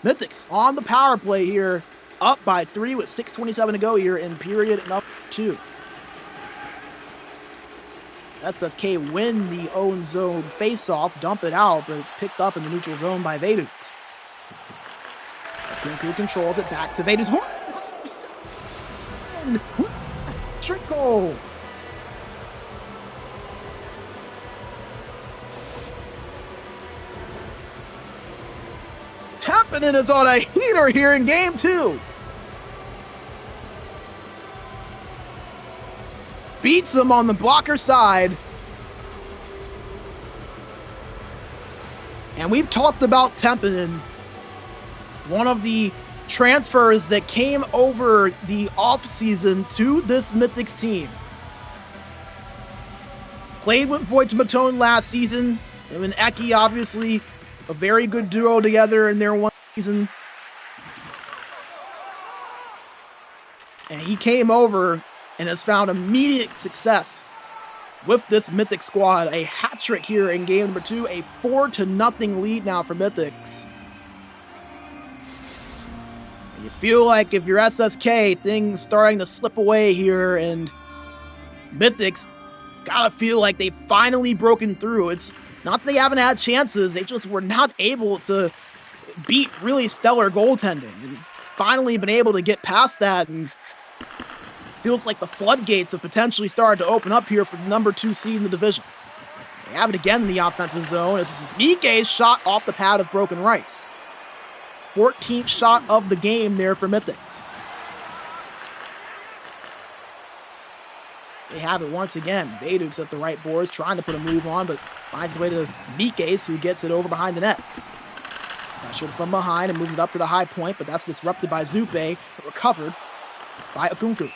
Mythix on the power play here, up by 3 with 6:27 to go here in period number 2. SSK win the own zone face-off, dump it out, but it's picked up in the neutral zone by Vedux. Kunku controls it back to Vedux. Trick goal! Templeton is on a heater here in game 2. Beats him on the blocker side. And we've talked about Templeton, one of the transfers that came over the offseason to this Mythix team. Played with Voigt-Matone last season. Him and Eki, obviously, a very good duo together in their one season. And he came over and has found immediate success with this Mythix squad. A hat trick here in game number 2, a 4-0 lead now for Mythix. And you feel like if you're SSK, things starting to slip away here, and Mythix gotta feel like they've finally broken through. It's not that they haven't had chances, they just were not able to beat really stellar goaltending, and finally been able to get past that, and feels like the floodgates have potentially started to open up here for the number 2 seed in the division. They have it again in the offensive zone as this is Mike's shot off the pad of Broken Rice. 14th shot of the game there for Mythix. They have it once again. Vaduk's at the right boards, trying to put a move on, but finds his way to Mike's, who gets it over behind the net. Pressured from behind and moves it up to the high point, but that's disrupted by Zupe, but recovered by Akunku.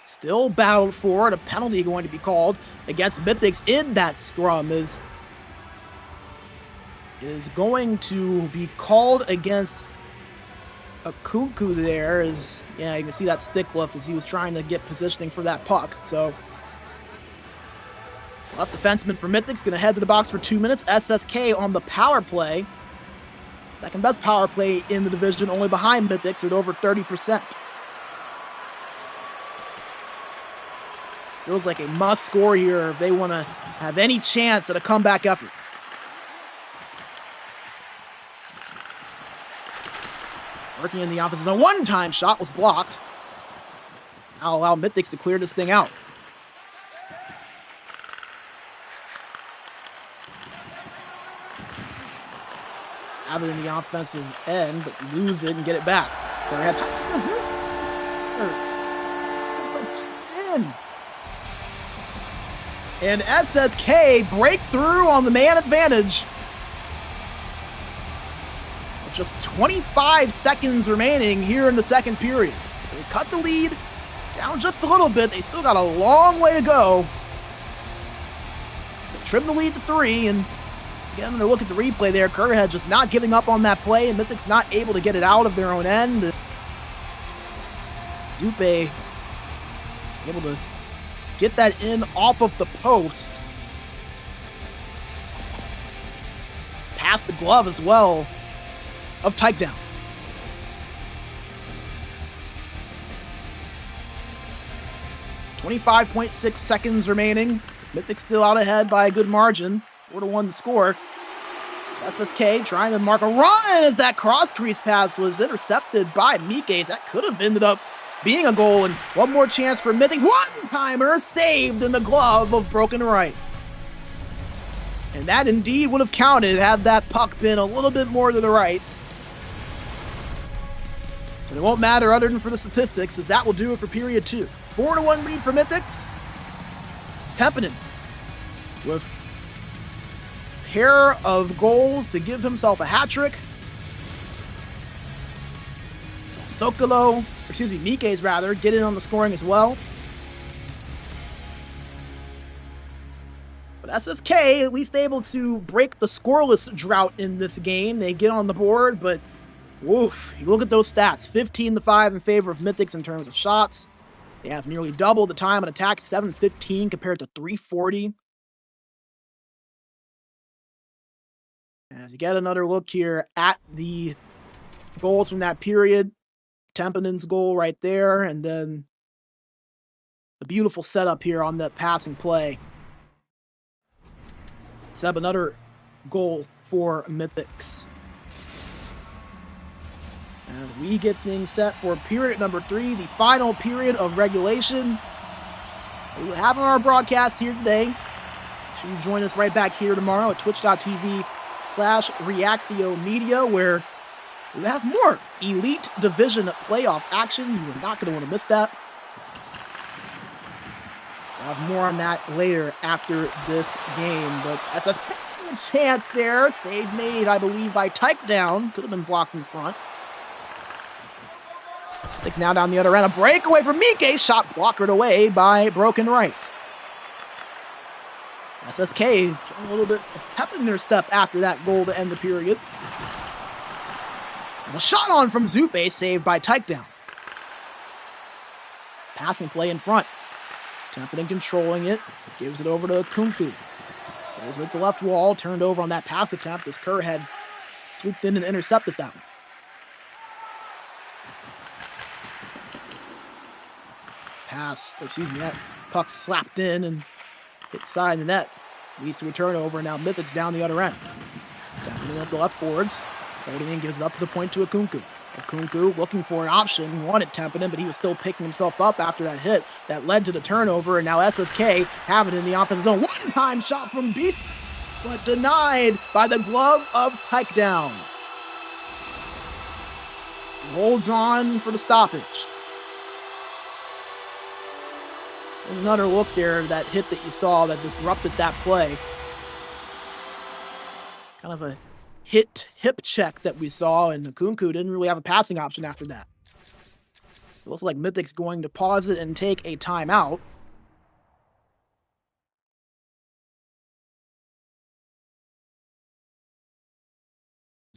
Still battled for it. A penalty going to be called against Mythix in that scrum is going to be called against Akunku there. Yeah, you can see that stick lift as he was trying to get positioning for that puck. So left defenseman for Mythix going to head to the box for 2 minutes. SSK on the power play. Second best power play in the division, only behind Mythix at over 30%. Feels like a must score here if they want to have any chance at a comeback effort. Working in the offense, a one-time shot was blocked. I'll allow Mythix to clear this thing out. Have it in the offensive end, but lose it and get it back. And SSK break through on the man advantage. With just 25 seconds remaining here in the second period. They cut the lead down just a little bit. They still got a long way to go. They trim the lead to 3, and again, when they look at the replay there, Kerrhead just not giving up on that play, and Mythix not able to get it out of their own end. Zupe able to get that in off of the post. Past the glove as well of Takedown. .6 seconds remaining. Mythix still out ahead by a good margin. 4-1 the score. SSK trying to mark a run as that cross crease pass was intercepted by Mike's. That could have ended up being a goal, and one more chance for Mythix. One-timer saved in the glove of Broken Rice. And that indeed would have counted had that puck been a little bit more to the right. But it won't matter other than for the statistics, as that will do it for period 2. 4-1 lead for Mythix. Tempinen with a pair of goals to give himself a hat trick. So Mike's rather, get in on the scoring as well. But SSK at least able to break the scoreless drought in this game. They get on the board, but woof, you look at those stats. 15-5 in favor of Mythix in terms of shots. They have nearly double the time on attack, 7:15 compared to 3:40. As you get another look here at the goals from that period, Tempinen's goal right there, and then the beautiful setup here on that passing play. Set up another goal for Mythix. As we get things set for period number 3, the final period of regulation. We will have on our broadcast here today. Make sure you join us right back here tomorrow at twitch.tv/Reactio Media, where we have more Elite Division playoff action. You are not going to want to miss that. We'll have more on that later after this game. But SSK has a chance there. Save made, I believe, by Takedown. Could have been blocked in front. Takes now down the other end. A breakaway from Mike. Shot blockered away by Broken Rice. SSK showing a little bit of pep in their step after that goal to end the period. There's a shot on from Zupe, saved by Takedown. Passing play in front. Tempinen controlling it. Gives it over to Kunku. Goes at the left wall. Turned over on that pass attempt as Kerrhead swooped in and intercepted that one. That Puck slapped in and hit side of the net. Leads to a turnover, and now Mythix down the other end. Tapping up the left boards. Holding in, gives it up to the point to Akunku. Akunku looking for an option, wanted Templeton, but he was still picking himself up after that hit that led to the turnover, and now SSK have it in the offensive zone. One-time shot from Beast, but denied by the glove of Takedown. Holds on for the stoppage. There's another look there, that hit that you saw that disrupted that play. Kind of a hit hip check that we saw, and Akunku didn't really have a passing option after that. It looks like Mythic's going to pause it and take a timeout.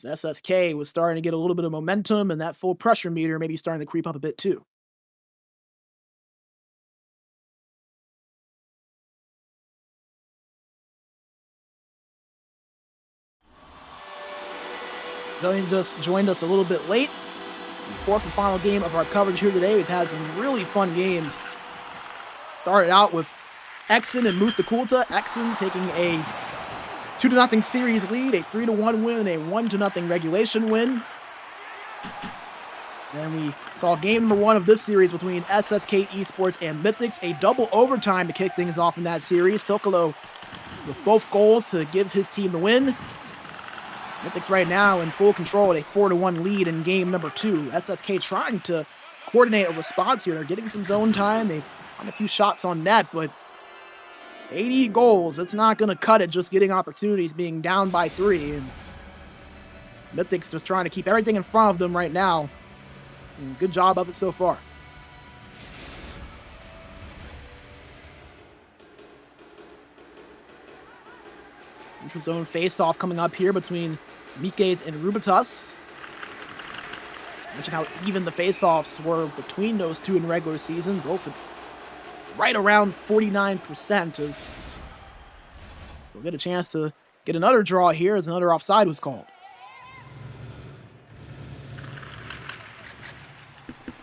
As SSK was starting to get a little bit of momentum, and that full pressure meter maybe starting to creep up a bit too. Just joined us a little bit late. The fourth and final game of our coverage here today. We've had some really fun games. Started out with Exen and Mustaa Kultaa. Exen taking a 2-0 series lead, a 3-1 win, and a 1-0 regulation win. Then we saw game number 1 of this series between SSK Esports and Mythix. A double overtime to kick things off in that series. Sokolo with both goals to give his team the win. Mythix right now in full control at a 4-1 lead in game number 2. SSK trying to coordinate a response here. They're getting some zone time. They've gotten a few shots on net, but 80 goals, it's not going to cut it just getting opportunities being down by 3. And Mythix just trying to keep everything in front of them right now. And good job of it so far. Neutral zone face-off coming up here between Mythix and Rubitus. Mention how even the face-offs were between those two in regular season. Both at right around 49%, as we'll get a chance to get another draw here as another offside was called.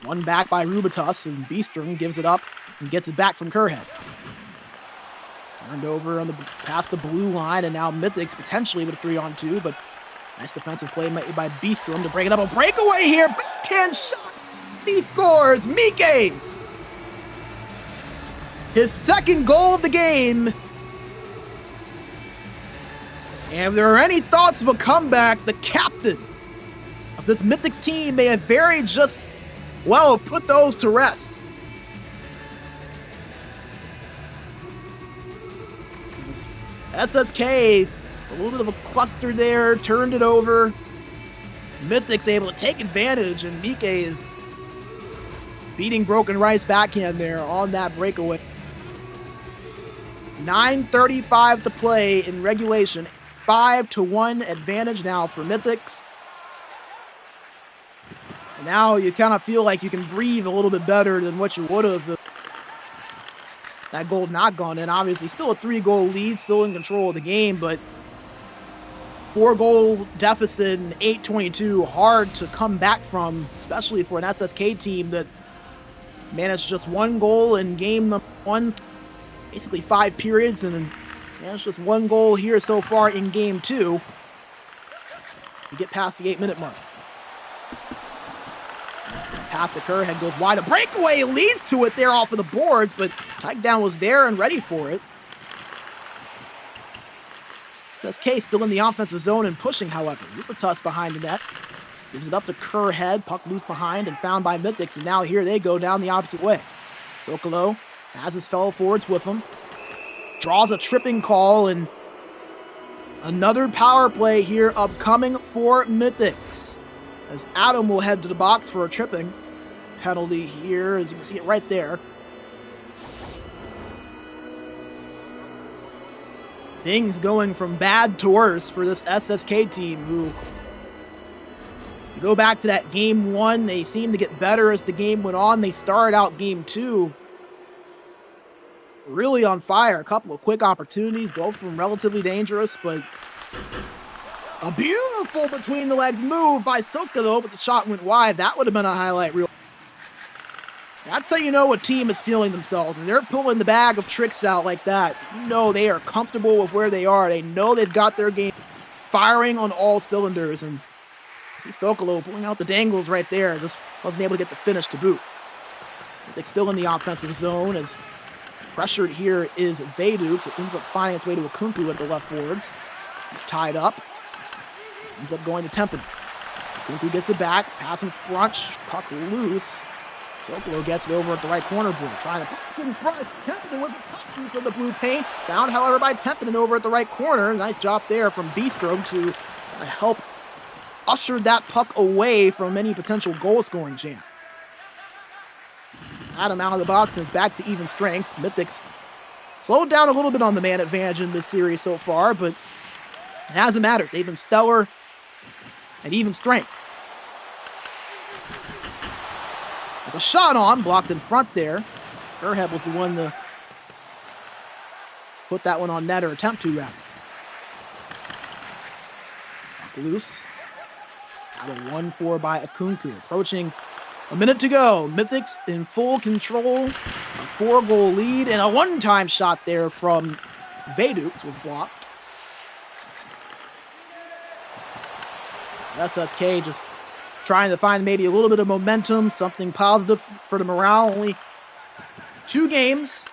One back by Rubitus, and Beastrom gives it up and gets it back from Kerhead. Turned over on the past the blue line, and now Mythix potentially with a 3-on-2, but nice defensive play by Beastrom to break it up. A breakaway here, backhand shot. He scores. Mythix, his second goal of the game. And if there are any thoughts of a comeback, the captain of this Mythix team may have very just well have put those to rest. SSK, a little bit of a cluster there, turned it over. Mythix able to take advantage, and Mike is beating Broken Rice backhand there on that breakaway. 9:35 to play in regulation. 5-1 advantage now for Mythix. And now you kind of feel like you can breathe a little bit better than what you would have if that goal not gone in. Obviously, still a 3-goal lead, still in control of the game, but 4-goal deficit and 8:22, hard to come back from, especially for an SSK team that managed just 1 goal in game number 1, basically 5 periods, and then managed just 1 goal here so far in game 2 to get past the 8-minute mark. Pass to Kerhead goes wide. A breakaway leads to it there off of the boards, but Takedown was there and ready for it. SSK still in the offensive zone and pushing, however. Rubitus behind the net. Gives it up to Kerhead. Puck loose behind and found by Mythix, and now here they go down the opposite way. Sokolo has his fellow forwards with him. Draws a tripping call, and another power play here upcoming for Mythix, as Adam will head to the box for a tripping penalty here, as you can see it right there. Things going from bad to worse for this SSK team, who, you go back to that game 1, they seemed to get better as the game went on. They started out game 2 really on fire. A couple of quick opportunities, both from relatively dangerous, but a beautiful between the legs move by Sokolo, but the shot went wide. That would have been a highlight reel. That's how you know a team is feeling themselves. And they're pulling the bag of tricks out like that. You know they are comfortable with where they are. They know they've got their game firing on all cylinders. And Stokolo pulling out the dangles right there. Just wasn't able to get the finish to boot. They're still in the offensive zone as pressured here is Vedux. It ends up finding its way to Akunku at the left boards. He's tied up. Ends up going to Tempin. Akunku gets it back. Pass in front. Puck loose. Sokolo gets it over at the right corner board. Trying to pass in front. Tempin with the puck into the blue paint. Found, however, by Tempin over at the right corner. Nice job there from Bistro to help usher that puck away from any potential goal-scoring jam. Adam out of the box, and it's back to even strength. Mythix slowed down a little bit on the man advantage in this series so far, but it hasn't mattered. They've been stellar at even strength. There's a shot on, blocked in front there. Erheb was the one to put that one on net, or attempt to, rather. Puck loose. Out of 1-4 by Akunku. Approaching a minute to go. Mythix in full control. A 4-goal lead, and a one-time shot there from Vedux was blocked. SSK just trying to find maybe a little bit of momentum, something positive for the morale. Only 2 games.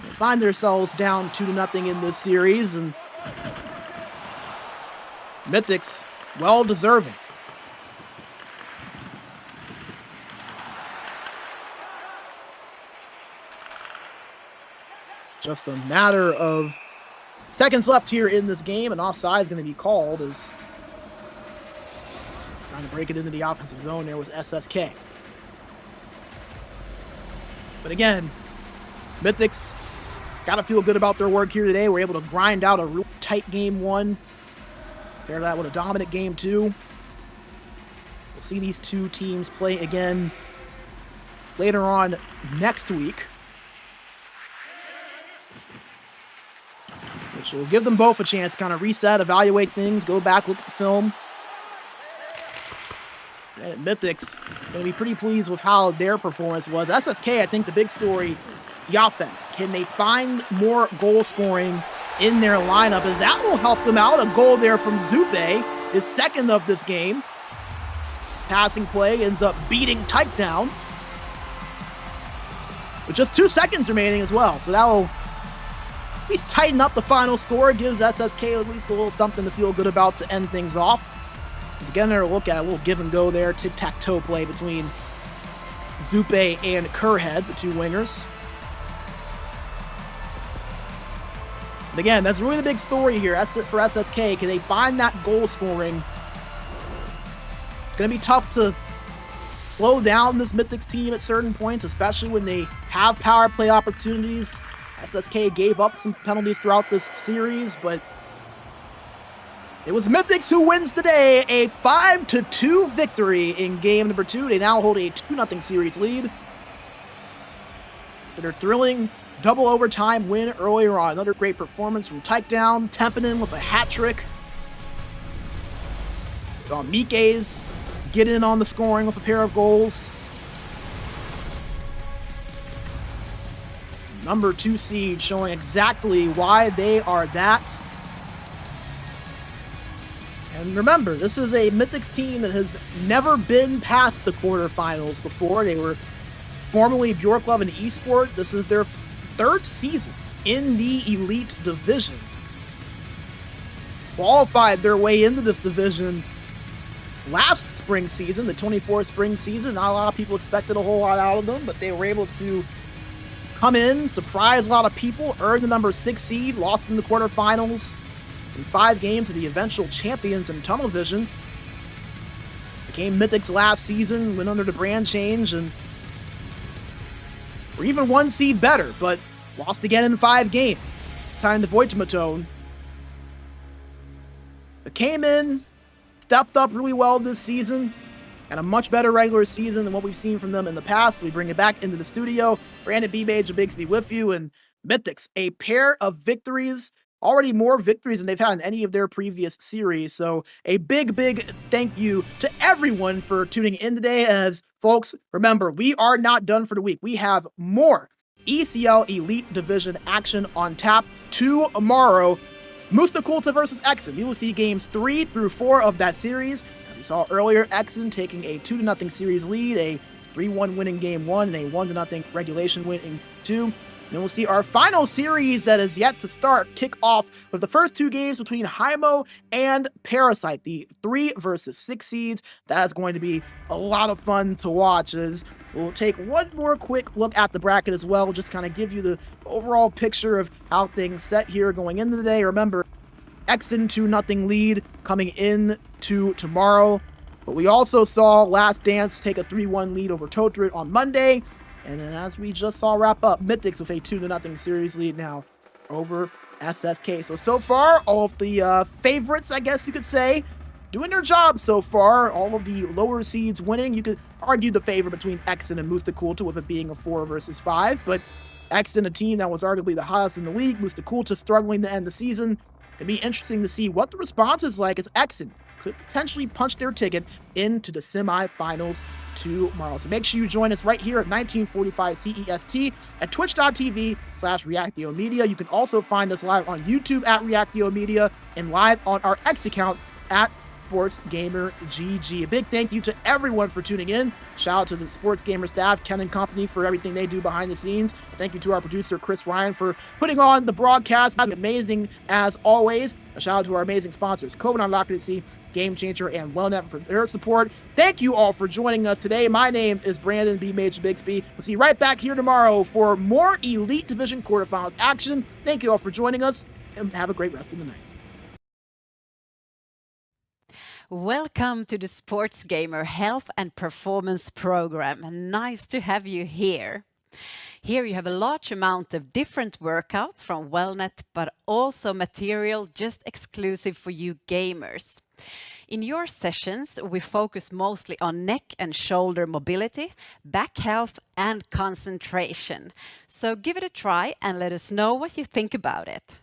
They find themselves down 2-0 in this series, and Mythix well deserving. Just a matter of seconds left here in this game, and offside is going to be called as trying to break it into the offensive zone there was SSK. But again, Mythix got to feel good about their work here today. We're able to grind out a real tight game 1. Pair that with a dominant game 2. We'll see these 2 teams play again later on next week, which will give them both a chance to kind of reset, evaluate things, go back, look at the film. And Mythix going to be pretty pleased with how their performance was. SSK, I think the big story, the offense. Can they find more goal scoring in their lineup, as that will help them out? A goal there from Zupe, his second of this game. Passing play ends up beating Tyke down with just 2 seconds remaining as well. So that will at least tighten up the final score. Gives SSK at least a little something to feel good about to end things off. Again, there to look at a little give and go there, tic-tac-toe play between Zupe and Kerhead, the 2 wingers. And again, that's really the big story here for SSK. Can they find that goal scoring? It's going to be tough to slow down this Mythix team at certain points, especially when they have power play opportunities. SSK gave up some penalties throughout this series, but it was Mythix who wins today. A 5-2 victory in game number 2. They now hold a 2-0 series lead. But their thrilling double overtime win earlier on. Another great performance from Takedown. Tempinen with a hat trick. Saw Mikes get in on the scoring with a pair of goals. Number 2 seed showing exactly why they are that. And remember, this is a Mythix team that has never been past the quarterfinals before. They were formerly Bjorklov and Esports. This is their 3rd season in the Elite Division. Qualified their way into this division last spring season, the 24 spring season. Not a lot of people expected a whole lot out of them, but they were able to come in, surprise a lot of people, earn the number 6 seed, lost in the quarterfinals in 5 games to the eventual champions in Tunnel Vision. Became Mythix last season, went under the brand change, and were even 1 seed better, but lost again in 5 games. It's time to Voitmatone. But came in, stepped up really well this season, and a much better regular season than what we've seen from them in the past. So we bring it back into the studio. Brandon B. Major Bigsby with you, and Mythix, a pair of victories. Already more victories than they've had in any of their previous series. So a big, big thank you to everyone for tuning in today, as Folks, remember, we are not done for the week. We have more ECL Elite Division action on tap tomorrow. Mustaa Kultaa versus Exen. You will see games 3 through 4 of that series. We saw earlier Exen taking a 2-0 series lead, a 3-1 win in game 1, and a 1-0 regulation win in 2. And we'll see our final series that is yet to start kick off with the first 2 games between Hymo and Parasite, the 3 versus 6 seeds. That is going to be a lot of fun to watch, as we'll take one more quick look at the bracket as well, just kind of give you the overall picture of how things set here going into the day. Remember, Exen 2-0 lead coming in to tomorrow. But we also saw Last Dance take a 3-1 lead over Totrit on Monday. And then as we just saw wrap up, Mythix with a 2-0 series lead now over SSK. So far, all of the favorites, I guess you could say, doing their job so far. All of the lower seeds winning. You could argue the favor between Exen and Mustaa Kultaa with it being a 4 versus 5. But Exen, a team that was arguably the highest in the league. Mustaa Kultaa struggling to end the season. It'd be interesting to see what the response is like as Exen could potentially punch their ticket into the semifinals tomorrow. So make sure you join us right here at 1945 CEST at twitch.tv/Reactio Media. You can also find us live on YouTube at Reactio Media and live on our X account at SportsGamer GG. A big thank you to everyone for tuning in. Shout out to the SportsGamer staff, Ken and company, for everything they do behind the scenes. Thank you to our producer, Chris Ryan, for putting on the broadcast. Amazing as always. A shout out to our amazing sponsors, COVID Unlocked, Game Changer, and WellNet for their support. Thank you all for joining us today. My name is Brandon B. Major Bixby. We'll see you right back here tomorrow for more Elite Division quarterfinals action. Thank you all for joining us, and have a great rest of the night. Welcome to the SportsGamer Health and Performance Program. Nice to have you here. Here you have a large amount of different workouts from WellNet, but also material just exclusive for you gamers. In your sessions, we focus mostly on neck and shoulder mobility, back health, and concentration. So give it a try and let us know what you think about it.